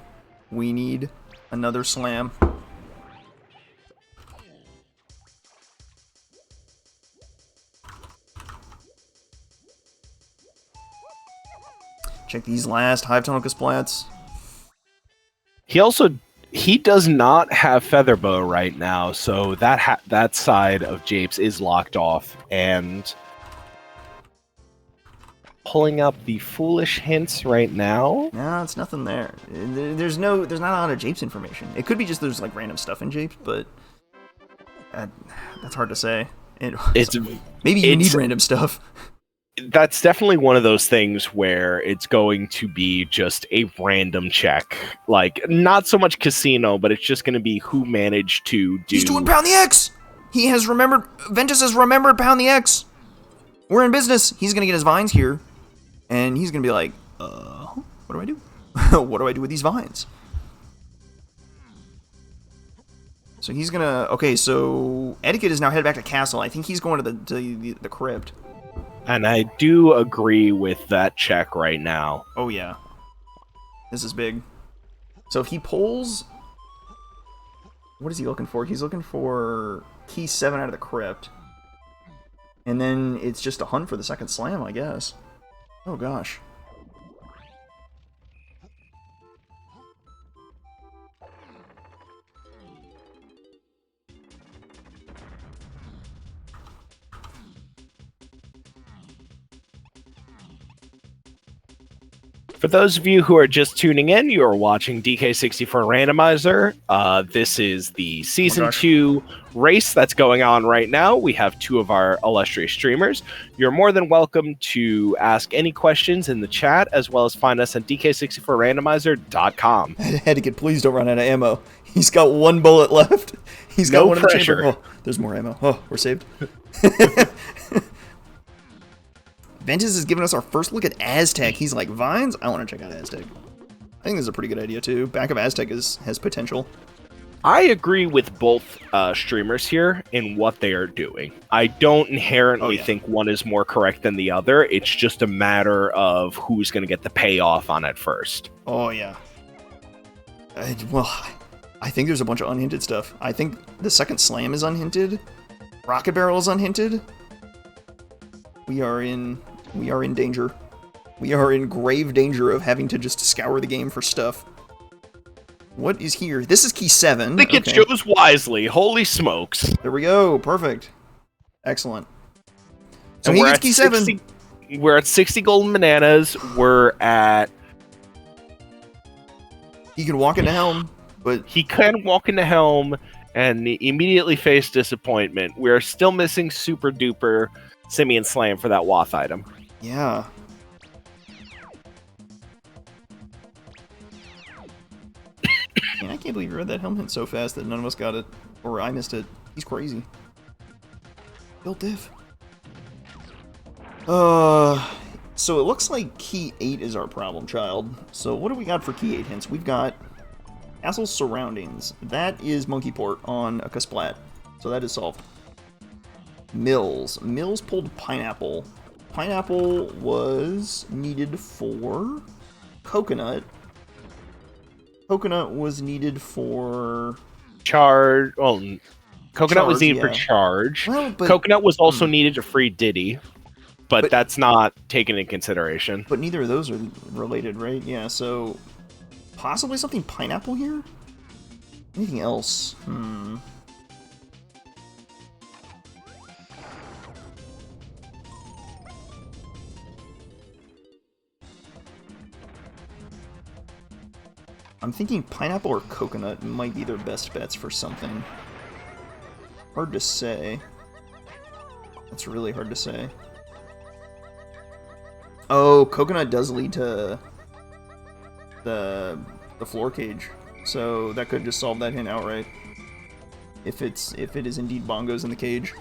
We need another slam. Check these last Hive Tunnel splats. He does not have Featherbow right now, so that side of Japes is locked off, and pulling up the foolish hints right now. No, it's nothing there. There's not a lot of Japes information. It could be just there's like random stuff in Japes, but that's hard to say. Maybe you need random stuff. That's definitely one of those things where it's going to be just a random check. Like, not so much casino, but it's just going to be who managed to do... He's doing Pound the X! He has remembered... Ventus has remembered Pound the X! We're in business! He's going to get his vines here. And he's going to be like, what do I do? What do I do with these vines? So he's going to... Okay, so Eddaket is now headed back to Castle. I think he's going to the crypt. And I do agree with that check right now. Oh, yeah. This is big. So if he pulls... What is he looking for? He's looking for key 7 out of the crypt. And then it's just a hunt for the second slam, I guess. Oh, gosh. For those of you who are just tuning in, you are watching DK64 Randomizer. This is the Season 2 race that's going on right now. We have two of our illustrious streamers. You're more than welcome to ask any questions in the chat, as well as find us at DK64Randomizer.com. Eddaket, please don't run out of ammo. He's got one bullet left. He's got one in the chamber. Oh, there's more ammo. Oh, we're saved. Ventus has given us our first look at Aztec. He's like, Vines? I want to check out Aztec. I think this is a pretty good idea, too. Back of Aztec has potential. I agree with both streamers here in what they are doing. I don't inherently think one is more correct than the other. It's just a matter of who's going to get the payoff on it first. Oh, yeah. Well, I think there's a bunch of unhinted stuff. I think the second slam is unhinted. Rocket barrel is unhinted. We are in danger. We are in grave danger of having to just scour the game for stuff. What is here? This is key 7. It chose wisely. Holy smokes. There we go. Perfect. Excellent. So he gets key 7. We're at 60 golden bananas. We're at... He can walk into Helm, but... He can walk into Helm and immediately face disappointment. We're still missing Super Duper Simian Slam for that Wath item. Yeah. Man, I can't believe you read that Helm hint so fast that none of us got it. Or I missed it. He's crazy. Built diff. So it looks like key 8 is our problem child. So what do we got for key 8 hints? We've got Castle's Surroundings. That is Monkey Port on a Kasplat. So that is solved. Mills. Mills pulled Pineapple. Pineapple was needed for Coconut. Coconut was needed for... Charge. Well, Coconut was needed for Charge. Well, but... Coconut was also needed to free Diddy. But that's not taken into consideration. But neither of those are related, right? Yeah, so... Possibly something Pineapple here? Anything else? I'm thinking Pineapple or Coconut might be their best bets for something. Hard to say. That's really hard to say. Oh, Coconut does lead to the floor cage, so that could just solve that hint outright. If it is indeed bongos in the cage.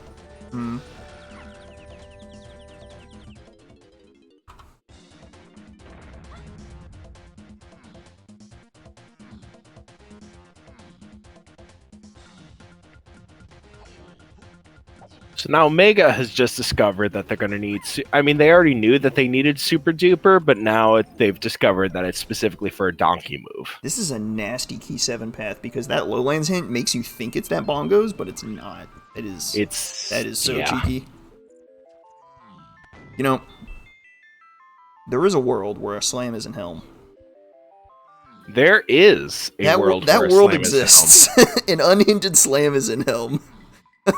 So now Omega has just discovered that they're going to need... I mean, they already knew that they needed Super Duper, but now they've discovered that it's specifically for a donkey move. This is a nasty key 7 path, because that Lowlands hint makes you think it's that bongos, but it's not. That is so cheeky. You know, there is a world where a slam isn't Helm. There is a world where a slam exists. An unhinted slam is in Helm.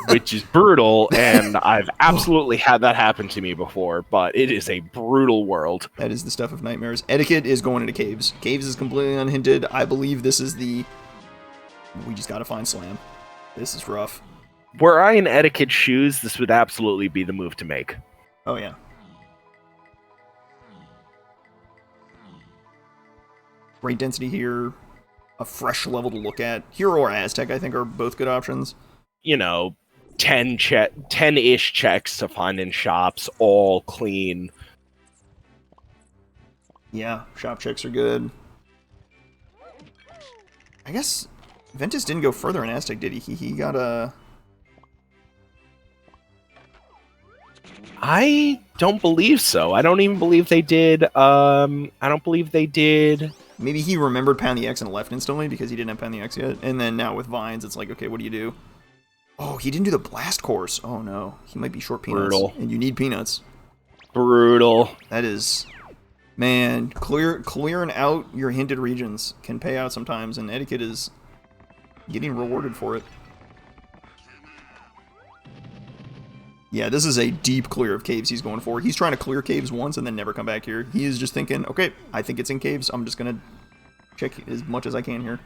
Which is brutal, and I've absolutely had that happen to me before, but it is a brutal world. That is the stuff of nightmares. Eddaket is going into Caves. Caves is completely unhinted. I believe this is the... We just gotta find Slam. This is rough. Were I in Eddaket shoes, this would absolutely be the move to make. Oh, yeah. Great density here. A fresh level to look at. Hero or Aztec, I think, are both good options. You know, 10-ish checks to find in shops, all clean. Yeah, shop checks are good. I guess Ventus didn't go further in Aztec, did he? He got a... I don't believe so. I don't even believe they did. I don't believe they did. Maybe he remembered Pound the X and left instantly because he didn't have Pound the X yet. And then now with Vines, it's like, okay, what do you do? Oh, he didn't do the blast course. Oh, no. He might be short peanuts. Brutal. And you need peanuts. Brutal. That is... Man, clearing out your hinted regions can pay out sometimes, and Eddaket is getting rewarded for it. Yeah, this is a deep clear of caves he's going for. He's trying to clear caves once and then never come back here. He is just thinking, okay, I think it's in caves. I'm just going to check as much as I can here.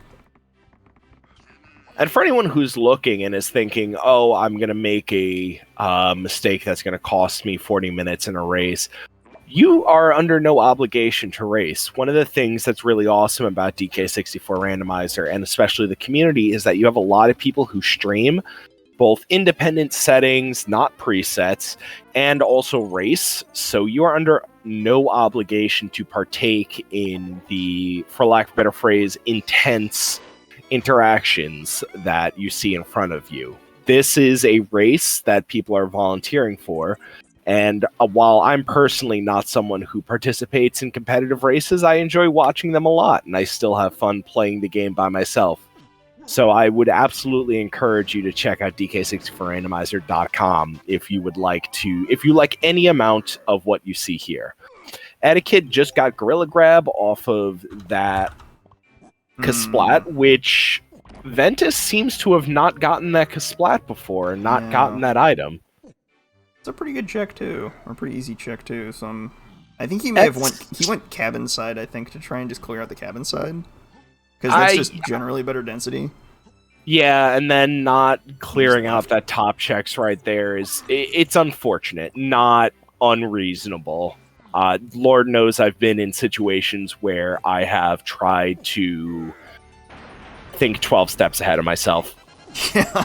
And for anyone who's looking and is thinking, oh, I'm going to make a mistake that's going to cost me 40 minutes in a race, you are under no obligation to race. One of the things that's really awesome about DK64 Randomizer, and especially the community, is that you have a lot of people who stream both independent settings, not presets, and also race. So you are under no obligation to partake in the, for lack of a better phrase, intense interactions that you see in front of you. This is a race that people are volunteering for. And while I'm personally not someone who participates in competitive races, I enjoy watching them a lot, and I still have fun playing the game by myself. So I would absolutely encourage you to check out DK64Randomizer.com if you would like to, if you like any amount of what you see here. Eddaket just got Gorilla Grab off of that Kasplat, which Ventus seems to have not gotten that Kasplat before and not gotten that item. It's a pretty good check too, or pretty easy check too. So I think he may have went cabin side, I think, to try and just clear out the cabin side. Because that's just generally better density. Yeah, and then not clearing out that top checks right there it's unfortunate, not unreasonable. Lord knows I've been in situations where I have tried to think 12 steps ahead of myself. Yeah.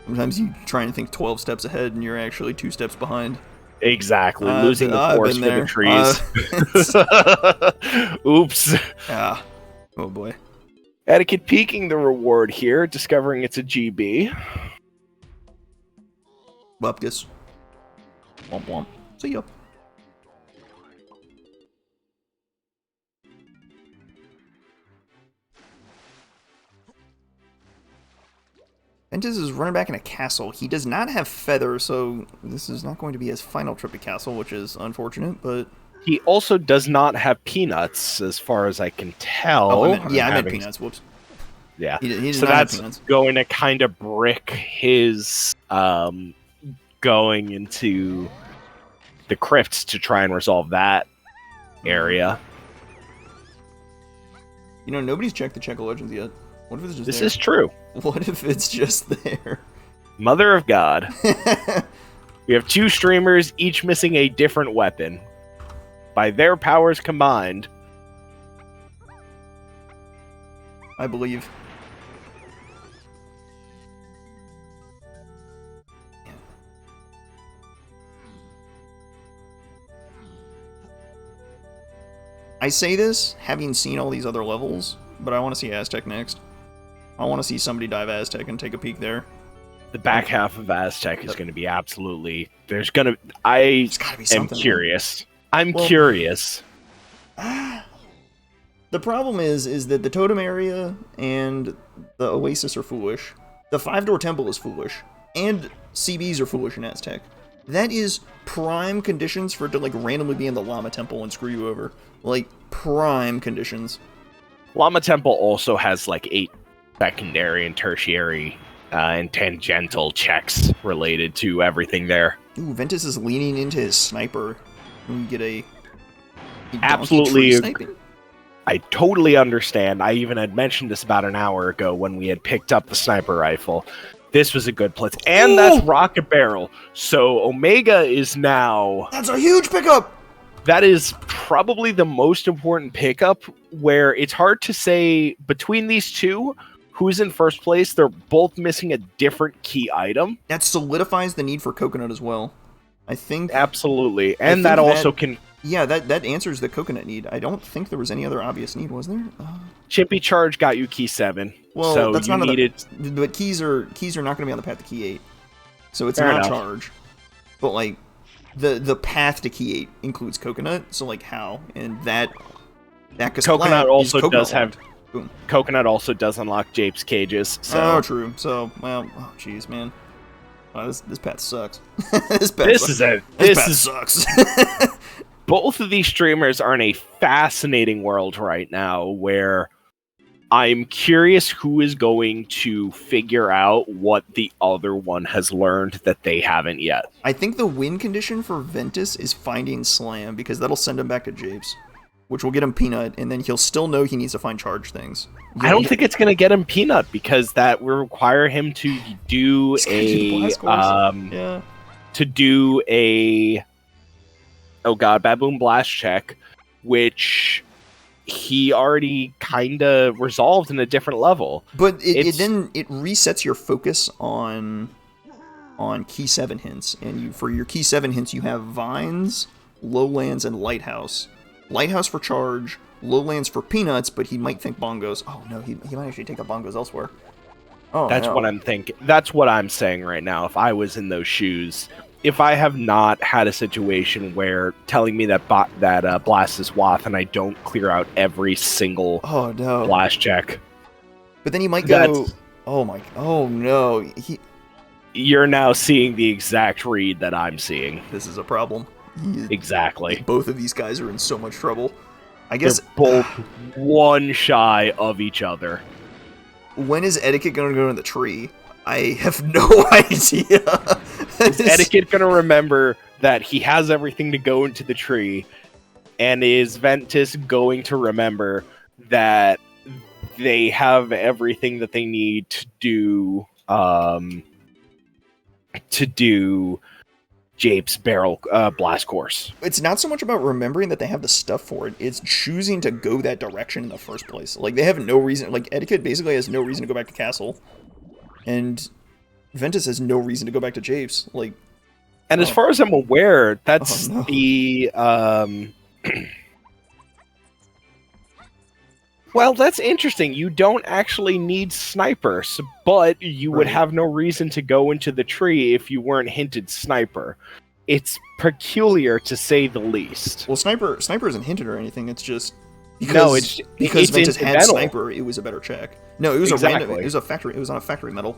Sometimes you try and think 12 steps ahead and you're actually 2 steps behind. Exactly, losing the forest for the trees. Oops. Yeah. Oh boy. Eddaket peeking the reward here, discovering it's a GB. Bupkis. Womp womp. See ya. Ventus is running back in a castle. He does not have feather, so this is not going to be his final trip to castle, which is unfortunate, but... He also does not have peanuts, as far as I can tell. Oh, I meant peanuts. Whoops. Yeah. He so that's going to kind of brick his going into the crypts to try and resolve that area. You know, nobody's checked the Checo Legends yet. What if it's just This there? is true. What if it's just there? Mother of God. We have 2 streamers, each missing a different weapon. By their powers combined. I believe. I say this having seen all these other levels, but I want to see Aztec next. I want to see somebody dive Aztec and take a peek there. The back half of Aztec is going to be absolutely... There's going to... I am curious. I'm curious. The problem is that the totem area and the Oasis are foolish. The 5-door temple is foolish. And CBs are foolish in Aztec. That is prime conditions for it to like randomly be in the Llama Temple and screw you over. Like, prime conditions. Llama Temple also has like 8 secondary and tertiary and tangential checks related to everything there. Ooh, Ventus is leaning into his sniper. You get a absolutely. I totally understand. I even had mentioned this about an hour ago when we had picked up the sniper rifle. This was a good blitz. And that's Rocket Barrel. So Omega is now... That's a huge pickup! That is probably the most important pickup, where it's hard to say between these two who's in first place. They're both missing a different key item. That solidifies the need for coconut as well. I think... Absolutely. And that also can... Yeah, that answers the coconut need. I don't think there was any other obvious need, was there? Chimpy Charge got you key 7. Well, so that's you not needed... But keys are not going to be on the path to key 8. So it's not charge. But, like, the path to key 8 includes coconut, so, like, how? And that coconut also does have... Boom. Coconut also does unlock Jape's cages. So. Oh, true. So, well, oh, jeez, man. Wow, this path sucks. This path sucks. Both of these streamers are in a fascinating world right now where I'm curious who is going to figure out what the other one has learned that they haven't yet. I think the win condition for Ventus is finding Slam, because that'll send him back to Japes, which will get him Peanut, and then he'll still know he needs to find charge things. I don't think it's going to get him Peanut, because that will require him to do Baboon Blast check, which he already kind of resolved in a different level. But it resets your focus on key 7 hints, and for your key 7 hints you have Vines, Lowlands, and Lighthouse. Lighthouse for charge, Lowlands for Peanuts, but he might think bongos. Oh no, he might actually take up bongos elsewhere. Oh, that's what I'm thinking. That's what I'm saying right now. If I was in those shoes, if I have not had a situation where telling me that blast is Wath and I don't clear out every single blast check, but then he might go. Oh no, you're now seeing the exact read that I'm seeing. This is a problem. Exactly. Both of these guys are in so much trouble. I guess they're both one shy of each other. When is Eddaket going to go in the tree? I have no idea. Is Eddaket going to remember that he has everything to go into the tree? And is Ventus going to remember that they have everything that they need to do Jape's barrel blast course? It's not so much about remembering that they have the stuff for it, it's choosing to go that direction in the first place. Like, they have no reason, like, Eddaket basically has no reason to go back to Castle, and Ventus has no reason to go back to Japes, like... And as far as I'm aware, that's the, Well, that's interesting. You don't actually need snipers, but you would have no reason to go into the tree if you weren't hinted sniper. It's peculiar, to say the least. Well, sniper isn't hinted or anything. It's just because Ventus had sniper, it was a better check. No, it was a random. It was a factory. It was on a factory medal.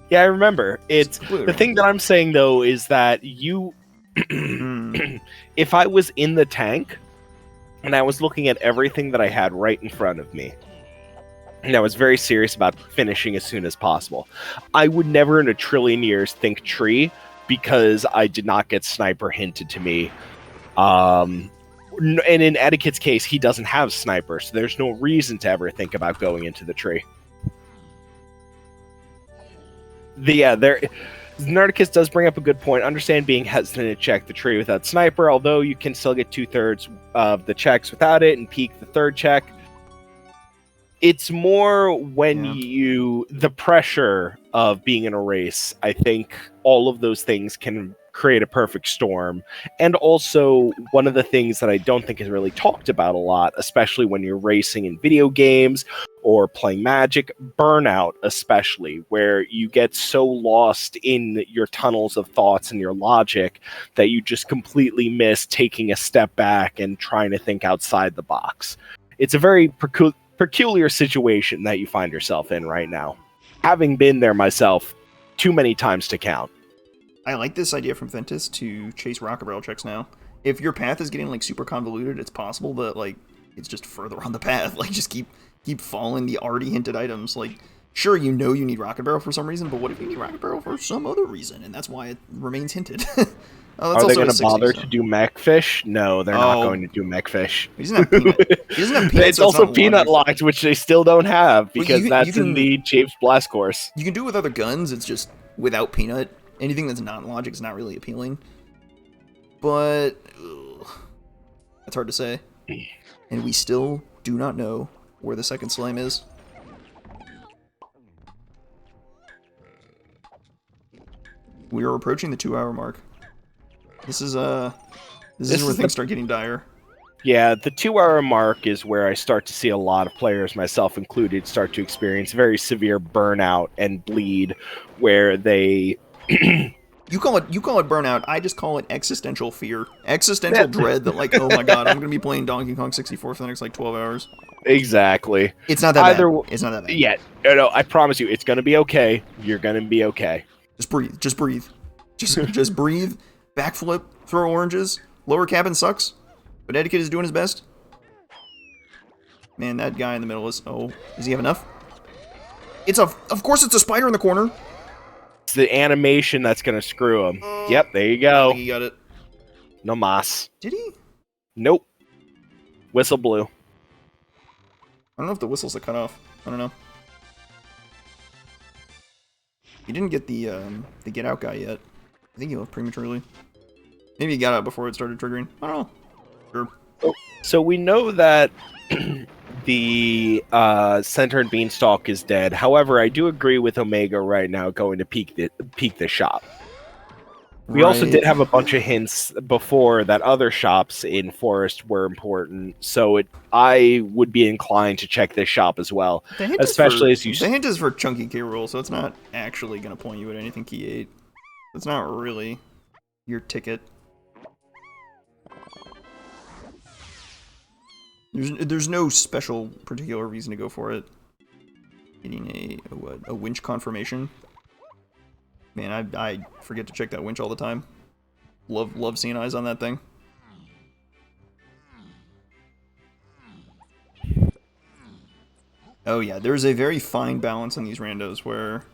Yeah, I remember. It's the thing that I'm saying though is that you, if I was in the tank. And I was looking at everything that I had right in front of me. And I was very serious about finishing as soon as possible. I would never in a trillion years think tree, because I did not get sniper hinted to me. And in Eddaket's case, he doesn't have sniper, so there's no reason to ever think about going into the tree. Nerdicus does bring up a good point. Understand being hesitant to check the tree without sniper, although you can still get 2/3 of the checks without it and peek the third check. It's more when the pressure of being in a race. I think all of those things can create a perfect storm. And also, one of the things that I don't think is really talked about a lot, especially when you're racing in video games or playing Magic, burnout especially, where you get so lost in your tunnels of thoughts and your logic that you just completely miss taking a step back and trying to think outside the box. It's a very peculiar situation that you find yourself in right now. Having been there myself too many times to count. I like this idea from Ventus to chase rocket barrel checks now. If your path is getting like super convoluted, it's possible that like it's just further on the path. Like just keep following the already hinted items. Like sure, you know you need rocket barrel for some reason, but what if you need rocket barrel for some other reason, and that's why it remains hinted? Are they going to bother to do mechfish? No, they're not going to do mechfish. He doesn't have peanut. He doesn't have peanut. It's also peanut locked, which they still don't have because that's in the Japes Blast course. You can do it with other guns. It's just without peanut. Anything that's not logic is not really appealing. But that's hard to say. And we still do not know where the second slime is. We are approaching the 2-hour mark. This is where things start getting dire. Yeah, the 2-hour mark is where I start to see a lot of players, myself included, start to experience very severe burnout and bleed, where they... You call it burnout. I just call it existential fear, existential dread that like, oh my god, I'm gonna be playing Donkey Kong 64 for the next like 12 hours. Exactly. It's not that bad. It's not that bad. Yeah. No, I promise you, it's gonna be okay. You're gonna be okay. Just breathe. Just breathe. Just breathe. Backflip. Throw oranges. Lower cabin sucks, but Eddaket is doing his best. Man, that guy in the middle is... Oh, does he have enough? It's a... Of course it's a spider in the corner. It's the animation that's going to screw him. Yep, there you go. I think he got it. No mas. Did he? Nope. Whistle blew. I don't know if the whistle's a cutoff. I don't know. He didn't get the get out guy yet. I think he left prematurely. Maybe he got out before it started triggering. I don't know. Sure. So we know that the center and beanstalk is dead. However, I do agree with Omega right now going to peek the shop. We also did have a bunch of hints before that other shops in Forest were important, so I would be inclined to check this shop as well. Especially as you... The hint is for Chunky K. Rool, so it's not actually going to point you at anything Key 8. It's not really your ticket. There's no special particular reason to go for it. Getting a winch confirmation. Man, I forget to check that winch all the time. Love seeing eyes on that thing. Oh yeah, there's a very fine balance on these randos where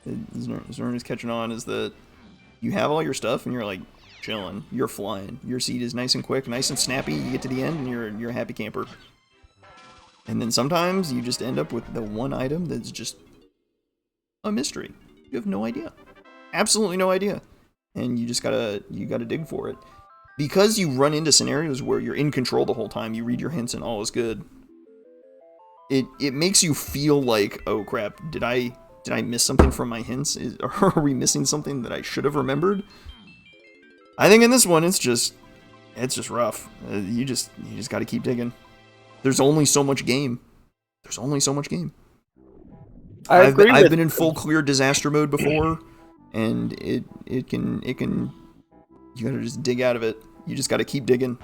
Zern is catching on is that you have all your stuff and you're like chilling, you're flying. Your seed is nice and quick, nice and snappy. You get to the end and you're a happy camper. And then sometimes you just end up with the one item that's just a mystery. You have no idea. Absolutely no idea. And you just gotta dig for it. Because you run into scenarios where you're in control the whole time, you read your hints and all is good. It makes you feel like, oh crap, did I miss something from my hints? Are we missing something that I should have remembered? I think in this one it's just rough. You just gotta keep digging. There's only so much game. There's only so much game. I've been in full clear disaster mode before. And it can you gotta just dig out of it. You just gotta keep digging.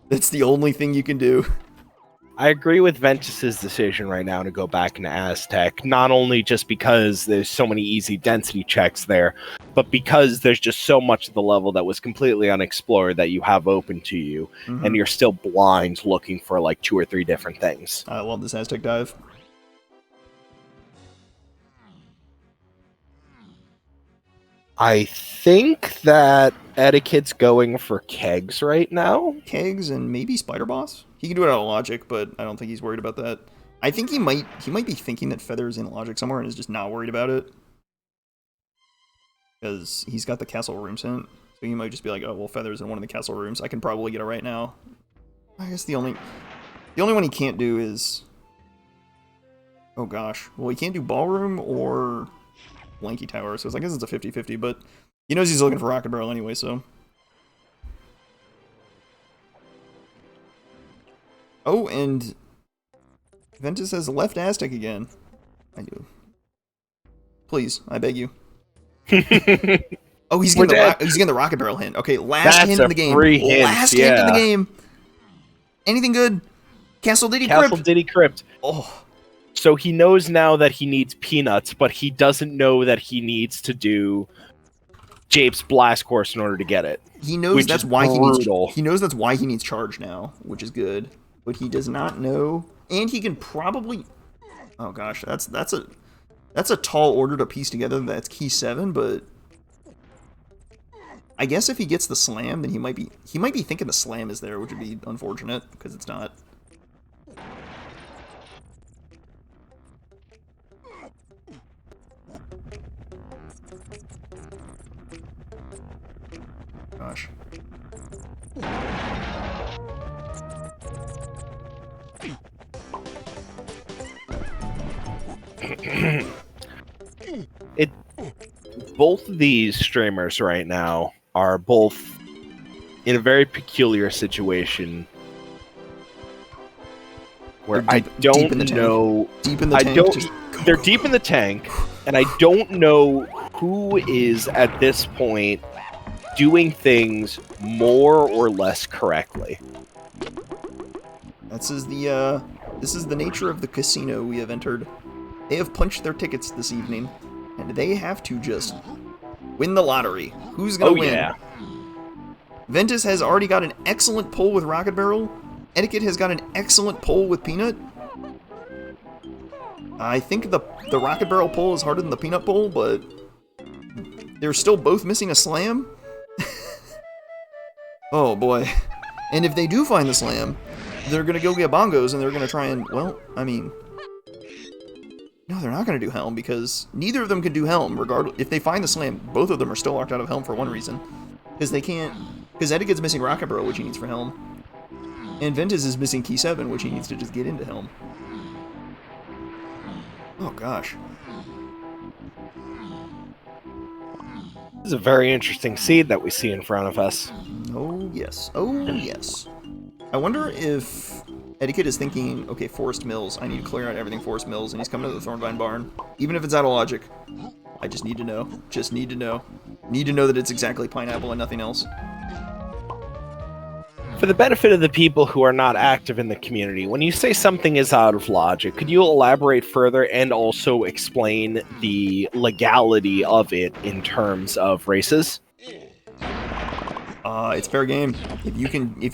That's the only thing you can do. I agree with Ventus's decision right now to go back into Aztec, not only just because there's so many easy density checks there, but because there's just so much of the level that was completely unexplored that you have open to you, and you're still blind looking for like 2 or 3 different things. I love this Aztec dive. I think that Eddaket's going for kegs right now. Kegs and maybe Spider Boss? He can do it out of logic, but I don't think he's worried about that. I think he might be thinking that Feather's in logic somewhere and is just not worried about it. Because he's got the castle rooms hint. So he might just be like, oh, well, Feather's in one of the castle rooms. I can probably get it right now. I guess the only one he can't do is... Oh gosh. Well, he can't do Ballroom or Lanky Tower, so I guess it's a 50-50, but he knows he's looking for Rocket Barrel anyway, so... Oh, and Ventus has left Aztec again. I do. Please, I beg you. Oh, he's getting the Rocket Barrel hint. Okay, last hint in the game. Last hint in the game. Anything good? Castle Diddy Crypt. Castle Diddy Crypt. Oh. So he knows now that he needs peanuts, but he doesn't know that he needs to do Jape's Blast Course in order to get it. He knows that's why he needs charge now, which is good. But he does not know, and he can probably... Oh gosh, that's a tall order to piece together. That's key 7, but I guess if he gets the slam, then he might be thinking the slam is there, which would be unfortunate because it's not. Gosh. Both of these streamers right now are both in a very peculiar situation where I don't know. Deep in the tank. They're deep in the tank, and I don't know who is at this point doing things more or less correctly. This is the nature of the casino we have entered. They have punched their tickets this evening, and they have to just win the lottery. Who's gonna win? Yeah. Ventus has already got an excellent pull with Rocket Barrel. Eddaket has got an excellent pull with Peanut. I think the rocket barrel pull is harder than the peanut pull, but they're still both missing a slam. Oh boy. And if they do find the slam, they're gonna go get bongos and they're gonna try and, well, I mean, no, they're not gonna do Helm because neither of them can do Helm. Regardless, if they find the slam, both of them are still locked out of Helm for one reason, because they can't. Because Eddaket's missing rocket barrel, which he needs for Helm, and Ventus is missing key 7, which he needs to just get into Helm. Oh gosh. This is a very interesting seed that we see in front of us. Oh yes. Oh yes. I wonder if Eddaket is thinking, okay, Forest Mills, I need to clear out everything Forest Mills, and he's coming to the Thornvine Barn. Even if it's out of logic. I just need to know. Just need to know. Need to know that it's exactly pineapple and nothing else. For the benefit of the people who are not active in the community, when you say something is out of logic, could you elaborate further and also explain the legality of it in terms of races? It's fair game. If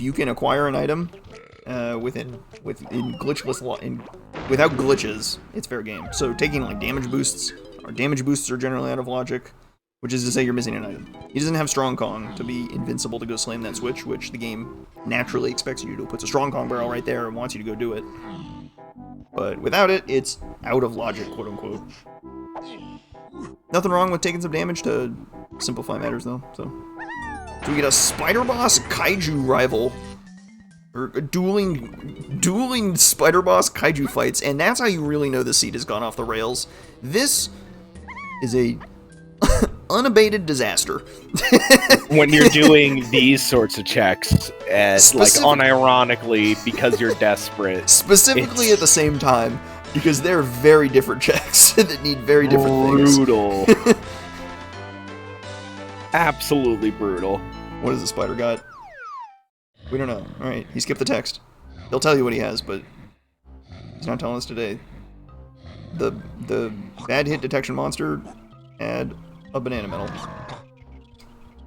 you can acquire an item within glitchless without glitches, it's fair game. So taking like damage boosts are generally out of logic, which is to say you're missing an item. He doesn't have Strong Kong to be invincible to go slam that switch, which the game naturally expects you to do. It puts a Strong Kong barrel right there and wants you to go do it. But without it, it's out of logic, quote unquote. Nothing wrong with taking some damage to simplify matters though, so. Do we get a Spider Boss Kaiju rival? Or dueling Spider Boss Kaiju fights, and that's how you really know the seed has gone off the rails. This is a unabated disaster. When you're doing these sorts of checks, as like unironically because you're desperate. Specifically at the same time, because they're very different checks that need very different things. Brutal. Absolutely brutal. What has the spider got? We don't know. Alright, he skipped the text. He'll tell you what he has, but he's not telling us today. The bad hit detection monster had a banana medal.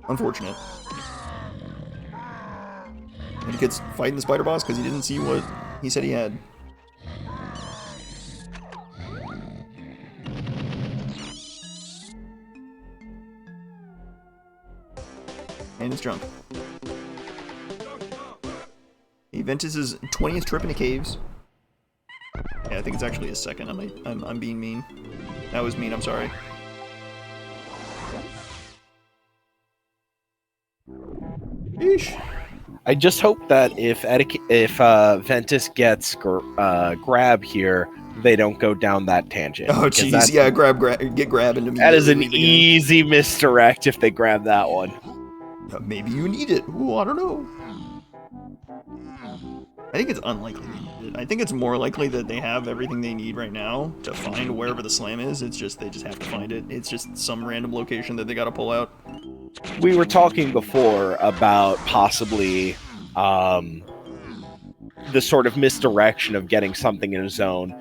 Unfortunate. And he gets fighting the spider boss because he didn't see what he said he had. And it's drunk. Ventus's 20th trip into caves. Yeah, I think it's actually his second. I'm being mean. That was mean, I'm sorry. Eesh. I just hope that if Ventus gets grab here, they don't go down that tangent. Oh jeez, yeah, get grab into me. That is an easy misdirect if they grab that one. Maybe you need it. Ooh, I don't know. I think it's unlikely they need it. I think it's more likely that they have everything they need right now to find wherever the slam is. It's just they just have to find it. It's just some random location that they gotta pull out. We were talking before about possibly the sort of misdirection of getting something in a zone.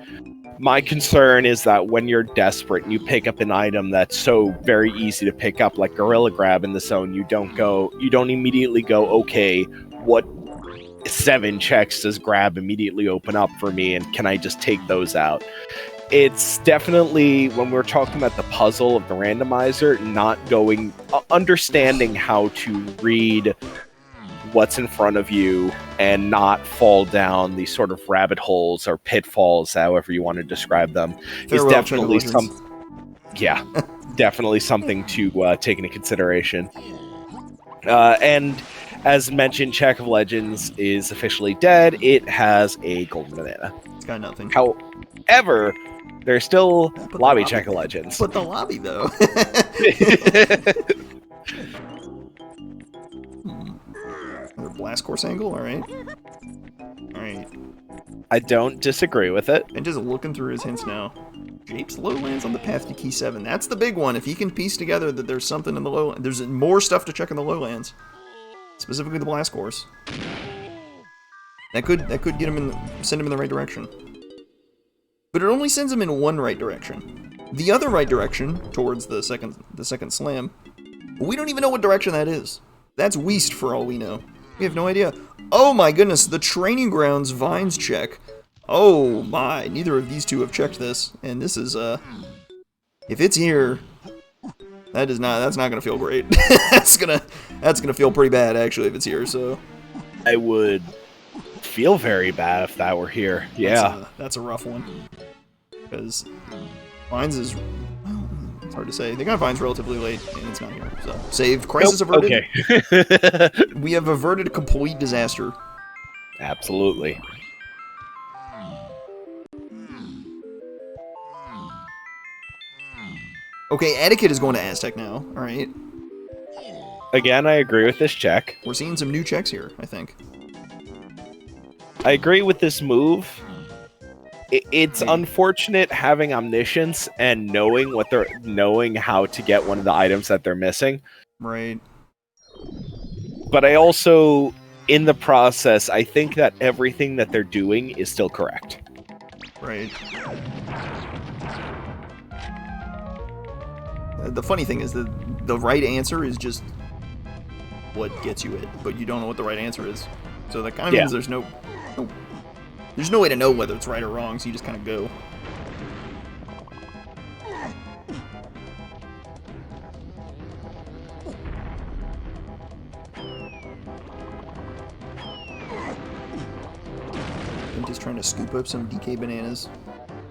My concern is that when you're desperate and you pick up an item that's so very easy to pick up, like Gorilla Grab in the zone, you don't immediately go, okay, what 7 checks does grab immediately open up for me, and can I just take those out? It's definitely, when we're talking about the puzzle of the randomizer, understanding how to read what's in front of you and not fall down these sort of rabbit holes or pitfalls, however you want to describe them, is definitely definitely something to take into consideration. And as mentioned, Check of Legends is officially dead. It has a golden banana. It's got nothing. However, there's still lobby Check of Legends. But the lobby, though. Another blast course angle, alright. Alright. I don't disagree with it. And just looking through his hints now. Jape's Lowlands on the path to Key 7. That's the big one. If he can piece together that there's something in the Lowlands, there's more stuff to check in the Lowlands. Specifically the blast course. That could get him send him in the right direction. But it only sends him in one right direction. The other right direction, towards the second slam, we don't even know what direction that is. That's Weast for all we know. We have no idea. Oh my goodness, the Training Grounds Vines check Oh my, neither of these two have checked this. And this is, if it's here, that's not gonna feel great. that's gonna feel pretty bad, actually, if it's here, so. I would feel very bad if that were here. Yeah. That's a rough one. Because Vines is, well, it's hard to say. They got Vines relatively late, and it's not here. So, saved. Crisis averted. Okay. We have averted a complete disaster. Absolutely. Okay, Eddaket is going to Aztec now. All right. Again, I agree with this check. We're seeing some new checks here, I think. I agree with this move. It's unfortunate having omniscience and knowing how to get one of the items that they're missing. Right. But I also, in the process, I think that everything that they're doing is still correct. Right. The funny thing is that the right answer is just what gets you it, but you don't know what the right answer is. So that kind of means there's no way to know whether it's right or wrong, so you just kind of go. I'm just trying to scoop up some DK bananas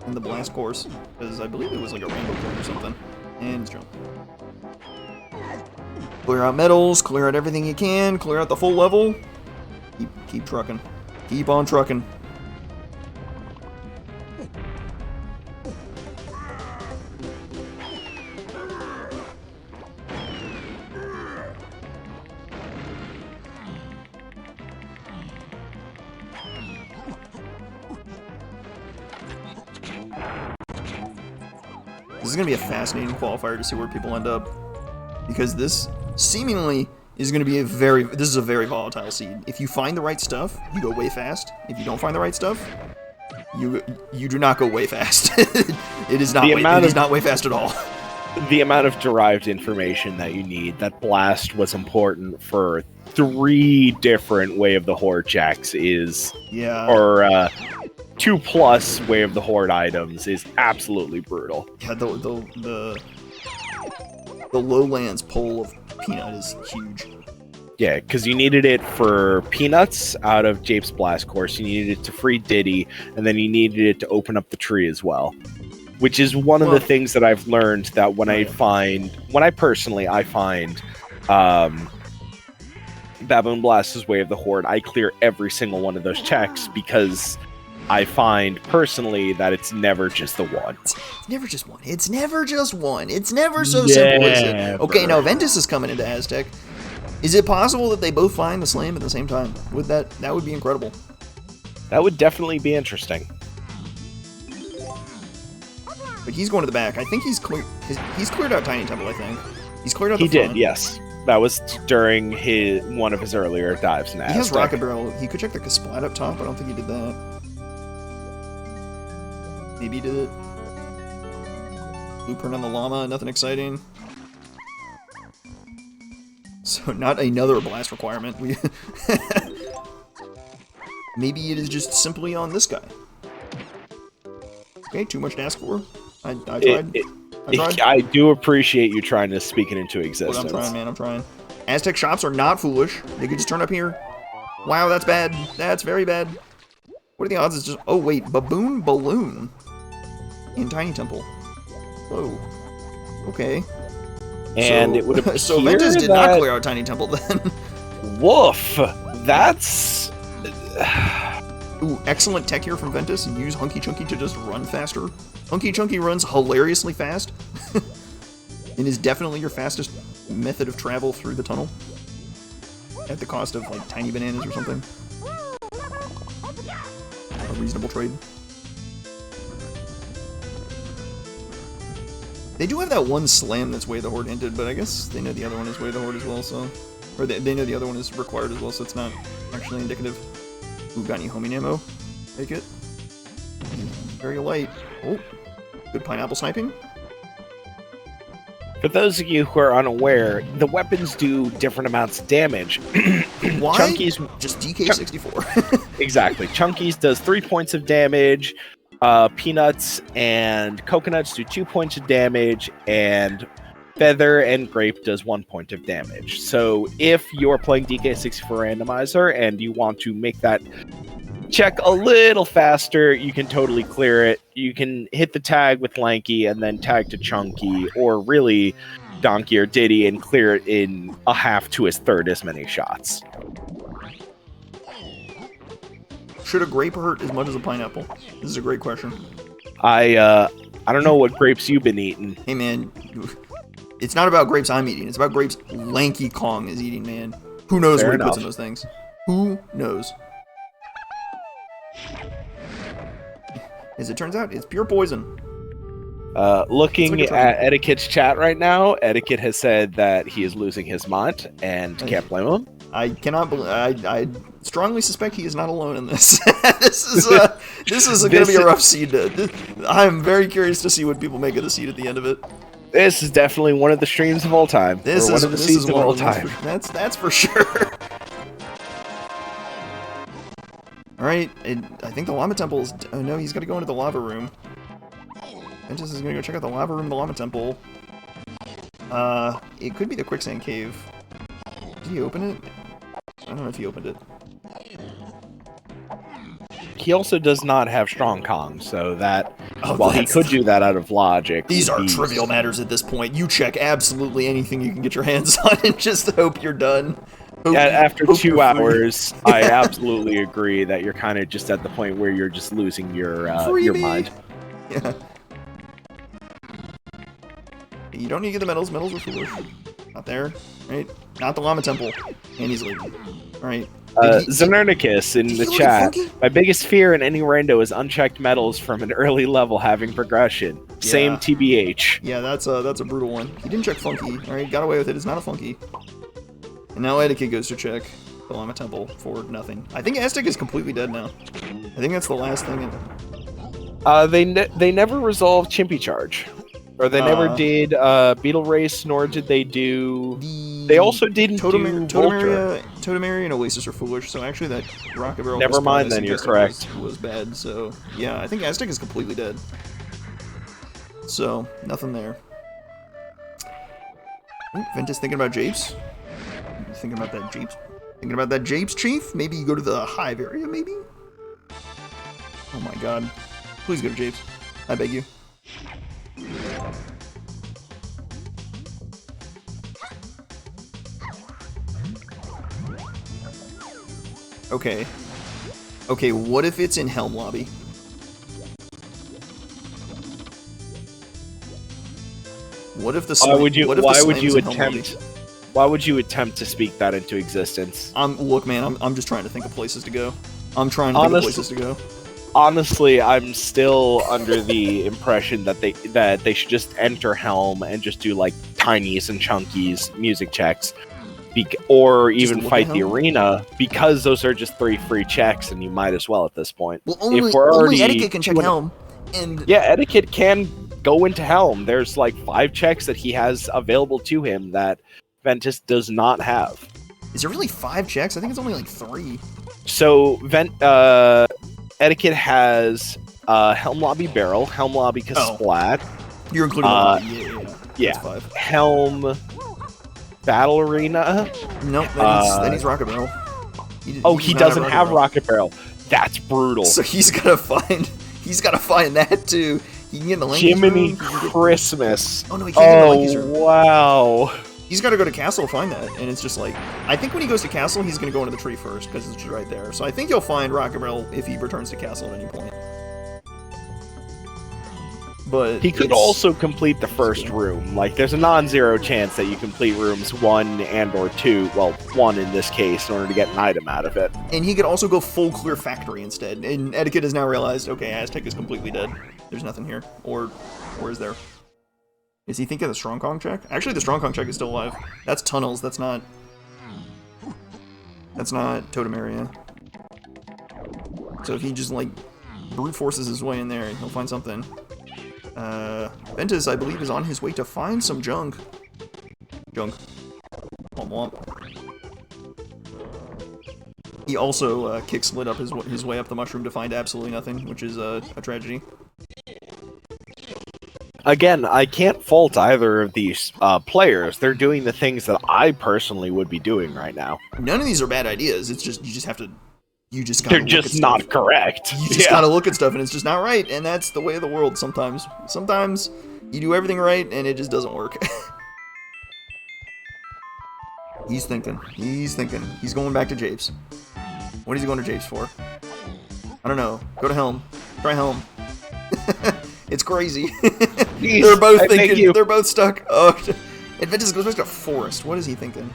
in the blast course, because I believe it was like a rainbow cone or something. And it's jump. Clear out metals, clear out everything you can, clear out the full level. Keep trucking. Keep on trucking. This is going to be a fascinating qualifier to see where people end up. Because this seemingly is going to be this is a very volatile seed. If you find the right stuff, you go way fast. If you don't find the right stuff, you do not go way fast. It is not way fast at all. The amount of derived information that you need, that blast was important for 3 different Way of the Horde checks or 2+ Way of the Horde items is absolutely brutal. Yeah, the lowlands pull of Peanut is huge. Yeah, because you needed it for Peanuts out of Jape's Blast Course, you needed it to free Diddy, and then you needed it to open up the tree as well. Which is one of the things that I've learned, that when I find Baboon Blast's Way of the Horde, I clear every single one of those checks, because I find personally that it's never just the one. It's never just one. It's never just one. It's never so simple, is it? Okay, now Ventus is coming into Aztec. Is it possible that they both find the slam at the same time? That would be incredible. That would definitely be interesting. But he's going to the back. I think he's cleared out Tiny Temple, I think. He's cleared out the front. He did, yes. That was during one of his earlier dives in Aztec. He has Rocket Barrel. He could check the Kasplat up top. I don't think he did that. Maybe he did it. Blueprint on the llama, nothing exciting. So not another blast requirement. Maybe it is just simply on this guy. Okay, too much to ask for. I tried. I do appreciate you trying to speak it into existence. I'm trying, man. I'm trying. Aztec shops are not foolish. They could just turn up here. Wow, that's bad. That's very bad. What are the odds? It's just... Oh, wait. Baboon Balloon. In Tiny Temple. Whoa. Okay. And it would appear so Ventus did not clear out Tiny Temple then. Woof. That's... Ooh, excellent tech here from Ventus, and use Hunky Chunky to just run faster. Hunky Chunky runs hilariously fast. And is definitely your fastest method of travel through the tunnel. At the cost of, like, tiny bananas or something. A reasonable trade. They do have that one slam that's Way of the Horde hinted, but I guess they know the other one is Way of the Horde as well, so... Or they know the other one is required as well, so it's not actually indicative. Ooh, got any homing ammo? Take it. Very light. Oh, good pineapple sniping. For those of you who are unaware, the weapons do different amounts of damage. Why? Chunky's just DK64. exactly. Chunky's does 3 points of damage. Peanuts and coconuts do 2 points of damage, and Feather and Grape does 1 point of damage. So if you're playing DK64 Randomizer and you want to make that check a little faster, you can totally clear it. You can hit the tag with Lanky and then tag to Chunky, or really Donkey or Diddy, and clear it in a half to his third as many shots. Should a grape hurt as much as a pineapple? This is a great question. I don't know what grapes you've been eating. Hey man, it's not about grapes I'm eating. It's about grapes Lanky Kong is eating, man. Who knows what he puts in those things? Who knows? As it turns out, it's pure poison. Looking at Eddaket's chat right now, Eddaket has said that he is losing his mind, and can't blame him. I cannot believe. I strongly suspect he is not alone in this. this is going to be a rough seed. I'm very curious to see what people make of the seed at the end of it. This is definitely one of the streams of all time. This is one of the seeds of all time. That's for sure. All right, I think the lava temple is. Oh no, he's got to go into the lava room. Ventus is gonna go check out the lava room, the lava temple. It could be the quicksand cave. Did he open it? I don't know if he opened it. He also does not have strong Kong, so that while he could do that out of logic, these are trivial matters at this point. You check absolutely anything you can get your hands on and just hope you're done. After 2 hours, I absolutely agree that you're kind of just at the point where you're just losing your mind. Yeah. You don't need to get the medals. Medals are foolish. Not there, right? Not the Llama Temple. And he's leaving. Alright. Xenernicus in the chat. My biggest fear in any rando is unchecked medals from an early level having progression. Yeah. Same TBH. Yeah, that's a brutal one. He didn't check Funky. Alright, got away with it. It's not a Funky. And now Eddaket goes to check the Llama Temple for nothing. I think Aztec is completely dead now. I think that's the last thing. They never resolved Chimpy Charge. Or they never did Beetle Race, nor did they do... They also didn't do Totemaria and Oasis are foolish, so actually that Rocket Barrel... Never mind then, you're correct. Was bad, so... Yeah, I think Aztec is completely dead. So, nothing there. Ooh, Ventus thinking about Japes? Thinking about that Japes? Thinking about that Japes, Chief? Maybe you go to the Hive area, maybe? Oh my god. Please go to Japes. I beg you. Okay. Okay, what if it's in Helm Lobby? What if the Why would you attempt to speak that into existence? Look, man, I'm just trying to think of places to go. I'm trying to think of places to go. Honestly, I'm still under the impression that they should just enter Helm and just do like Tinies and Chunkies music checks, or even fight the arena, because those are just 3 free checks, and you might as well at this point. Well, only Eddaket can check Helm, and yeah, Eddaket can go into Helm. There's like 5 checks that he has available to him that Ventus does not have. Is there really 5 checks? I think it's only like 3. So Eddaket has Helm Lobby Barrel, Helm Lobby Kasplat. You're including yeah. 5. Helm Battle Arena. Nope, that needs Rocket Barrel. He doesn't have Rocket Barrel. That's brutal. So he's gotta find that too. He can get in the Lanky's Jiminy room. Christmas. Oh no, he can't get in the Lanky's room. Wow. He's got to go to Castle to find that, and it's just like... I think when he goes to Castle, he's going to go into the tree first, because it's just right there. So I think you'll find Rocket Barrel if he returns to Castle at any point. But he could also complete the first room. Like, there's a non-zero chance that you complete rooms 1 and or 2, well, 1 in this case, in order to get an item out of it. And he could also go full clear factory instead. And Eddaket has now realized, okay, Aztec is completely dead. There's nothing here. Or is there? Is he thinking the Strong Kong check? Actually, the Strong Kong check is still alive. That's tunnels. That's not Totemaria. So if he just like brute forces his way in there, he'll find something. Ventus, I believe, is on his way to find some junk. womp. He also kick-slid up his way up the mushroom to find absolutely nothing, which is a tragedy. Again, I can't fault either of these players. They're doing the things that I personally would be doing right now. None of these are bad ideas. It's just, you just have to... You just gotta They're just not correct. You just gotta look at stuff and it's just not right, and that's the way of the world sometimes. Sometimes you do everything right and it just doesn't work. He's thinking. He's thinking. He's going back to Japes. What is he going to Japes for? I don't know. Go to Helm. Try Helm. It's crazy. They're both thinking. They're both stuck. Oh, Adventus goes back to Forest. What is he thinking?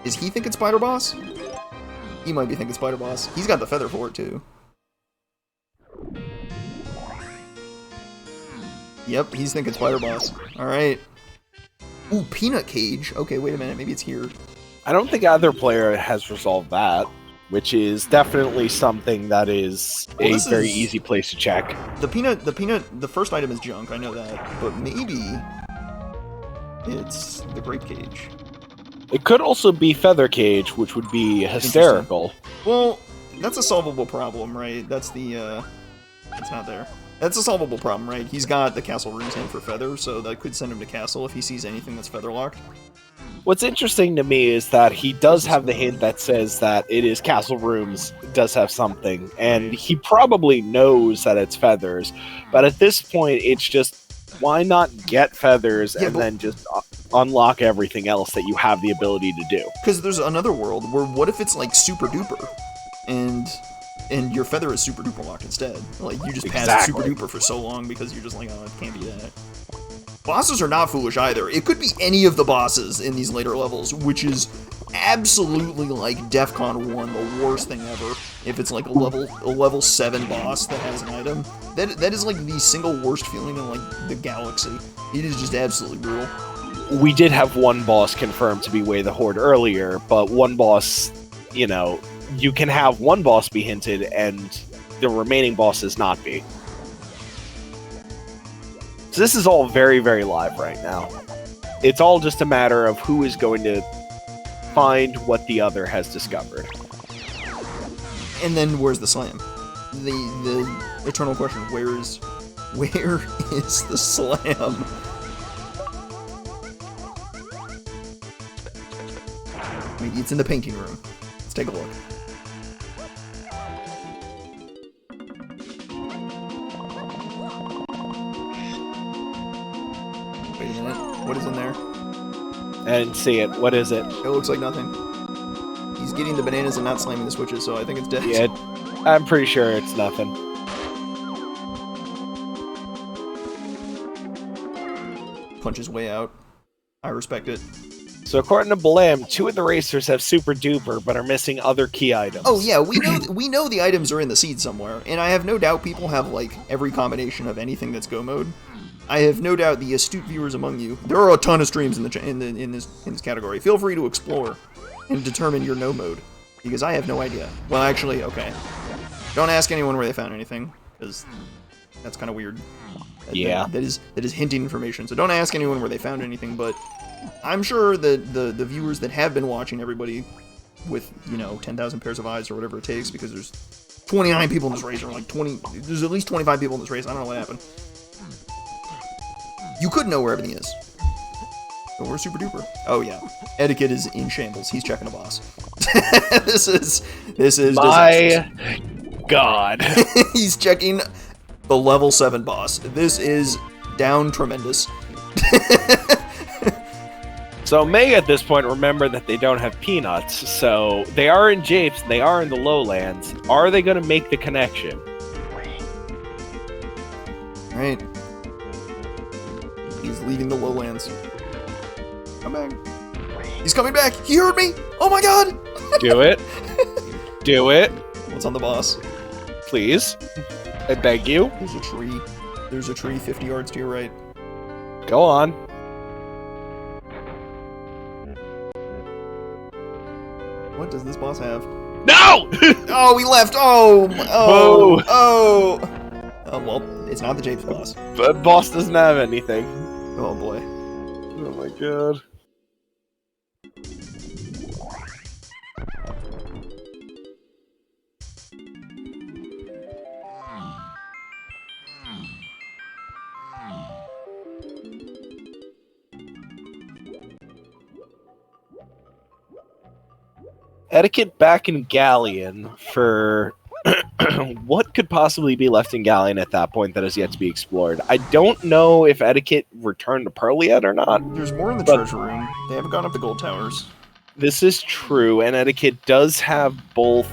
Is he thinking Spider Boss? He might be thinking Spider Boss. He's got the feather for it, too. Yep, he's thinking Spider Boss. Alright. Ooh, Peanut Cage. Okay, wait a minute. Maybe it's here. I don't think either player has resolved that, which is definitely something that is a very easy place to check. The first item is junk, I know that. But maybe it's the Grape Cage. It could also be Feather Cage, which would be hysterical. Well, that's a solvable problem, right? That's the, it's not there. That's a solvable problem, right? He's got the castle rooms in for Feather, so that could send him to castle if he sees anything that's Feather locked. What's interesting to me is that he does have the hint that says that it is castle rooms, does have something, and he probably knows that it's feathers, but at this point, it's just, why not get feathers and then just unlock everything else that you have the ability to do? Because there's another world where what if it's like super duper, and your feather is super duper locked instead? Like, you just pass super duper for so long because you're just like, oh, it can't be that. Bosses are not foolish either. It could be any of the bosses in these later levels, which is absolutely like DEFCON 1, the worst thing ever. If it's like a level 7 boss that has an item, that is like the single worst feeling in like the galaxy. It is just absolutely brutal. We did have one boss confirmed to be Way the Horde earlier, but one boss, you know, you can have one boss be hinted and the remaining bosses not be. So this is all very, very live right now. It's all just a matter of who is going to find what the other has discovered. And then where's the slam? The eternal question, where is the slam? Maybe it's in the painting room. Let's take a look. Wait a minute. What is in there? I didn't see it. What is it? It looks like nothing. He's getting the bananas and not slamming the switches, so I think it's dead. Yeah, I'm pretty sure it's nothing. Punch his way out. I respect it. So according to Blam, 2 of the racers have Super Duper, but are missing other key items. Oh yeah, we know the items are in the seed somewhere, and I have no doubt people have like every combination of anything that's Go mode. I have no doubt the astute viewers among you. There are a ton of streams in this category. Feel free to explore and determine your no mode, because I have no idea. Well, actually, okay. Don't ask anyone where they found anything, because that's kind of weird. Yeah. That is hinting information. So don't ask anyone where they found anything, but I'm sure that the viewers that have been watching everybody with, you know, 10,000 pairs of eyes or whatever it takes, because there's 29 people in this race, or like 20, there's at least 25 people in this race. I don't know what happened. You could know where everything is. But we're super duper. Oh yeah. Eddaket is in shambles. He's checking a boss. This is my God. He's checking the level 7 boss. This is down tremendous. So May at this point remember that they don't have peanuts, so they are in Japes, they are in the lowlands. Are they going to make the connection? Right. He's leaving the lowlands. Come back. He's coming back. He heard me. Oh my god. Do it. Do it. What's on the boss? Please. I beg you. There's a tree. There's a tree 50 yards to your right. Go on. What does this boss have? No! Oh, he left. Oh, oh, oh. Oh, well, it's not the Japes boss. But boss doesn't have anything. Oh boy. Oh my god. Eddaket back in Galleon for what could possibly be left in Galleon at that point that is yet to be explored. I don't know if Eddaket returned to Pearl yet or not. There's more in the treasure room. They haven't gone up the gold towers. This is true, and Eddaket does have both.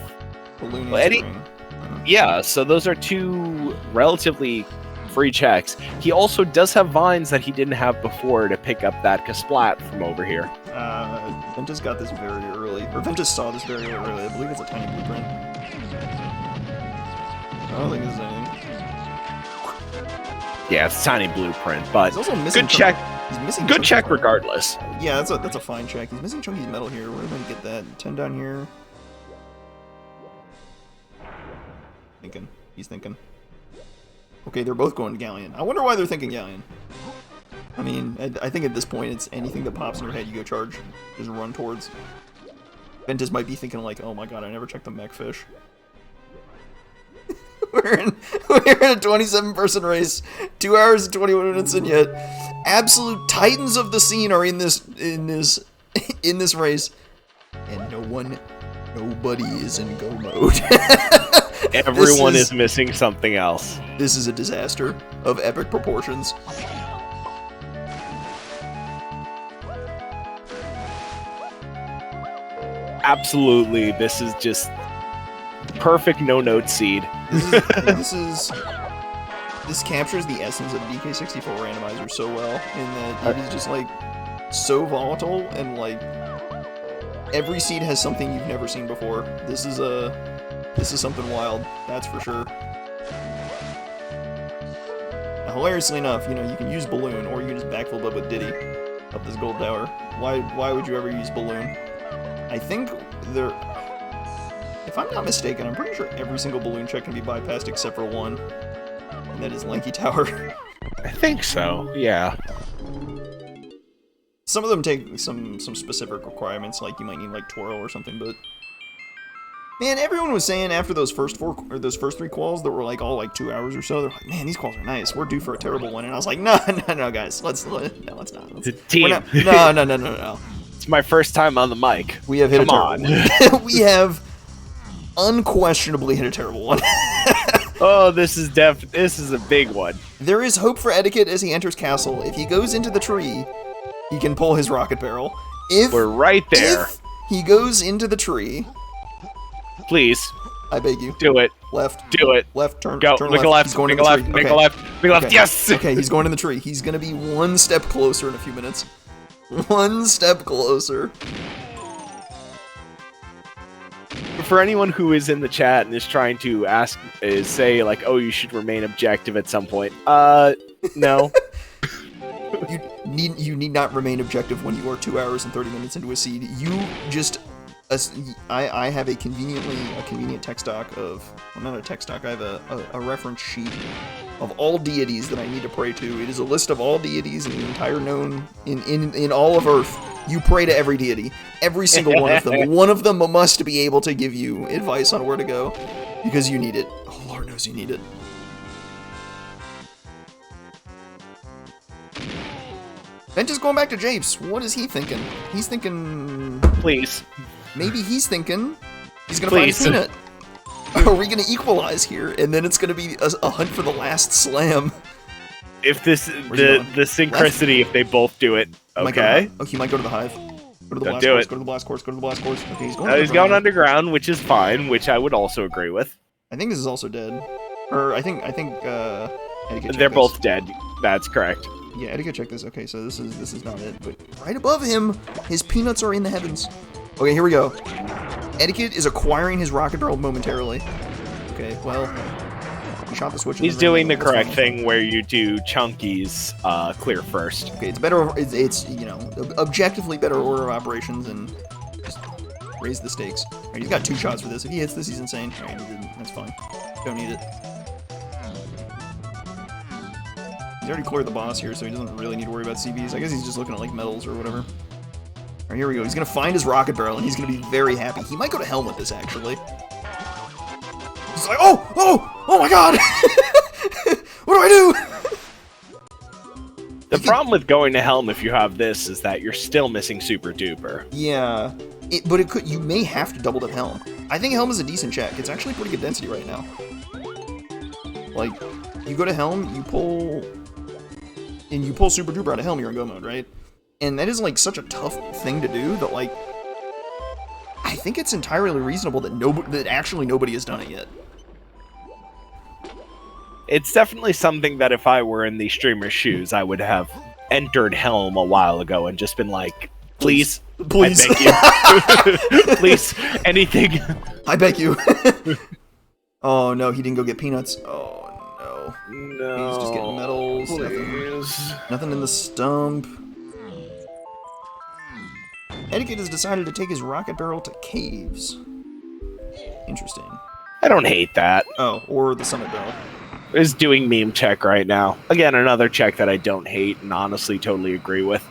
Balloon Well, and string. Yeah, so those are two relatively free checks. He also does have vines that he didn't have before to pick up that Kasplat from over here. Ventus got this very early. Or Ventus saw this very early. I believe it's a tiny blueprint. I don't think this is anything. Yeah, it's a tiny blueprint, but He's also missing good check. He's missing Good chunky check metal. regardless. Yeah, that's a fine check. He's missing chunky metal here. Where am I gonna get that? 10 down here. Thinking. He's thinking. Okay, they're both going to Galleon. I wonder why they're thinking Galleon. I mean, I think at this point, it's anything that pops in your head, you go charge. Just run towards. Ventus might be thinking like, oh my god, I never checked the mech fish. we're in a 27-person race, 2 hours and 21 minutes in yet. Absolute titans of the scene are in this race, and nobody is in go mode. Everyone is missing something else. This is a disaster of epic proportions. Absolutely, this is just perfect no-note seed. This captures the essence of DK64 Randomizer so well, in that it is just like so volatile, and like every seed has something you've never seen before. This is something wild, that's for sure. Now, hilariously enough, you know, you can use Balloon, or you can just backflip up with Diddy up this gold tower. Why would you ever use Balloon? I think if I'm not mistaken, I'm pretty sure every single balloon check can be bypassed except for one, and that is Lanky Tower. I think so, yeah. Some of them take some specific requirements, like you might need like Twirl or something, but man, everyone was saying after those first three quals that were like all like 2 hours or so, they're like, man, these quals are nice. We're due for a terrible one, and I was like, no, guys, let's not. Team. No. It's my first time on the mic. We have hit a terrible one. We have unquestionably hit a terrible one. Oh, this is a big one. There is hope for Eddaket as he enters castle. If he goes into the tree, he can pull his rocket barrel. We're right there. If he goes into the tree, please, I beg you, do it. Left. Do it. Left. Turn. Go. Turn Make left. a left. He's going Make in a the left. tree. Make Okay. a left. Make a left. Okay. Yes. Okay, he's going in the tree. He's gonna be one step closer in a few minutes. One step closer. For anyone who is in the chat and is trying to say like, oh, you should remain objective at some point. No. You need not remain objective when you are 2 hours and 30 minutes into a seed. You just, I have a convenient text doc of, well, not a text doc. I have a reference sheet of all deities that I need to pray to. It is a list of all deities in the entire known in all of Earth. You pray to every deity, every single one of them. One of them must be able to give you advice on where to go, because you need it. Oh, Lord knows you need it. Ventus going back to Japes. What is he thinking? He's thinking... Please. Maybe he's thinking he's going to find a peanut. Are we going to equalize here? And then it's going to be a hunt for the last slam. If the synchronicity, if they both do it, okay. Oh, he might go to the hive. Go to the blast course. Go to the blast course. Go to the blast course. Okay, he's going. He's going underground, which is fine, which I would also agree with. I think this is also dead. Or I think. They're both dead. That's correct. Yeah, Eddaket, check this. Okay, so this is not it, but right above him, his peanuts are in the heavens. Okay, here we go. Eddaket is acquiring his rocket barrel momentarily. Okay, well, he shot the switch. He's doing the correct thing where you do chunkies clear first. Okay, it's better. It's you know, objectively better order of operations, and just raise the stakes. All right, he's got 2 shots for this. If he hits this, he's insane. All right, he didn't. That's fine. Don't need it. He's already cleared the boss here, so he doesn't really need to worry about CVs. I guess he's just looking at like medals or whatever. Alright, here we go. He's gonna find his rocket barrel, and he's gonna be very happy. He might go to Helm with this, actually. He's like, oh my god! What do I do? The problem with going to Helm if you have this is that you're still missing Super Duper. Yeah. But it could. You may have to double tap Helm. I think Helm is a decent check. It's actually pretty good density right now. Like, you go to Helm, you pull Super Duper out of Helm, you're in go mode, right? And that is like such a tough thing to do that like, I think it's entirely reasonable that actually nobody has done it yet. It's definitely something that if I were in the streamer's shoes, I would have entered Helm a while ago and just been like, please. I beg you. Please, anything. I beg you. Oh no, he didn't go get peanuts. Oh no. No. He's just getting medals. Nothing in the stump. Eddaket has decided to take his rocket barrel to caves. Interesting. I don't hate that. Oh, or the summit barrel. Is doing meme check right now. Again, another check that I don't hate and honestly totally agree with.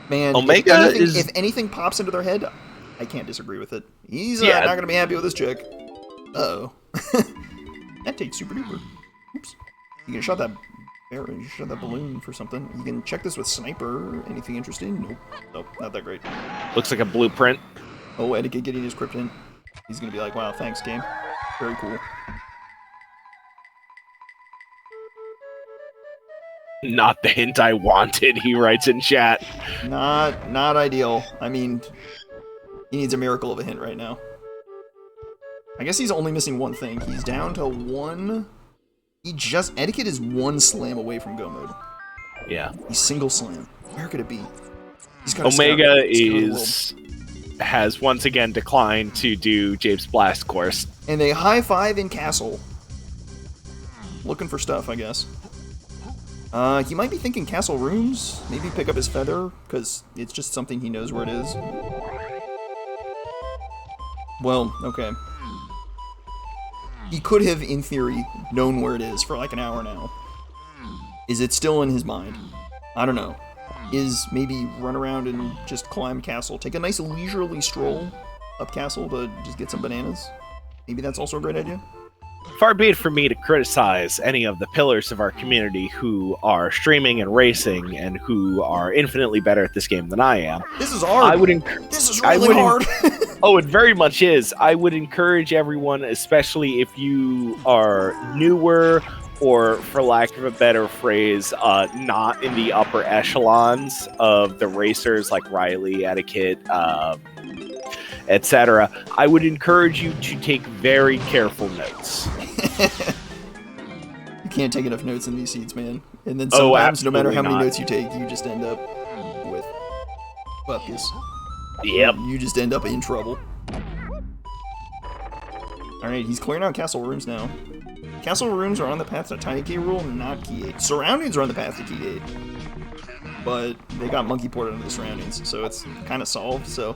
Man, Omega if anything pops into their head, I can't disagree with it. He's not going to be happy with this chick. Uh-oh. That takes Super Duper. Oops. You can shot that arrow, you shot that balloon for something. You can check this with Sniper. Anything interesting? Nope. Nope, not that great. Looks like a blueprint. Oh, Eddaket getting his crypt in. He's going to be like, wow, thanks, game. Very cool. Not the hint I wanted, he writes in chat. Not ideal. I mean, he needs a miracle of a hint right now. I guess he's only missing one thing. He's down to one. Eddaket is one slam away from go mode. Yeah. He's single slam. Where could it be? He's got Omega has once again declined to do Jabe's Blast course. And they high five in castle. Looking for stuff, I guess. He might be thinking castle rooms. Maybe pick up his feather, because it's just something he knows where it is. Well, okay. He could have, in theory, known where it is for like an hour now. Is it still in his mind? I don't know. Is maybe run around and just climb castle. Take a nice leisurely stroll up castle to just get some bananas. Maybe that's also a great idea. Far be it for me to criticize any of the pillars of our community who are streaming and racing and who are infinitely better at this game than I am. This is hard. This is really hard. Oh, it very much is. I would encourage everyone, especially if you are newer or, for lack of a better phrase, not in the upper echelons of the racers like Riley, Eddaket, etc. I would encourage you to take very careful notes. You can't take enough notes in these seats, man. And then sometimes, no matter how many notes you take, you just end up with buckus. Yep. You just end up in trouble. Alright, he's clearing out castle rooms now. Castle rooms are on the path to Tiny Key Rule, not Key 8. Surroundings are on the path to Key 8. But they got monkey ported into the surroundings, so it's kind of solved, so...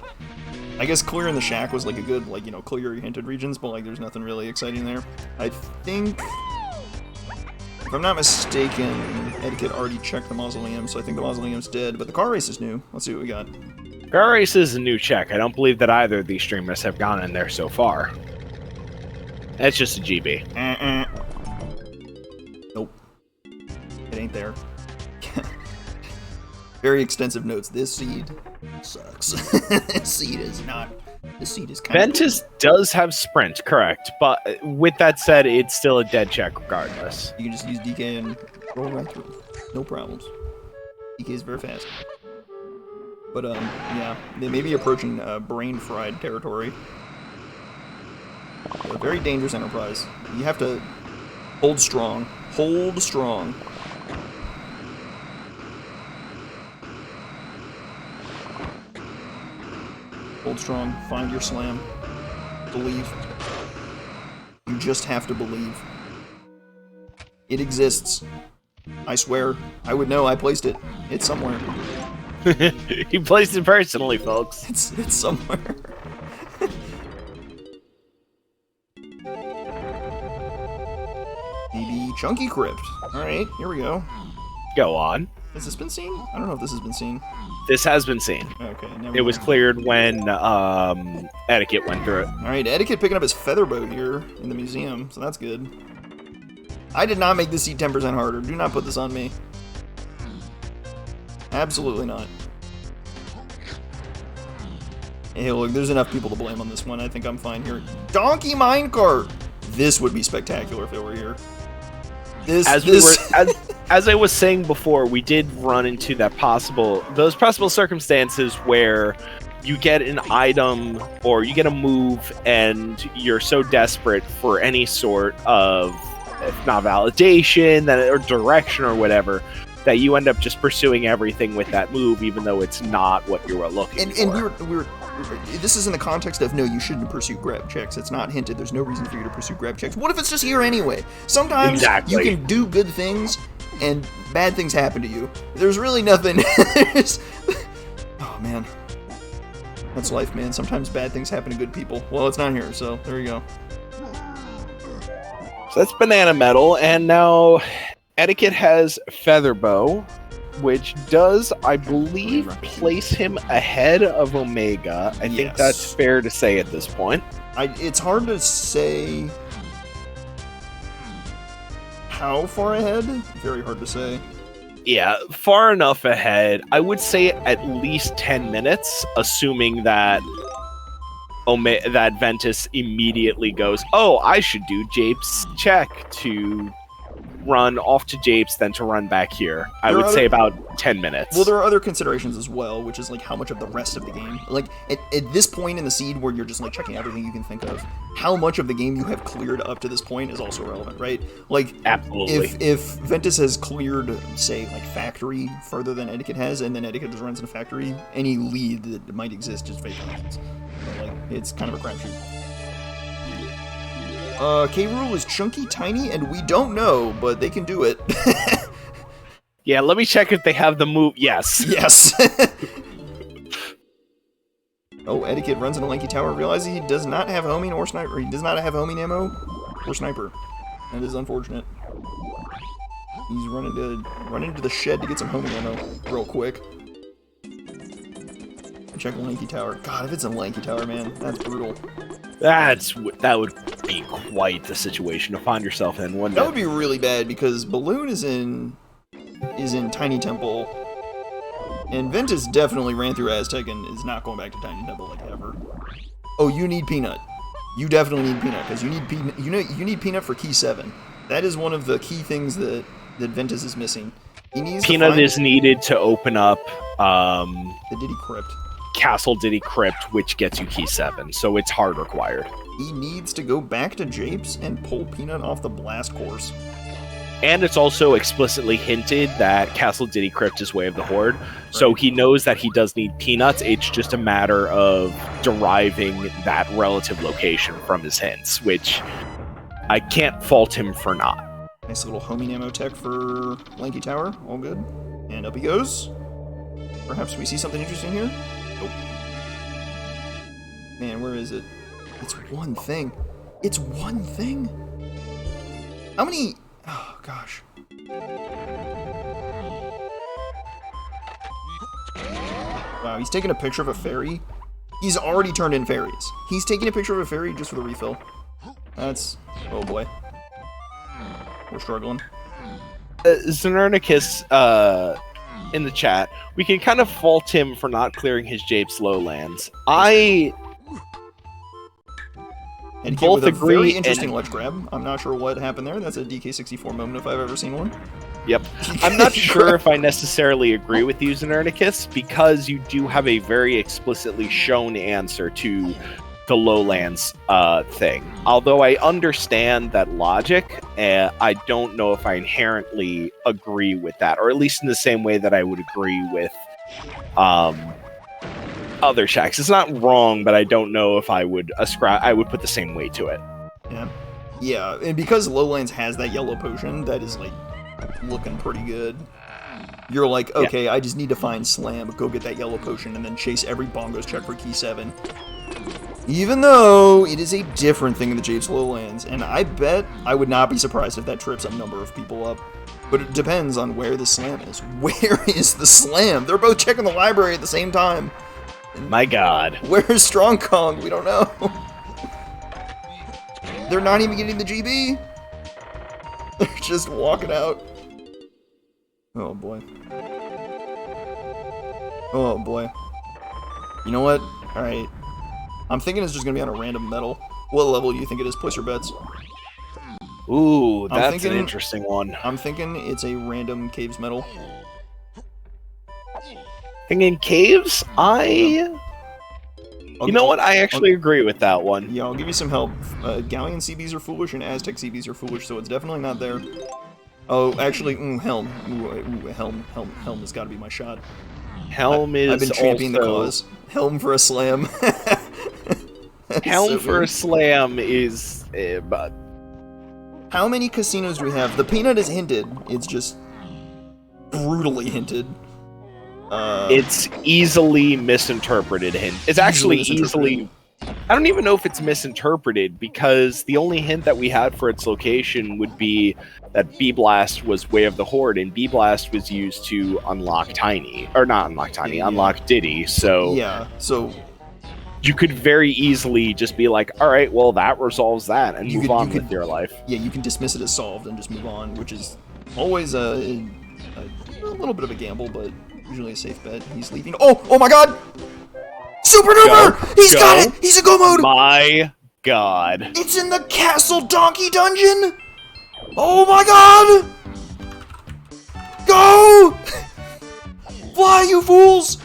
I guess clearing the shack was like a good, like, you know, clear your hinted regions, but like there's nothing really exciting there. I think, if I'm not mistaken, Eddaket already checked the mausoleum, so I think the mausoleum's dead, but the car race is new. Let's see what we got. Car race is a new check. I don't believe that either of these streamers have gone in there so far. That's just a GB. Nope. It ain't there. Very extensive notes. This seed sucks. This seed is not. This seed is kind of. Ventus does have sprint, correct. But with that said, it's still a dead check regardless. You can just use DK and roll right through. No problems. DK is very fast. But, yeah. They may be approaching brain-fried territory. A very dangerous enterprise. You have to hold strong. Hold strong. Hold strong, find your slam, believe. You just have to believe. It exists. I swear. I would know, I placed it. It's somewhere. He placed it personally, folks. It's somewhere. Maybe Chunky Crypt. Alright, here we go. Go on. Has this been seen? I don't know if this has been seen. This has been seen. Okay, it was cleared when Eddaket went through it. Alright, Eddaket picking up his feather boat here in the museum, so that's good. I did not make this seat 10% harder. Do not put this on me. Absolutely not. Hey, look, there's enough people to blame on this one. I think I'm fine here. Donkey minecart! This would be spectacular if it were here. As I was saying before, we did run into those possible circumstances where you get an item or you get a move and you're so desperate for any sort of, if not validation or direction or whatever, that you end up just pursuing everything with that move, even though it's not what you were looking for. And we were this is in the context of, no, you shouldn't pursue grab checks. It's not hinted. There's no reason for you to pursue grab checks. What if it's just here anyway? Sometimes you can do good things and bad things happen to you. There's really nothing. Oh, man. That's life, man. Sometimes bad things happen to good people. Well, it's not here, so there you go. So that's Banana Metal, and now Eddaket has Featherbow, which does, I believe, place him ahead of Omega. I think that's fair to say at this point. It's hard to say how far ahead. Very hard to say. Yeah, far enough ahead. I would say at least 10 minutes, assuming that that Ventus immediately goes, oh, I should do Jape's check to run off to Japes, then to run back here. I would say about 10 minutes. Well, there are other considerations as well, which is like how much of the rest of the game, like at this point in the seed where you're just like checking everything you can think of, how much of the game you have cleared up to this point is also relevant, right? Like, absolutely. If Ventus has cleared, say, like factory further than Eddaket has, and then Eddaket just runs in a factory, any lead that might exist just vaporizes. So, like, it's kind of a crapshoot. K-Rool is chunky, tiny, and we don't know, but they can do it. Yeah, let me check if they have the move. Yes. Yes. Oh, Eddaket runs in a lanky tower, realizing he does not have homing or sniper. He does not have homing ammo or sniper. That is unfortunate. He's running to the shed to get some homing ammo real quick. Check a lanky tower. God, if it's a lanky tower, man, that's brutal. That would be quite the situation to find yourself in, wouldn't it? That would be really bad because Balloon is in Tiny Temple, and Ventus definitely ran through Aztec and is not going back to Tiny Temple like ever. Oh, you need Peanut. You definitely need Peanut because you need Peanut. You need Peanut for Key 7. That is one of the key things that Ventus is missing. He needs Peanut is needed to open up the Diddy Crypt. Castle Diddy Crypt, which gets you Key 7, so it's hard required. He needs to go back to Japes and pull Peanut off the blast course. And it's also explicitly hinted that Castle Diddy Crypt is Way of the Horde, so he knows that he does need Peanuts. It's just a matter of deriving that relative location from his hints, which I can't fault him for not. Nice little homing ammo tech for Lanky Tower, all good. And up he goes. Perhaps we see something interesting here? Nope. Man, where is it? It's one thing. It's one thing? How many... Oh, gosh. Wow, he's taking a picture of a fairy. He's already turned in fairies. He's taking a picture of a fairy just for the refill. That's... Oh, boy. We're struggling. Xenernicus, in the chat, we can kind of fault him for not clearing his Japes lowlands. And both with a very interesting ledge grab. I'm not sure what happened there. That's a DK64 moment if I've ever seen one. Yep. I'm not sure if I necessarily agree with you, Xenernicus, because you do have a very explicitly shown answer to the lowlands thing. Although I understand that logic, I don't know if I inherently agree with that, or at least in the same way that I would agree with other checks. It's not wrong, but I don't know if I would put the same weight to it. Yeah, and because Lowlands has that yellow potion, that is like looking pretty good. You're like, okay, I just need to find Slam, go get that yellow potion, and then chase every Bongos check for Key 7. Even though it is a different thing in the Japes Lowlands, and I bet I would not be surprised if that trips a number of people up. But it depends on where the Slam is. Where is the Slam? They're both checking the library at the same time. My god. Where's Strong Kong? We don't know. They're not even getting the GB. They're just walking out. Oh boy. Oh boy. You know what? Alright. I'm thinking it's just gonna be on a random metal. What level do you think it is? Place your bets. Ooh, that's an interesting one. I'm thinking it's a random caves metal. Thinking caves? You know what? I actually agree with that one. Yeah, I'll give you some help. Galleon CBs are foolish and Aztec CBs are foolish, so it's definitely not there. Oh, actually, Helm. Helm has got to be my shot. Helm is I've been championing the cause. Helm for a slam. Helm for a slam is... but how many casinos do we have? The peanut is hinted. It's just brutally hinted. It's easily misinterpreted hint. It's actually easily... I don't even know if it's misinterpreted, because the only hint that we had for its location would be that B-Blast was Way of the Horde, and B-Blast was used to unlock Tiny. Or not unlock Tiny, unlock Diddy, so... Yeah, so... You could very easily just be like, alright, well, that resolves that, and move on with your life. Yeah, you can dismiss it as solved and just move on, which is always a little bit of a gamble, but usually a safe bet. He's leaving. Oh my god! Super duper! He's got it! He's in go mode! My god. It's in the Castle Donkey Dungeon! Oh my god! Go! Fly, you fools!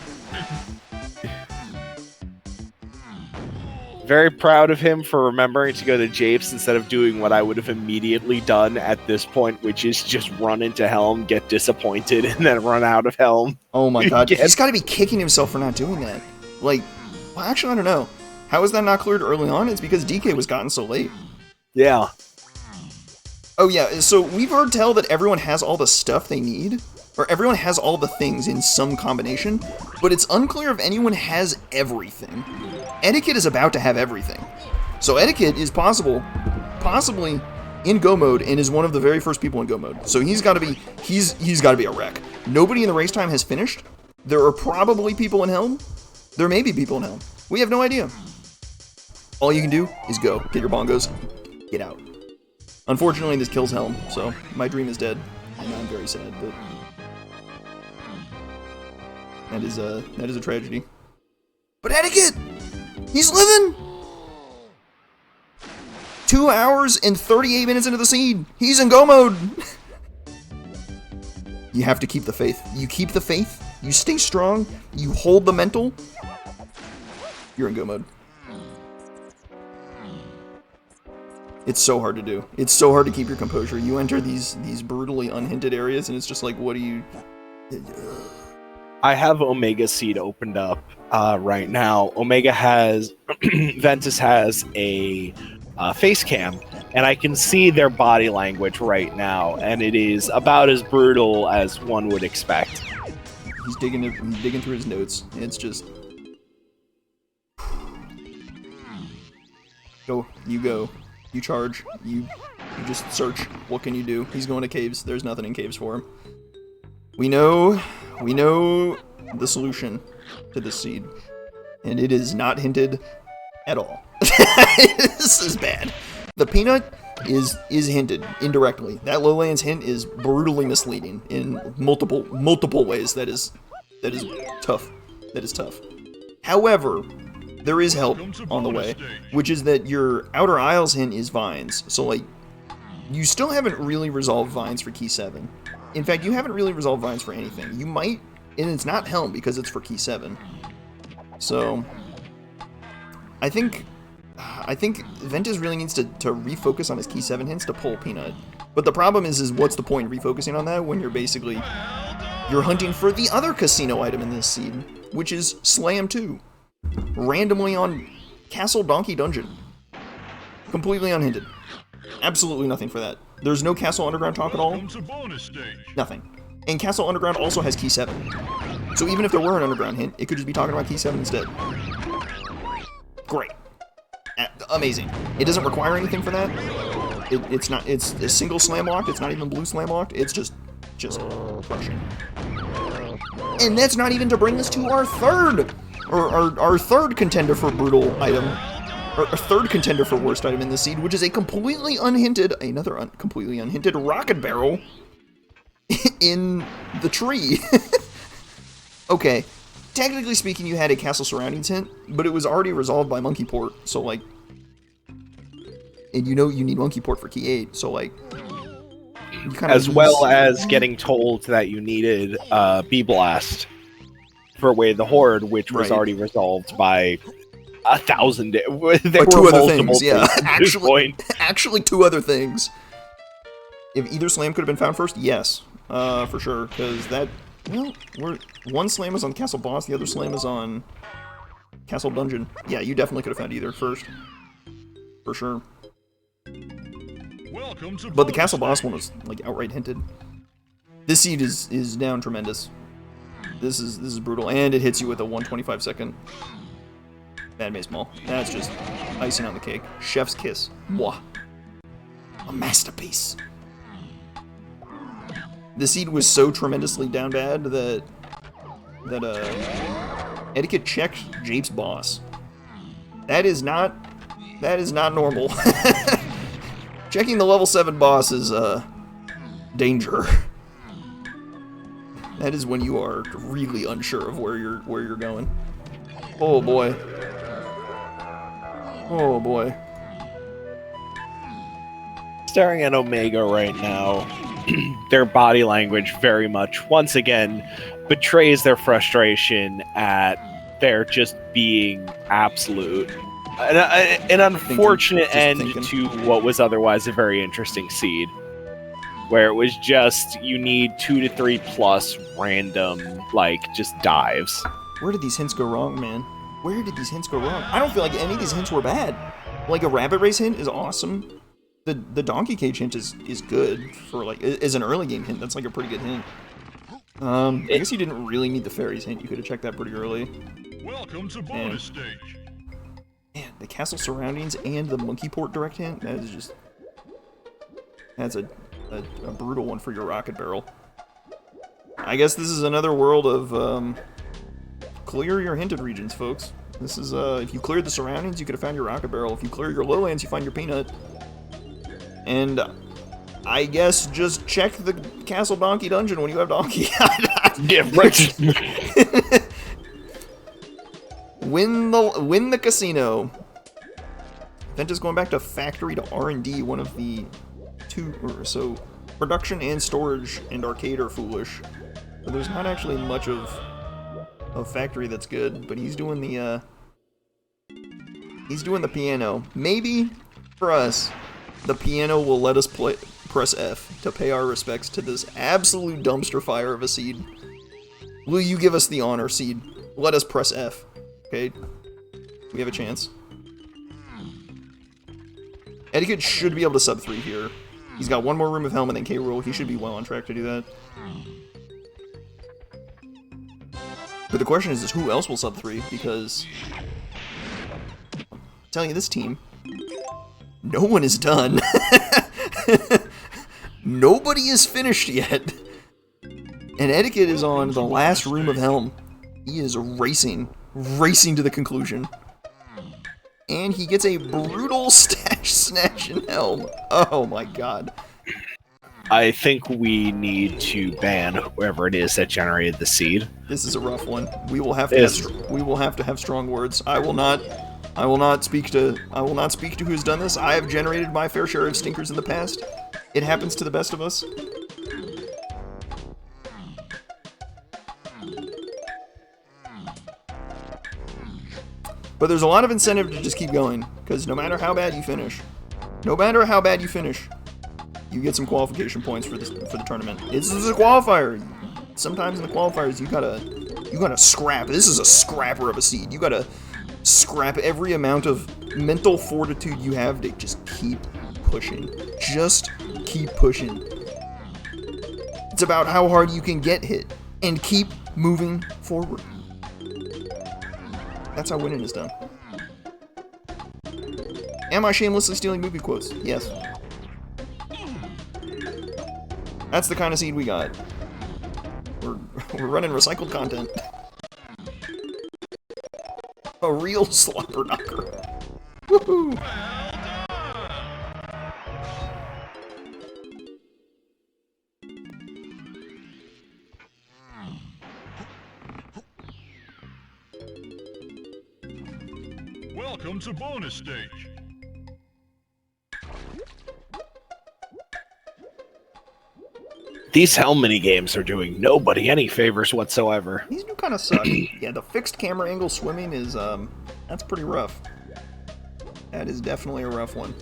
Very proud of him for remembering to go to Japes instead of doing what I would have immediately done at this point, which is just run into Helm, get disappointed, and then run out of Helm. Oh my god, he's got to be kicking himself for not doing that. Like, well, actually, I don't know. How was that not cleared early on? It's because DK was gotten so late. Yeah. Oh yeah, so we've heard tell that everyone has all the stuff they need, or everyone has all the things in some combination, but it's unclear if anyone has everything. Eddaket is about to have everything. So Eddaket is possibly in go mode, and is one of the very first people in go mode. So he's got to be a wreck. Nobody in the race time has finished. There are probably people in Helm. There may be people in Helm. We have no idea. All you can do is go. Get your bongos. Get out. Unfortunately, this kills Helm, so my dream is dead. And I'm very sad, but... That is a tragedy. But Eddaket! He's living! 2 hours and 38 minutes into the seed. He's in go mode. You have to keep the faith. You keep the faith. You stay strong. You hold the mental. You're in go mode. It's so hard to do. It's so hard to keep your composure. You enter these brutally unhinted areas, and it's just like, what do you... I have Omega Seed opened up right now. Ventus has a face cam, and I can see their body language right now, and it is about as brutal as one would expect. He's digging through his notes. It's just... Go. You charge. You just search. What can you do? He's going to caves. There's nothing in caves for him. We know the solution to this seed, and it is not hinted at all. This is bad. The peanut is hinted indirectly. That lowlands hint is brutally misleading in multiple ways. That is tough. That is tough. However, there is help on the way, which is that your Outer Isles hint is vines. So like, you still haven't really resolved vines for key 7. In fact, you haven't really resolved vines for anything. You might, and it's not Helm because it's for key 7. So, I think Ventus really needs to refocus on his key 7 hints to pull Peanut. But the problem is what's the point refocusing on that when you're hunting for the other casino item in this seed, which is Slam 2. Randomly on Castle Donkey Dungeon. Completely unhinted. Absolutely nothing for that. There's no Castle Underground talk at all. Nothing. And Castle Underground also has Key 7. So even if there were an Underground hint, it could just be talking about Key 7 instead. Great. Amazing. It doesn't require anything for that. It's a single slam locked. It's not even blue slam locked. It's just crushing. And that's not even to bring us to our third contender for brutal item. Or a third contender for worst item in this seed, which is a completely unhinted, completely unhinted rocket barrel in the tree. Okay, technically speaking, you had a castle surroundings hint, but it was already resolved by monkey port, so, like... And you know you need monkey port for key 8, so, like... As well as getting told that you needed B-Blast for Way of the Horde, which was already resolved by 1,000... There were two other things, yeah. Actually, 2 other things. If either slam could have been found first, yes. For sure, because that... Well, one slam is on Castle Boss, the other slam is on Castle Dungeon. Yeah, you definitely could have found either first. For sure. But the Castle Boss one was, like, outright hinted. This seed is down tremendous. This is brutal, and it hits you with a 125 second Bad Mace Maul. That's just icing on the cake. Chef's kiss. Mwah. A masterpiece. The seed was so tremendously down bad that Eddaket checked Jape's boss. That is not normal. Checking the level 7 boss is danger. That is when you are really unsure of where you're going. Oh boy. Oh boy. Staring at Omega right now, their body language very much, once again, betrays their frustration at their just being absolute. An unfortunate end to what was otherwise a very interesting seed. Where it was just, you need 2 to 3 plus random, like, just dives. Where did these hints go wrong, man? Where did these hints go wrong? I don't feel like any of these hints were bad. Like, a rabbit race hint is awesome. The donkey cage hint is good for, like, as an early game hint. That's, like, a pretty good hint. I guess you didn't really need the fairies hint. You could have checked that pretty early. Welcome to bonus stage. Man, the castle surroundings and the monkey port direct hint, that is just... That's a brutal one for your rocket barrel. I guess this is another world of, clear your hinted regions, folks. This is, if you cleared the surroundings, you could have found your rocket barrel. If you clear your lowlands, you find your peanut. And I guess just check the Castle Donkey dungeon when you have Donkey. Yeah, right. Win the casino. Ventus going back to factory to R&D, one of the two, so production and storage and arcade are foolish. So there's not actually much of factory that's good, but he's doing the piano. Maybe for us, the piano will let us press F to pay our respects to this absolute dumpster fire of a seed. Will you give us the honor, seed? Let us press F. Okay? We have a chance. Eddaket should be able to sub 3 here. He's got one more room of Helm and then K-Rool. He should be well on track to do that. But the question is who else will sub 3? Because I'm telling you, this team, no one is done. Nobody is finished yet. And Eddaket is on the last room of Helm. He is racing to the conclusion. And he gets a brutal stash snatch in Helm. Oh my god. I think we need to ban whoever it is that generated the seed. This is a rough one. We will have to have strong words. I will not speak to who's done this. I have generated my fair share of stinkers in the past. It happens to the best of us. But there's a lot of incentive to just keep going, because no matter how bad you finish, you get some qualification points for the tournament. This is a qualifier. Sometimes in the qualifiers you gotta scrap. This is a scrapper of a seed. You gotta scrap every amount of mental fortitude you have to just keep pushing. Just keep pushing. It's about how hard you can get hit and keep moving forward. That's how winning is done. Am I shamelessly stealing movie quotes? Yes. That's the kind of seed we got. We're running recycled content. A real slobber knocker. Woohoo! Welcome to bonus stage. These Helm mini games are doing nobody any favors whatsoever. These do kind of suck. Yeah, the fixed camera angle swimming is, that's pretty rough. That is definitely a rough one.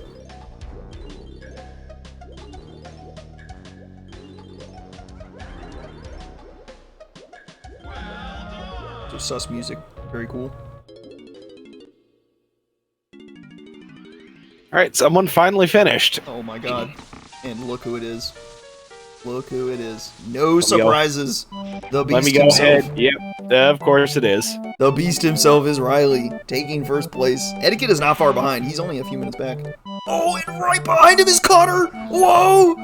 So sus music, very cool. Alright, someone finally finished. Oh my god. And look who it is. Look who it is. No surprises. The beast Let me go himself. ahead. Yep, of course it is. The beast himself is Riley, taking first place. Eddaket is not far behind. He's only a few minutes back. Oh, and right behind him is Connor! Whoa!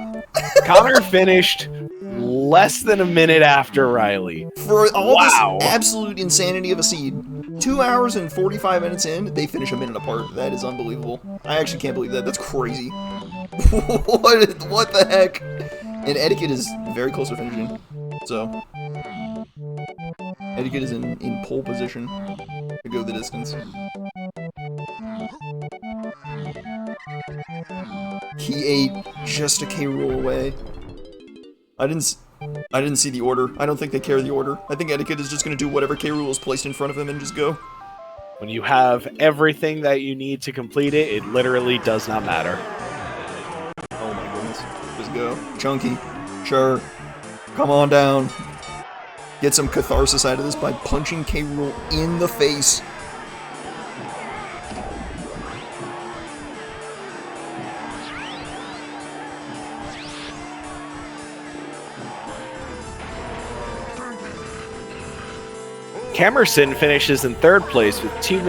Connor finished less than a minute after Riley. For all this absolute insanity of a seed, 2 hours and 45 minutes in, they finish a minute apart. That is unbelievable. I actually can't believe that. That's crazy. What the heck? And Eddaket is very close to finishing. So, Eddaket is in pole position to go the distance. He ate just a K rule away. I didn't see the order. I don't think they care the order. I think Eddaket is just going to do whatever K rule is placed in front of him and just go. When you have everything that you need to complete it, it literally does not matter. Oh my goodness. Just go. Chunky. Sure. Come on down. Get some catharsis out of this by punching K rule in the face. Camerson finishes in third place with 2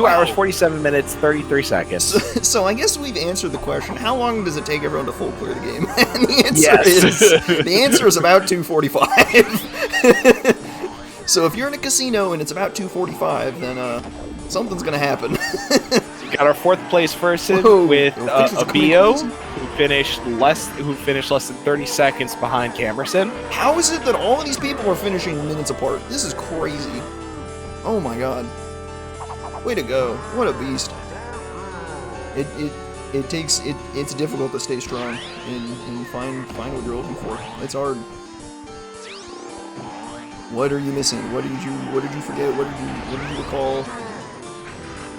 hours 47 minutes 33 seconds. So I guess we've answered the question: how long does it take everyone to full clear the game? And the answer is about 2:45. So if you're in a casino and it's about 2:45, then something's gonna happen. We got our fourth place person with Abio, who finished less than 30 seconds behind Camerson. How is it that all of these people are finishing minutes apart? This is crazy. Oh my god. Way to go. What a beast. It's difficult to stay strong and find what you're looking for. It's hard. What are you missing? What did you forget? What did you recall?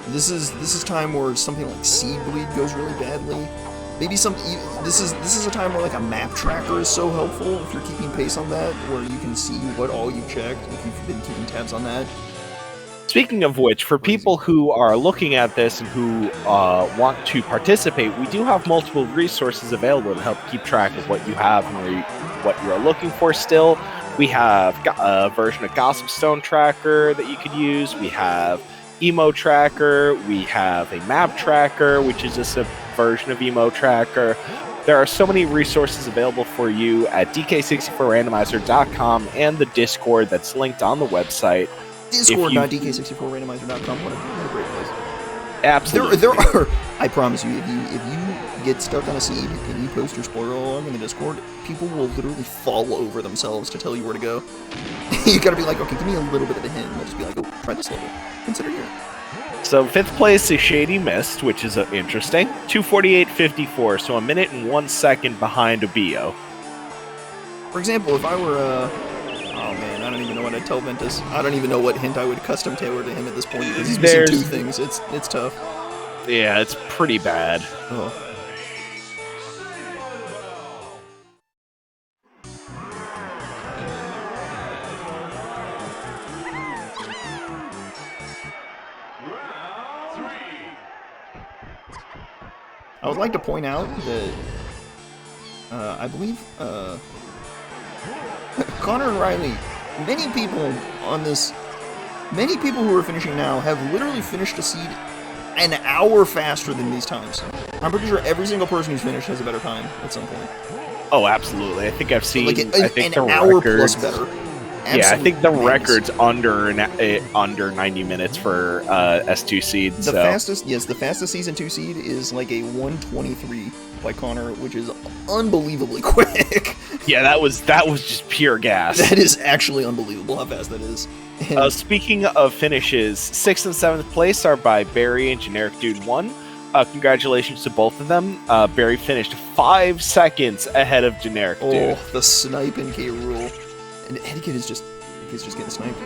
This is time where something like seed bleed goes really badly. Maybe this is a time where like a map tracker is so helpful if you're keeping pace on that, where you can see what all you checked if you've been keeping tabs on that. Speaking of which, for people who are looking at this and who want to participate, we do have multiple resources available to help keep track of what you have and what you are looking for still. We have a version of Gossip Stone Tracker that you could use. We have Emo Tracker. We have a Map Tracker, which is just a version of Emo Tracker. There are so many resources available for you at DK64Randomizer.com and the Discord that's linked on the website. Discord.DK64Randomizer.com. What a great place. Absolutely. There are. I promise you, if you get stuck on a seed and you post your spoiler log in the Discord, people will literally fall over themselves to tell you where to go. You gotta be like, okay, give me a little bit of a hint. And they'll just be like, oh, try this level. Consider here. So 5th place is Shady Mist, which is interesting. 2:48.54, so a minute and 1 second behind Abio. For example, if I were, oh man, I don't even know what I'd tell Ventus. I don't even know what hint I would custom tailor to him at this point, because he's missing 2 things. It's tough. Yeah, it's pretty bad. Oh. I would like to point out that I believe Connor and Riley, many people who are finishing now have literally finished a seed an hour faster than these times. I'm pretty sure every single person who's finished has a better time at some point. Oh, absolutely. I think I've seen like an hour plus better. Yeah, I think the Absolute madness. record's under 90 minutes for S2 seed. The So fastest season 2 seed is like a 123 by Connor, which is unbelievably quick. yeah, that was just pure gas. That is actually unbelievable how fast that is. And Speaking of finishes, 6th and 7th place are by Barry and Generic Dude 1. Congratulations to both of them. Barry finished 5 seconds ahead of Generic Dude. the snipe in K. Rool. And Eddaket is just getting sniped.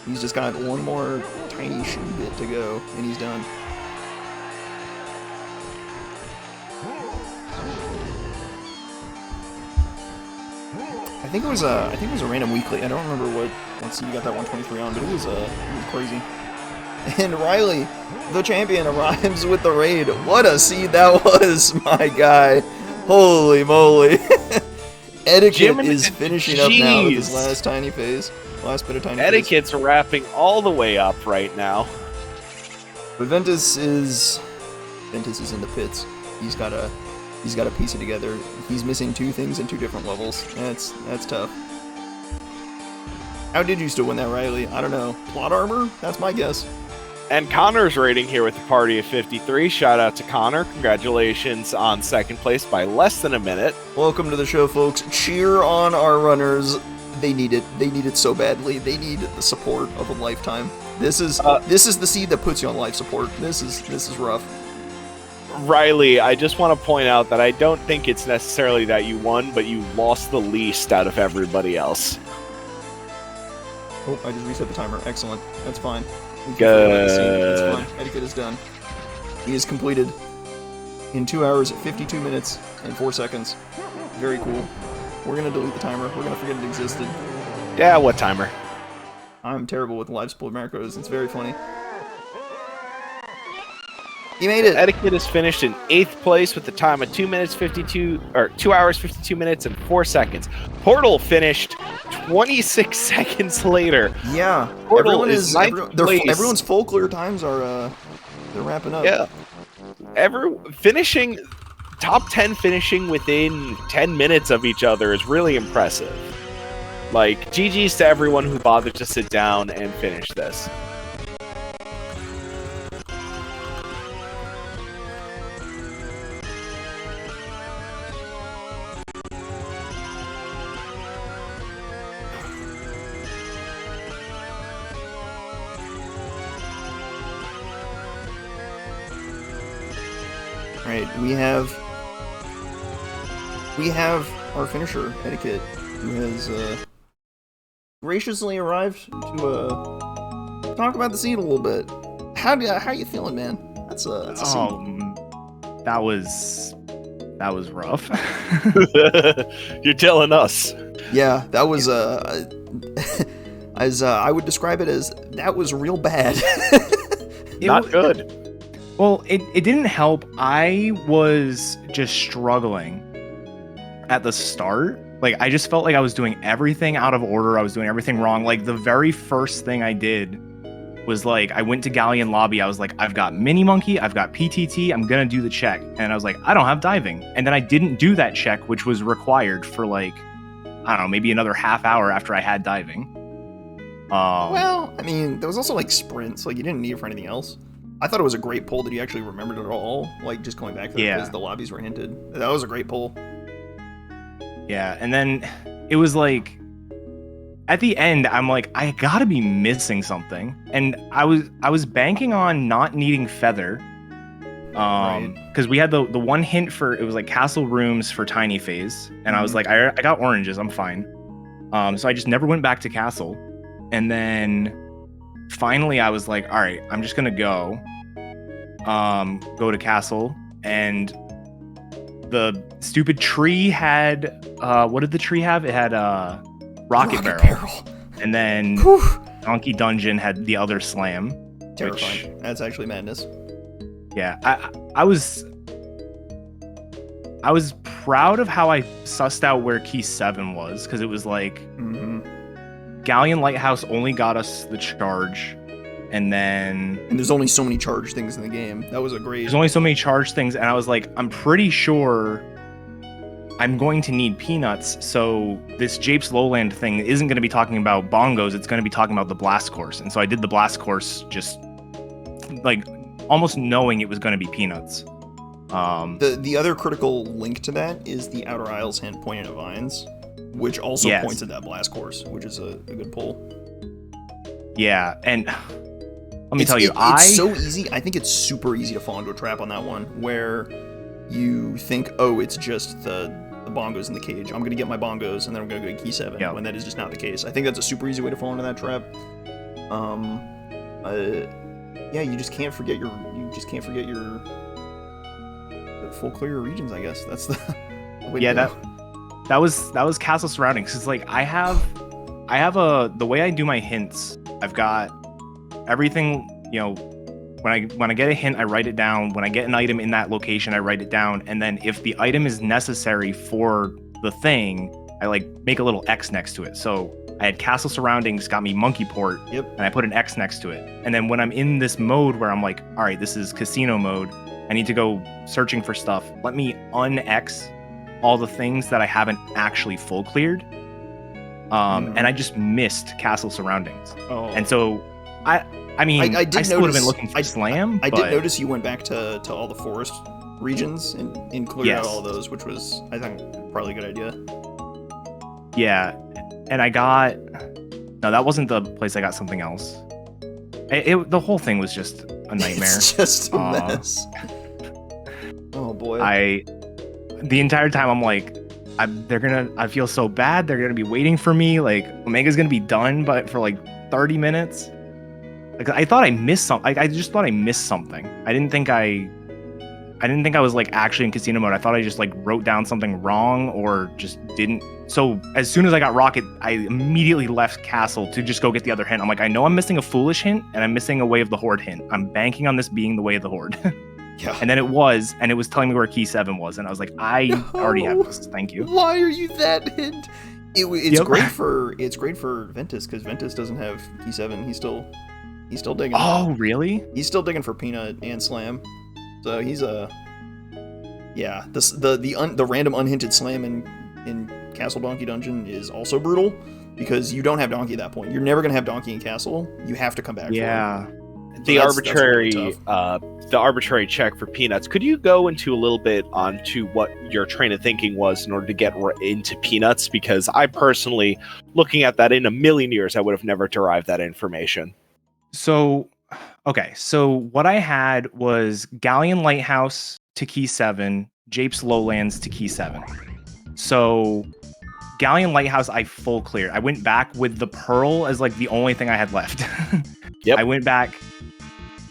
He's just got one more tiny shoe bit to go, and he's done. I think it was a random weekly. I don't remember what seed you got that 123 on, but it was crazy. And Riley, the champion, arrives with the raid. What a seed that was, my guy! Holy moly! Eddaket is finishing up now with his last tiny phase. Last bit of tiny phase. Eddaket's wrapping all the way up right now. But Ventus is in the pits. He's got to piece it together. He's missing 2 things in 2 different levels. That's tough. How did you still win that, Riley? I don't know. Plot armor? That's my guess. And Connor's rating here with a party of 53. Shout out to Connor. Congratulations on 2nd place by less than a minute. Welcome to the show, folks. Cheer on our runners. They need it. They need it so badly. They need the support of a lifetime. This is the seed that puts you on life support. This is rough. Riley, I just want to point out that I don't think it's necessarily that you won, but you lost the least out of everybody else. Oh, I just reset the timer. Excellent. That's fine. Good. That's fine. Eddaket is done. He is completed in 2 hours, 52 minutes, and 4 seconds. Very cool. We're going to delete the timer. We're going to forget it existed. Yeah, what timer? I'm terrible with live split macros. It's very funny. He made it! Eddaket is finished in 8th place with a time of 2 hours, 52 minutes, and 4 seconds. Portal finished 26 seconds later. Yeah. Portal is 9th place. Everyone's full clear times are, they're wrapping up. Yeah. Top 10 finishing within 10 minutes of each other is really impressive. Like, GG's to everyone who bothered to sit down and finish this. Right, we have our finisher, Eddaket, who has graciously arrived to talk about the scene a little bit. How you feeling, man? That's a scene. That was rough. You're telling us. Yeah, that was as I would describe it as that was real bad. Not good. Well, it didn't help. I was just struggling at the start. Like, I just felt like I was doing everything out of order. I was doing everything wrong. Like, the very first thing I did was, like, I went to Galleon Lobby. I was like, I've got Mini Monkey. I've got PTT. I'm going to do the check. And I was like, I don't have diving. And then I didn't do that check, which was required for, like, I don't know, maybe another half hour after I had diving. Well, I mean, there was also, like, sprints. Like, you didn't need it for anything else. I thought it was a great poll that you actually remembered it all, like just going back to it because the lobbies were hinted. That was a great poll. Yeah, and then it was like, at the end, I'm like, I gotta be missing something. And I was banking on not needing feather. Because we had the one hint for, it was like castle rooms for tiny phase. And I was like, I got oranges, I'm fine. So I just never went back to castle. And then finally I was like, all right, I'm just gonna go to castle, and the stupid tree had what did the tree have? It had rocket barrel. And then Donkey Dungeon had the other slam. Terrifying. That's actually madness. Yeah, I was proud of how I sussed out where key 7 was, because it was like Galleon Lighthouse only got us the charge. And there's only so many charge things in the game. That was a great... There's only so many charge things, and I was like, I'm pretty sure I'm going to need peanuts, so this Japes Lowland thing isn't going to be talking about bongos, it's going to be talking about the blast course. And so I did the blast course just like almost knowing it was going to be peanuts. The other critical link to that is the Outer Isles hint pointing at vines, which also points at that blast course, which is a good pull. Yeah, and let me tell you, it's so easy. I think it's super easy to fall into a trap on that one, where you think, oh, it's just the bongos in the cage. I'm going to get my bongos, and then I'm going to go to key 7, when that is just not the case. I think that's a super easy way to fall into that trap. Yeah, you just can't forget your full clear regions, I guess. That's the way to go. that was castle surroundings. It's like I have the way I do my hints. I've got everything, when I get a hint, I write it down. When I get an item in that location, I write it down. And then if the item is necessary for the thing, I like make a little X next to it. So I had castle surroundings, got me monkey port, and I put an X next to it. And then when I'm in this mode where I'm like, all right, this is casino mode, I need to go searching for stuff. Let me un-X all the things that I haven't actually full cleared. And I just missed castle surroundings. Oh. And so I mean, I still would have been looking for slam. I did notice you went back to all the forest regions and cleared out all of those, which was, I think, probably a good idea. Yeah, and I got... No, that wasn't the place I got something else. The whole thing was just a nightmare. It's just a mess. Oh, boy. The entire time, I'm like, I feel so bad. They're gonna be waiting for me. Like, Omega's gonna be done, but for like 30 minutes. Like, I thought I missed something. I just thought I missed something. I didn't think I was like actually in casino mode. I thought I just like wrote down something wrong or just didn't. So as soon as I got Rocket, I immediately left Castle to just go get the other hint. I'm like, I know I'm missing a Foolish hint and I'm missing a Way of the Horde hint. I'm banking on this being the Way of the Horde. Yeah. And then it was telling me where key 7 was, and I was like, I already have this. Thank you. Why are you that hint? It's great for Ventus, because Ventus doesn't have key 7. He's still digging. Oh, really? He's still digging for Peanut and Slam. So he's the random unhinted Slam in Castle Donkey Dungeon is also brutal, because you don't have Donkey at that point. You're never gonna have Donkey in Castle. You have to come back. Yeah. For it. The arbitrary check for Peanuts. Could you go into a little bit onto what your train of thinking was in order to get into Peanuts? Because I personally, looking at that in a million years, I would have never derived that information. So what I had was Galleon Lighthouse to key 7, Japes Lowlands to key 7. So Galleon Lighthouse, I full cleared. I went back with the Pearl as like the only thing I had left. Yep. I went back,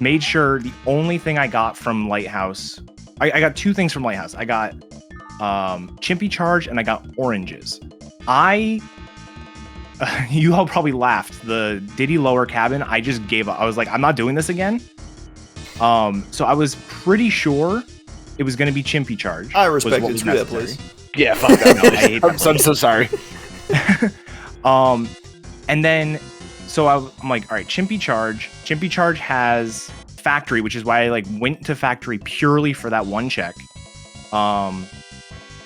made sure the only thing I got from Lighthouse, I got 2 things from Lighthouse. I got Chimpy Charge and I got oranges. You all probably laughed. The Diddy lower cabin, I just gave up. I was like, I'm not doing this again. So I was pretty sure it was going to be Chimpy Charge. I respect it. Screw that place. Yeah, fuck that. No, I hate that. I'm so sorry. And then, so I'm like, all right, Chimpy Charge. Chimpy Charge has Factory, which is why I like went to Factory purely for that one check.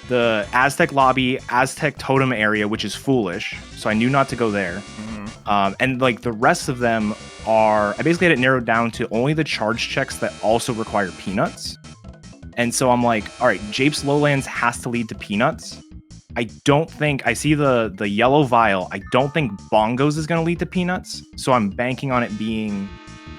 The Aztec Lobby, Aztec Totem area, which is foolish, so I knew not to go there. Mm-hmm. And like the rest of them I basically had it narrowed down to only the charge checks that also require peanuts. And so I'm like, all right, Japes Lowlands has to lead to peanuts. I don't think I see the yellow vial. I don't think bongos is going to lead to peanuts. So I'm banking on it being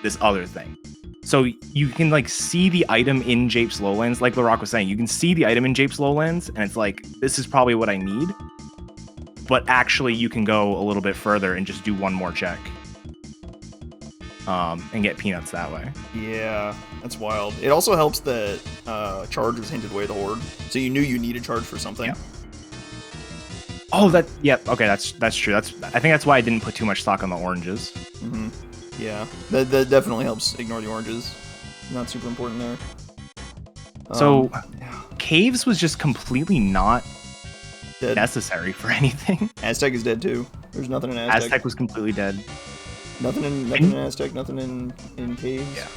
this other thing. So you can like see the item in Japes Lowlands, like LaRock was saying, you can see the item in Japes Lowlands and it's like, this is probably what I need. But actually you can go a little bit further and just do one more check. And get peanuts that way. Yeah, that's wild. It also helps that charge was hinted Way of the Horde, so you knew you needed charge for something. Yeah. Oh, okay, that's true. I think that's why I didn't put too much stock on the oranges. Mm-hmm. Yeah, that definitely helps ignore the oranges. Not super important there. So, Caves was just completely not necessary for anything. Aztec is dead too. There's nothing in Aztec. Aztec was completely dead. Nothing in Aztec, nothing in Caves. Yeah.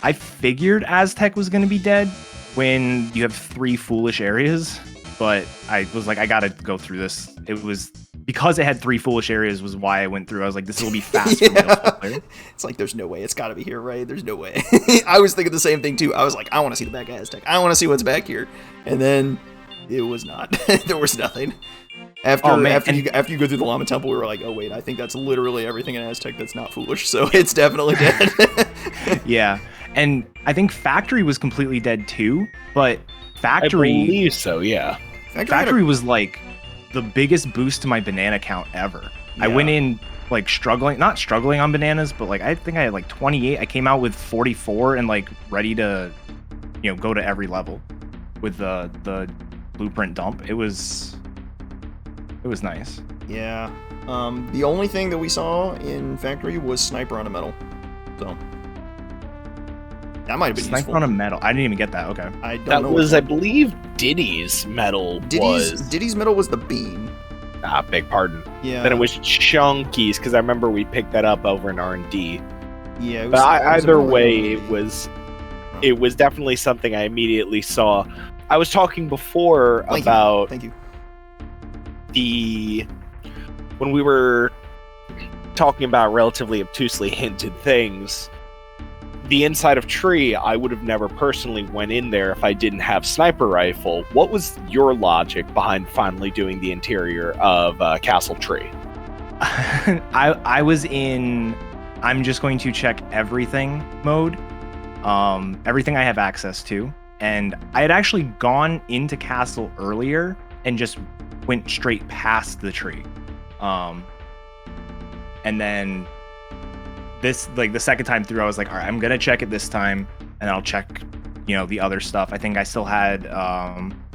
I figured Aztec was going to be dead when you have 3 foolish areas. but I was like, I gotta go through this. It was because it had 3 foolish areas was why I went through. I was like, this will be fast for me to play. It's like, there's no way. It's got to be here, right? There's no way. I was thinking the same thing, too. I was like, I want to see the back of Aztec. I want to see what's back here. And then it was not. There was nothing. After you go through the Llama Temple, we were like, oh, wait, I think that's literally everything in Aztec that's not foolish. So it's definitely dead. Yeah. And I think Factory was completely dead, too. But Factory... I believe so, yeah. Factory was like the biggest boost to my banana count ever. Yeah. I went in like not struggling on bananas, but like I think I had like 28. I came out with 44 and like ready to, go to every level with the blueprint dump. It was nice. Yeah. The only thing that we saw in Factory was Sniper on a medal. So that might have been Sniper useful. on a medal. I didn't even get that. Okay. That was, I believe, Diddy's medal. Diddy's medal was the beam. Beg pardon. Yeah. Then it was Chunky's, because I remember we picked that up over in R&D. Yeah. But either way, it was definitely something I immediately saw. I was talking before about Thank you. When we were talking about relatively obtusely hinted things. The inside of Tree, I would have never personally went in there if I didn't have Sniper Rifle. What was your logic behind finally doing the interior of Castle Tree? I was in I'm just going to check everything mode, everything I have access to, and I had actually gone into Castle earlier and just went straight past the tree. And then this, like the second time through, I was like, all right, I'm gonna check it this time, and I'll check, the other stuff. I think I still had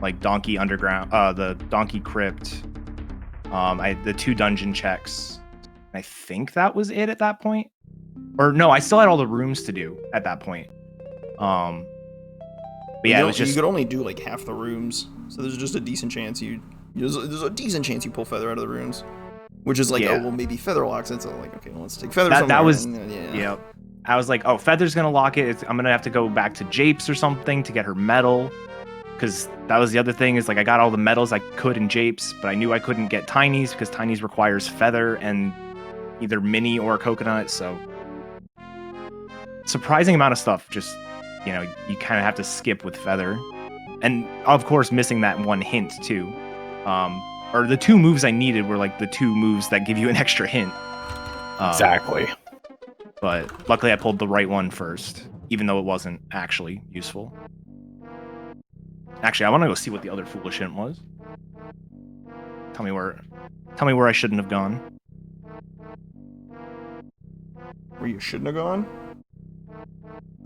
like Donkey Underground, the Donkey Crypt, the 2 dungeon checks. I think that was it at that point, or no, I still had all the rooms to do at that point. But yeah, it was just you could only do like half the rooms, so there's just a decent chance there's a decent chance you pull Feather out of the rooms. Which is like, oh, well, maybe Feather locks it. So like, okay, well, let's take Feather somewhere. That was, yeah. I was like, oh, Feather's going to lock it. I'm going to have to go back to Japes or something to get her medal. Because that was the other thing is like, I got all the medals I could in Japes, but I knew I couldn't get Tiny's because Tiny's requires Feather and either Mini or Coconut. So surprising amount of stuff. Just, you kind of have to skip with Feather. And of course, missing that one hint too. Or the 2 moves I needed were like the 2 moves that give you an extra hint. Exactly. But luckily I pulled the right one first, even though it wasn't actually useful. Actually, I want to go see what the other foolish hint was. Tell me where I shouldn't have gone. Where you shouldn't have gone?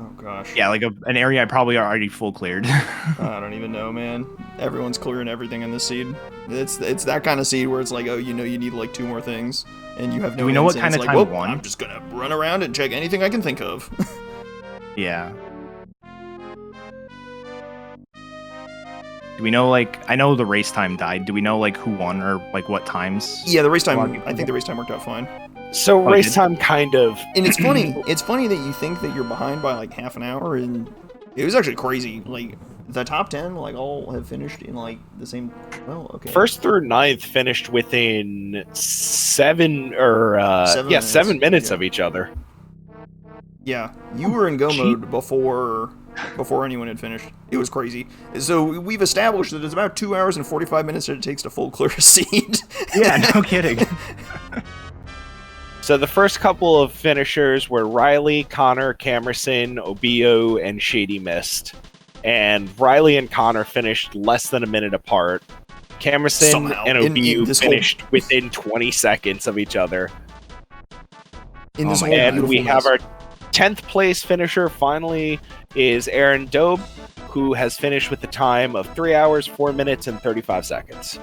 Oh gosh. Yeah, like an area I probably already full cleared. I don't even know, man. Everyone's clearing everything in this seed. It's that kind of seed where it's like, oh, you need like 2 more things, and you have no. Do we know what kind of time one? I'm just gonna run around and check anything I can think of. Yeah. Do we know, like, I know the race time died. Do we know, like, who won or, like, what times? Yeah, the race time, I think the race time worked out fine. So race time kind of... And it's funny that you think that you're behind by, like, half an hour, and it was actually crazy. Like, the top 10, like, all have finished in, like, the same... Well, okay. 1st through 9th finished within 7 minutes of each other. Yeah, you were in go mode before anyone had finished. It was crazy. So we've established that it's about 2 hours and 45 minutes that it takes to full clear a seed. Yeah, no kidding. So the first couple of finishers were Riley, Connor, Camerson, Obio, and Shady Mist. And Riley and Connor finished less than a minute apart. Camerson Somehow, and Obio finished within 20 seconds of each other. And we have our 10th place finisher finally is Aaron Dobe, who has finished with a time of 3 hours, 4 minutes, and 35 seconds.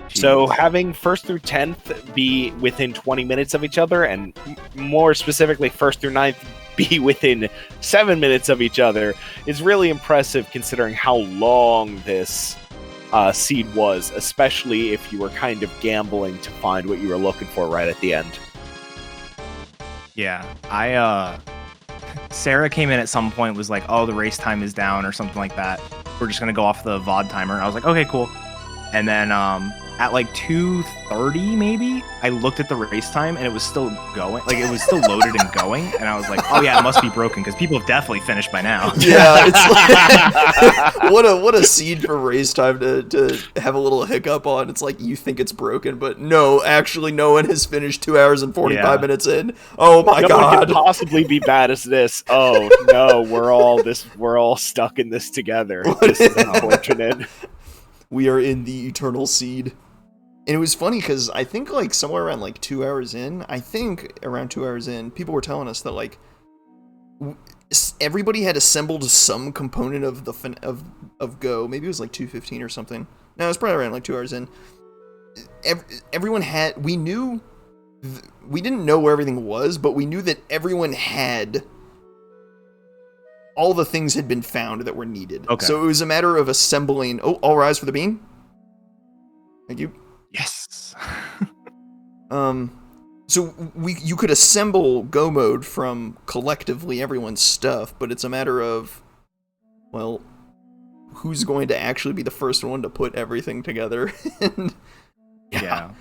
Jeez. So having 1st through 10th be within 20 minutes of each other, and more specifically 1st through 9th be within 7 minutes of each other, is really impressive considering how long this seed was, especially if you were kind of gambling to find what you were looking for right at the end. Yeah, Sarah came in at some point, was like, "Oh, the race time is down" or something like that. We're just gonna go off the VOD timer. And I was like, "Okay, cool." And then at like 2:30 maybe, I looked at the race time and it was still going. Like it was still loaded and going. And I was like, "Oh yeah, it must be broken because people have definitely finished by now." Yeah, it's like, what a seed for race time to have a little hiccup on. It's like you think it's broken, but no, actually no one has finished 2 hours and 45 minutes in. Oh my no god. one could possibly be bad as this. Oh no, we're all stuck in this together. This is unfortunate. We are in the eternal seed. And it was funny because I think like somewhere around like 2 hours in, people were telling us that like everybody had assembled some component of the of Go. Maybe it was like 2:15 or something. No, it was probably around like 2 hours in. Everyone had. We knew. We didn't know where everything was, but we knew that everyone had. All the things had been found that were needed. Okay. So it was a matter of assembling. Oh, all rise for the bean. Thank you. Yes. So you could assemble Go mode from collectively everyone's stuff, but it's a matter of, well, who's going to actually be the first one to put everything together? And, yeah.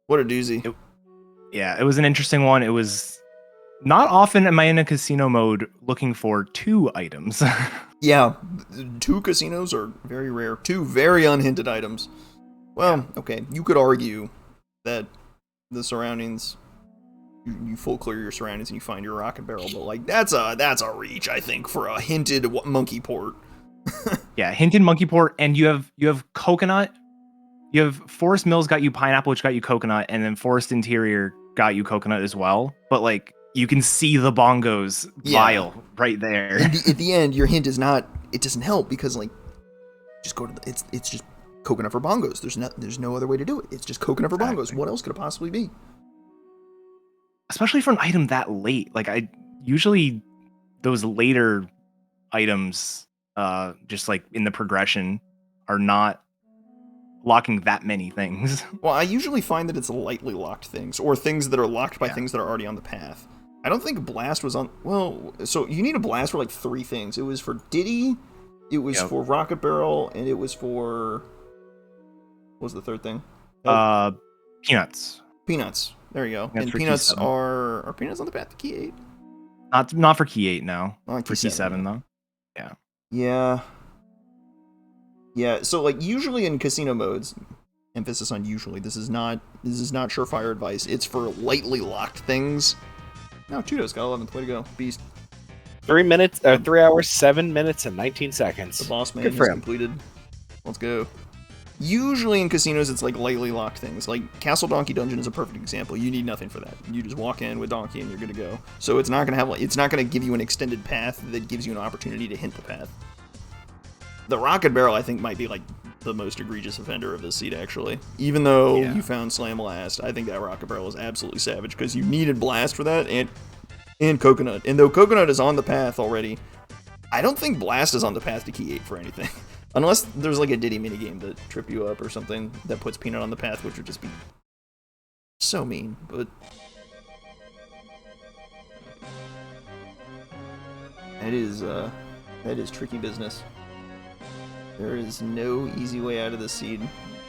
What a doozy. It was an interesting one. It was not often am I in a casino mode looking for 2 items. Yeah, 2 casinos are very rare. 2 very unhinted items. Well, okay, you could argue that the surroundings, you full clear your surroundings and you find your rocket barrel, but like that's a reach, I think, for a hinted monkey port. Yeah, hinted monkey port, and you have coconut. You have Forest Mills got you pineapple, which got you coconut, and then Forest Interior got you coconut as well. But like you can see the bongos vial right there. At the end, your hint is not. It doesn't help because like, just go to the, it's just coconut for bongos. There's no other way to do it. It's just coconut for bongos. What else could it possibly be? Especially for an item that late. Like I usually those later items, just like in the progression, are not locking that many things. Well, I usually find that it's lightly locked things, or things that are locked by things that are already on the path. I don't think Blast was on... Well, so you need a Blast for like 3 things. It was for Diddy, it was for Rocket Barrel, and it was for... What was the third thing? Peanuts. Peanuts. There you go. That's and for Peanuts Key 7. are Peanuts on the path to Key 8? Not for Key 8, no. Not for Key 7, though. Yeah. Yeah. Yeah, so like usually in casino modes, emphasis on usually, this is not surefire advice. It's for lightly locked things. Now Chudo's got 11th. Way to go. Beast. 3 hours, 7 minutes, and 19 seconds. The boss man Good has for him. completed. Let's go. Usually in casinos, it's like lightly locked things. Like Castle Donkey Dungeon is a perfect example. You need nothing for that. You just walk in with Donkey and you're good to go. So it's not gonna have it's not gonna give you an extended path that gives you an opportunity to hint the path. The Rocket Barrel, I think, might be like the most egregious offender of this seed, actually. Even though you found Slam Blast, I think that Rocket Barrel is absolutely savage because you needed Blast for that and Coconut. And though Coconut is on the path already, I don't think Blast is on the path to Key 8 for anything. Unless there's like a Diddy minigame that trip you up or something that puts Peanut on the path, which would just be so mean, but... That is tricky business. There is no easy way out of the seed.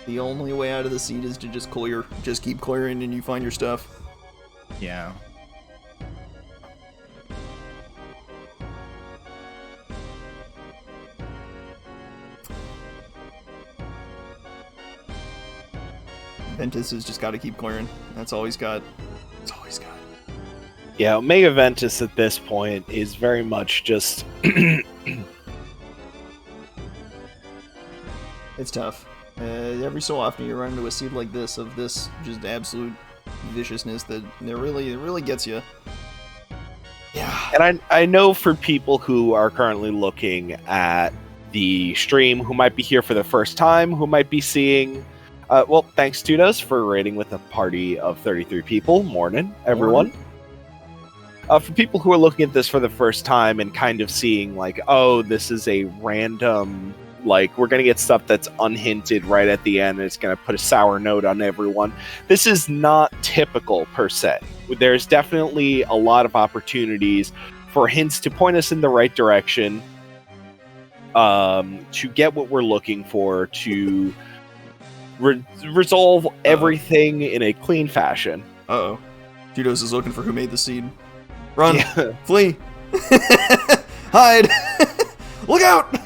The only way out of the seed is to just clear. Just keep clearing and you find your stuff. Yeah. Ventus has just got to keep clearing. That's all he's got. That's all he's got. Yeah, OmegaVentus at this point is very much just... It's tough. Every so often you run into a seed like this, of this just absolute viciousness that it really gets you. Yeah. And I know for people who are currently looking at the stream, who might be here for the first time, who might be seeing... well, thanks to us for raiding with a party of 33 people. Morning, everyone. For people who are looking at this for the first time and kind of seeing like, oh, this is a random Like, we're going to get stuff that's unhinted right at the end, and it's going to put a sour note on everyone. This is not typical, per se. There's definitely a lot of opportunities for hints to point us in the right direction, to get what we're looking for, to resolve everything in a clean fashion. Uh-oh. Judos is looking for who made the seed. Run! Yeah. Flee! Hide! Look out!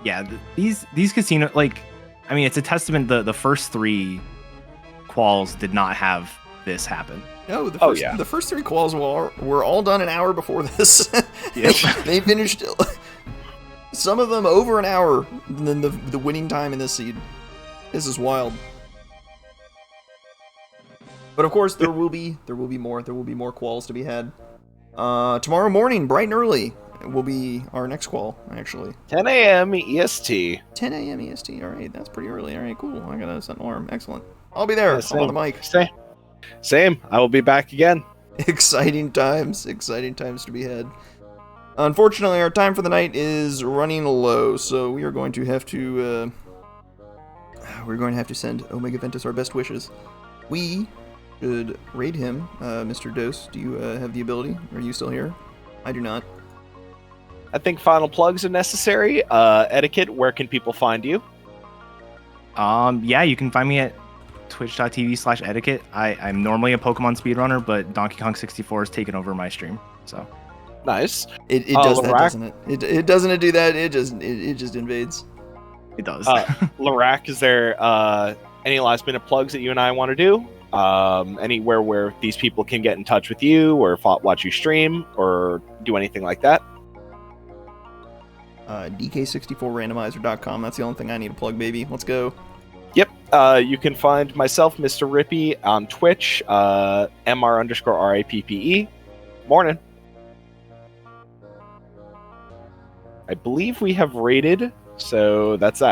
Yeah, these casino, like, I mean, it's a testament. The first 3 quals did not have this happen. No, the first 3 quals were all done an hour before this. Yep. They finished some of them over an hour than the winning time in this seed. This is wild. But of course, there will be more quals to be had. Tomorrow morning, bright and early, will be our next qual, actually. 10 a.m. EST. 10 a.m. EST. All right, that's pretty early. All right, cool. I gotta set an alarm. Excellent. I'll be there. Yeah, I'm on the mic. Same. I will be back again. Exciting times to be had. Unfortunately, our time for the night is running low, so we are going to have to send OmegaVentus our best wishes. We should raid him. Mr. Dose, do you have the ability? Are you still here? I do not. I think final plugs are necessary. Eddaket, where can people find you? Yeah, you can find me at twitch.tv/Eddaket. I'm normally a Pokemon speedrunner, but Donkey Kong 64 has taken over my stream, so. Nice. It does that, doesn't it? It doesn't do that. It just invades. It does. Larak, is there any last minute plugs that you and I want to do? Anywhere where these people can get in touch with you, or watch you stream, or do anything like that? DK64randomizer.com. That's the only thing I need to plug, baby. Let's go. Yep. You can find myself, Mr. Rippy, on Twitch, MR_RAPPE. Morning. I believe we have rated, so that's that.